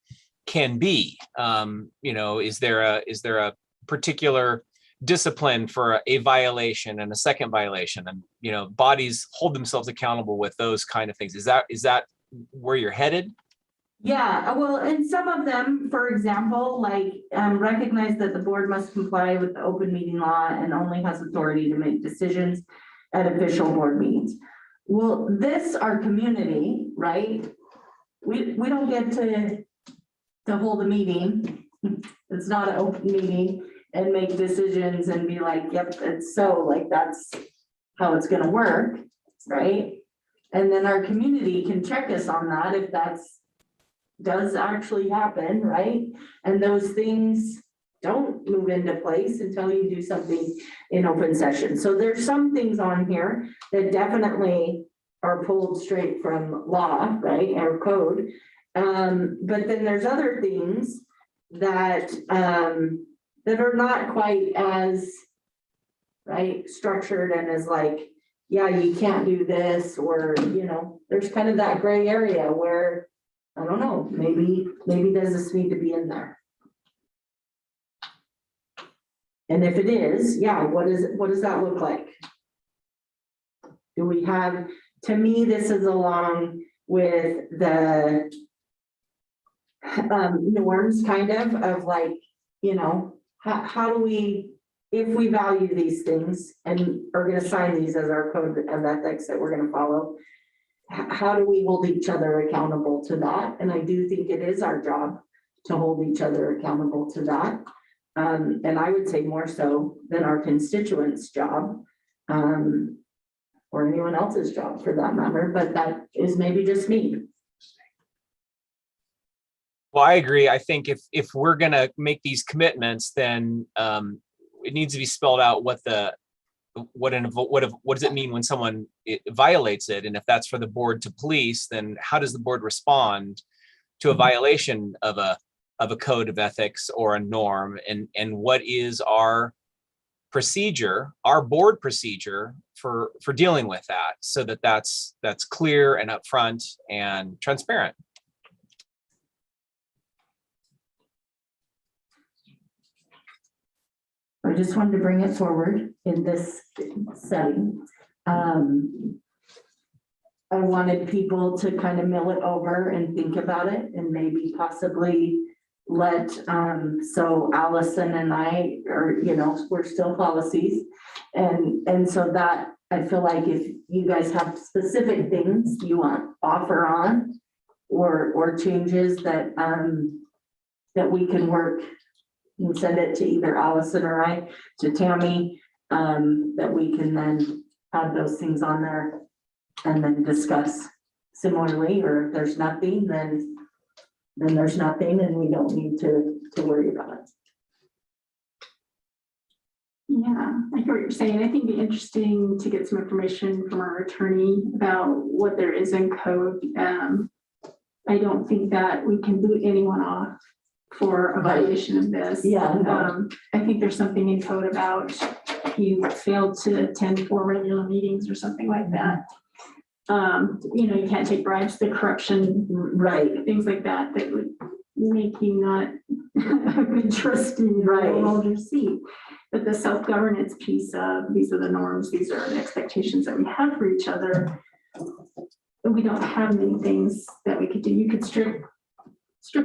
can be? You know, is there a particular discipline for a violation and a second violation? And, you know, bodies hold themselves accountable with those kind of things. Is that where you're headed? Yeah, well, and some of them, for example, like recognize that the board must comply with the open meeting law and only has authority to make decisions at official board meetings. Well, our community, right? We don't get to hold a meeting. It's not an open meeting and make decisions and be like, yep, it's so, like, that's how it's gonna work, right? And then our community can check us on that if does actually happen, right? And those things don't move into place until you do something in open session. So there's some things on here that definitely are pulled straight from law, right, or code. But then there's other things that are not quite as, right, structured and as like, yeah, you can't do this, or, you know, there's kind of that gray area where, I don't know, maybe does this need to be in there? And if it is, yeah, what does that look like? Do we have, to me, this is along with the norms kind of like, you know, how do we, if we value these things and are gonna sign these as our code of ethics that we're gonna follow, how do we hold each other accountable to that? And I do think it is our job to hold each other accountable to that. And I would say more so than our constituents' job, or anyone else's job for that matter, but that is maybe just me. Well, I agree. I think if we're gonna make these commitments, then it needs to be spelled out what what does it mean when someone violates it? And if that's for the board to police, then how does the board respond to a violation of a code of ethics or a norm? And what is our procedure, our board procedure for dealing with that, so that that's clear and upfront and transparent? I just wanted to bring it forward in this setting. I wanted people to kind of mill it over and think about it and maybe possibly let, so Allison and I are, we're still policies. And so that, I feel like if you guys have specific things you want offer on or changes that, that we can work and send it to either Allison or I, to Tammy, that we can then add those things on there and then discuss similarly, or if there's nothing, then there's nothing and we don't need to worry about it. Yeah, I hear what you're saying. I think it'd be interesting to get some information from our attorney about what there is in code. I don't think that we can boot anyone off for a violation of this. Yeah, no. I think there's something in code about you failed to attend 4 regular meetings or something like that. You can't take bribes, the corruption, right? Things like that that would make you not a good trustee, right? Hold your seat. But the self-governance piece of these are the norms, these are the expectations that we have for each other. We don't have many things that we could do. You could strip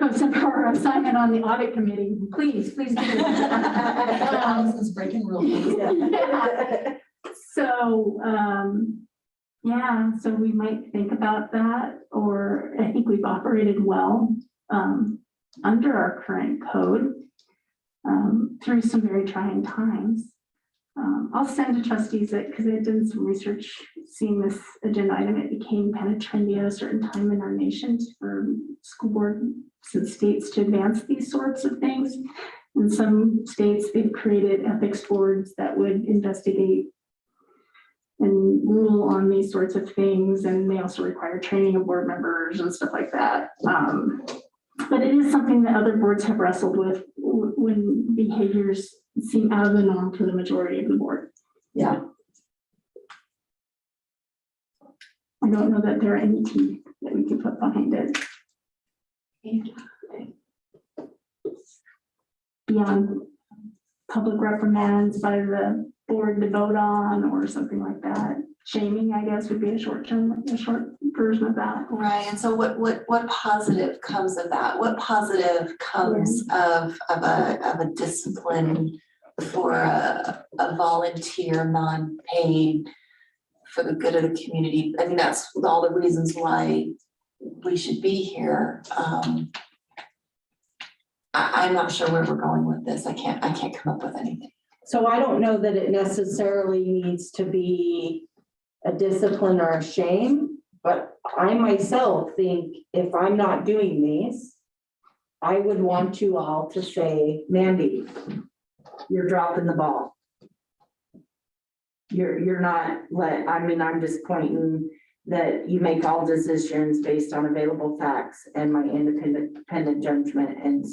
us of our assignment on the audit committee. Please do. Allison's breaking rules. Yeah. So, so we might think about that, or I think we've operated well under our current code through some very trying times. I'll send to trustees that, because I did some research seeing this agenda item, it became kind of trendy at a certain time in our nation for school boards and states to advance these sorts of things. In some states, they've created ethics boards that would investigate and rule on these sorts of things, and they also require training of board members and stuff like that. But it is something that other boards have wrestled with when behaviors seem out of the norm to the majority of the board. Yeah. I don't know that there are any teeth that we could put behind it. Beyond public reprimands by the board to vote on or something like that. Shaming, I guess, would be a short version of that. Right, and so what positive comes of that? What positive comes of a discipline for a volunteer, non-paid, for the good of the community? I mean, that's all the reasons why we should be here. I'm not sure where we're going with this. I can't come up with anything. So I don't know that it necessarily needs to be a discipline or a shame, but I myself think if I'm not doing these, I would want you all to say, Mandy, you're dropping the ball. You're not I'm just pointing that you make all decisions based on available facts and my independent judgment, and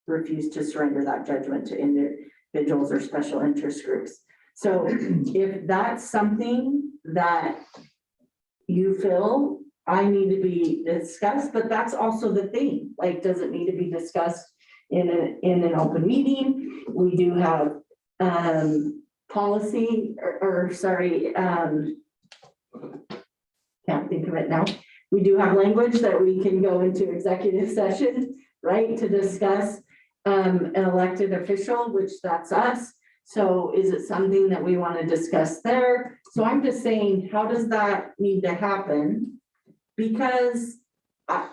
refuse to surrender that judgment to individuals or special interest groups. So if that's something that you feel I need to be discussed, but that's also the thing, like, does it need to be discussed in an open meeting? We do have policy can't think of it now. We do have language that we can go into executive session, right, to discuss an elected official, which that's us. So is it something that we want to discuss there? So I'm just saying, how does that need to happen? Because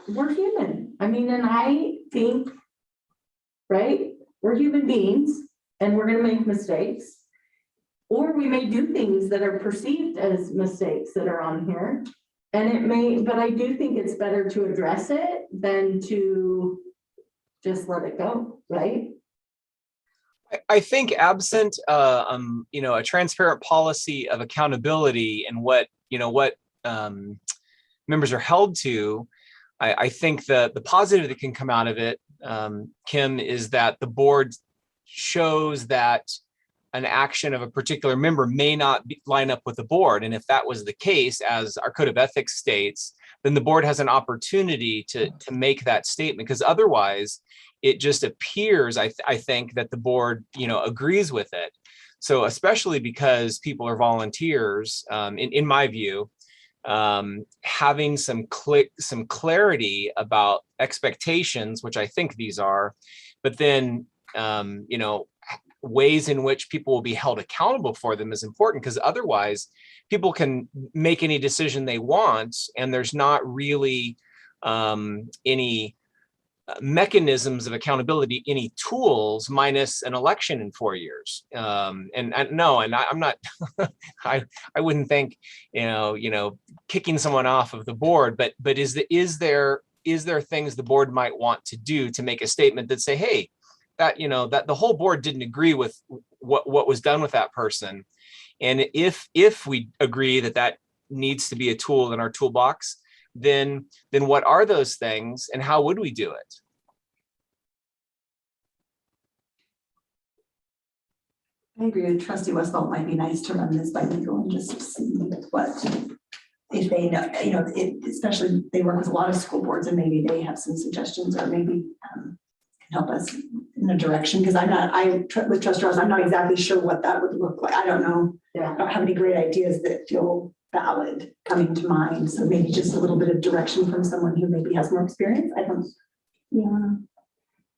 we're human. I mean, and I think, right, we're human beings and we're going to make mistakes. Or we may do things that are perceived as mistakes that are on here. And it may, but I do think it's better to address it than to just let it go, right? I think absent, a transparent policy of accountability and what members are held to, I think the positive that can come out of it, Kim, is that the board shows that an action of a particular member may not line up with the board. And if that was the case, as our code of ethics states, then the board has an opportunity to make that statement, because otherwise it just appears, I think, that the board, agrees with it. So especially because people are volunteers, in my view, having some clarity about expectations, which I think these are, but then, ways in which people will be held accountable for them is important, because otherwise people can make any decision they want and there's not really any mechanisms of accountability, any tools, minus an election in 4 years. I'm not, I wouldn't think, kicking someone off of the board, but is there things the board might want to do to make a statement that say, hey, that the whole board didn't agree with what was done with that person. And if we agree that needs to be a tool in our toolbox, then what are those things and how would we do it? I agree with Trustee Westfall. It might be nice to run this by legal and just see what, if they know, especially they work with a lot of school boards and maybe they have some suggestions or maybe can help us in a direction, because with Trustee Ross, I'm not exactly sure what that would look like. I don't know. Yeah. I don't have any great ideas that feel valid coming to mind. So maybe just a little bit of direction from someone who maybe has more experience. Yeah.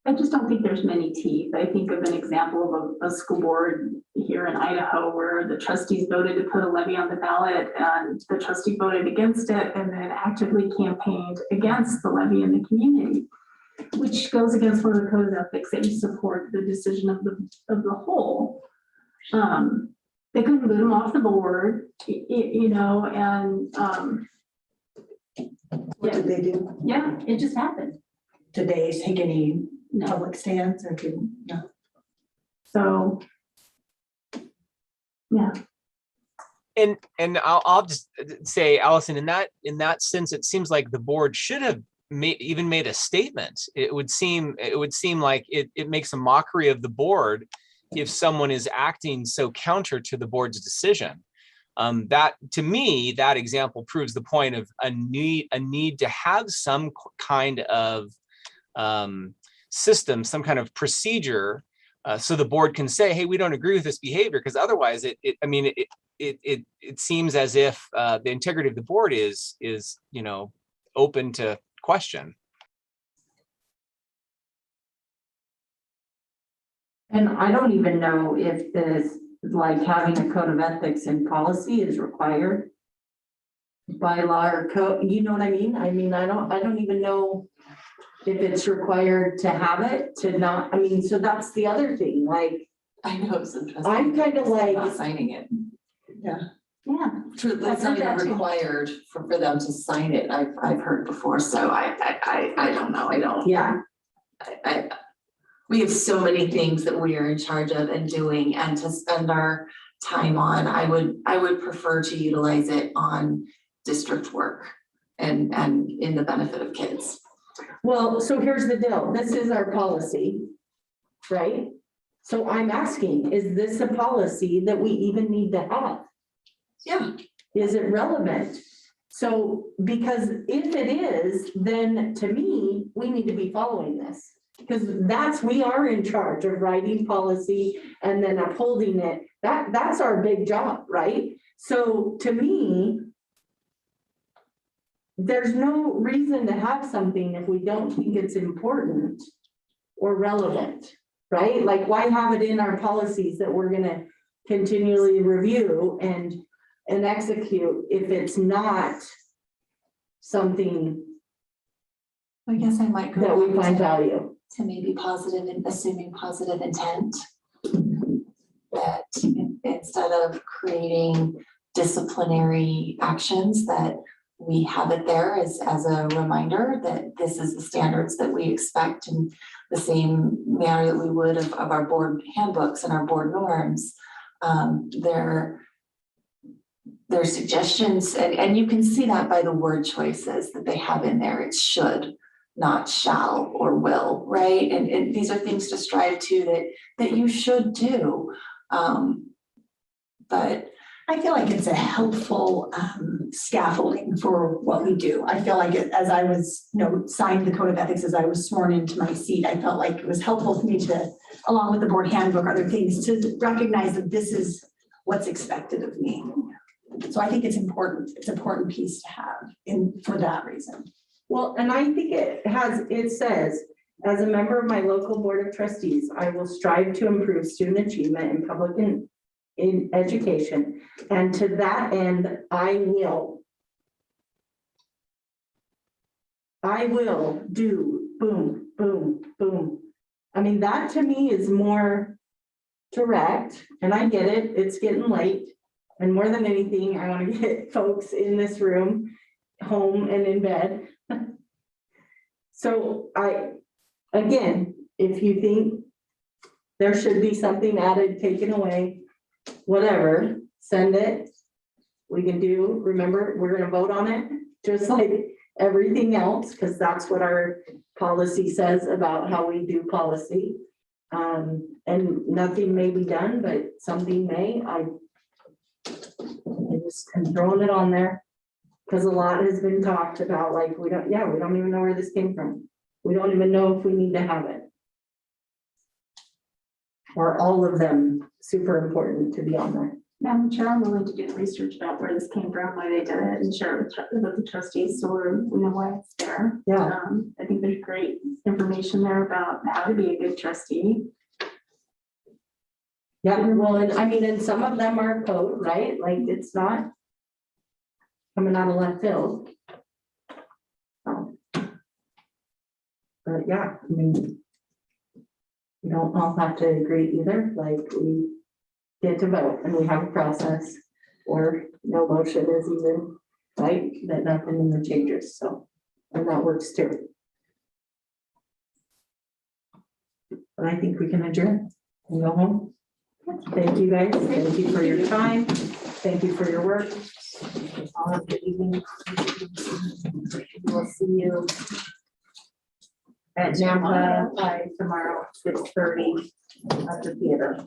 I just don't think there's many teeth. I think of an example of a school board here in Idaho where the trustees voted to put a levy on the ballot and the trustee voted against it and then actively campaigned against the levy in the community, which goes against one of the code of ethics that you support the decision of the whole. They couldn't boot them off the board, and what did they do? Yeah, it just happened. Did they take any public stance or no? So, yeah. And I'll just say, Allison, in that sense, it seems like the board should have even made a statement. It would seem like it makes a mockery of the board if someone is acting so counter to the board's decision. That, to me, that example proves the point of a need to have some kind of system, some kind of procedure, so the board can say, hey, we don't agree with this behavior, because otherwise it seems as if the integrity of the board is open to question. And I don't even know if this, like having a code of ethics and policy is required by law or code, you know what I mean? I don't even know if it's required to have it, to not, so that's the other thing, like. I know some trustees. I'm kind of like. Not signing it. Yeah. Yeah. True, it's not even required for them to sign it. I've heard before, so I don't know. I don't. Yeah. We have so many things that we are in charge of and doing, and to spend our time on, I would prefer to utilize it on district work and in the benefit of kids. Well, so here's the deal. This is our policy, right? So I'm asking, is this a policy that we even need to have? Yeah. Is it relevant? So, because if it is, then to me, we need to be following this. Because we are in charge of writing policy and then upholding it. That's our big job, right? So to me, there's no reason to have something if we don't think it's important or relevant, right? Like, why have it in our policies that we're gonna continually review and execute if it's not something I guess I might go that we find value to maybe positive and assuming positive intent, that instead of creating disciplinary actions, that we have it there as a reminder that this is the standards that we expect in the same manner that we would of our board handbooks and our board norms. Their suggestions, and you can see that by the word choices that they have in there. It's should, not shall or will, right? And these are things to strive to that you should do. But I feel like it's a helpful scaffolding for what we do. I feel like as I was, signed the code of ethics, as I was sworn into my seat, I felt like it was helpful for me to, along with the board handbook, other things, to recognize that this is what's expected of me. So I think it's important. It's an important piece to have for that reason. Well, and I think it says, as a member of my local board of trustees, I will strive to improve student achievement in public and in education. And to that end, I will do boom, boom, boom. I mean, that to me is more direct, and I get it, it's getting late. And more than anything, I want to get folks in this room, home and in bed. So again, if you think there should be something added, taken away, whatever, send it. We can do, remember, we're gonna vote on it, just like everything else, because that's what our policy says about how we do policy. And nothing may be done, but something may. I just am throwing it on there. Because a lot has been talked about, like, we don't even know where this came from. We don't even know if we need to have it. Or all of them super important to be on there. Madam Chair, I'm willing to do the research about where this came from, why they did it, and share it with the trustees, so we know why it's there. Yeah. I think there's great information there about how to be a good trustee. Yeah, well, and I mean, and some of them are code, right? Like, it's not coming out of left field. But yeah, I mean, we don't all have to agree either, like, we get to vote and we have a process, or no motion is even, right, that nothing in the changes, so, and that works too. But I think we can adjourn and go home. Thank you guys, thank you for your time, thank you for your work. All of the evening. We'll see you at Nampa by tomorrow, 6:30 at the theater.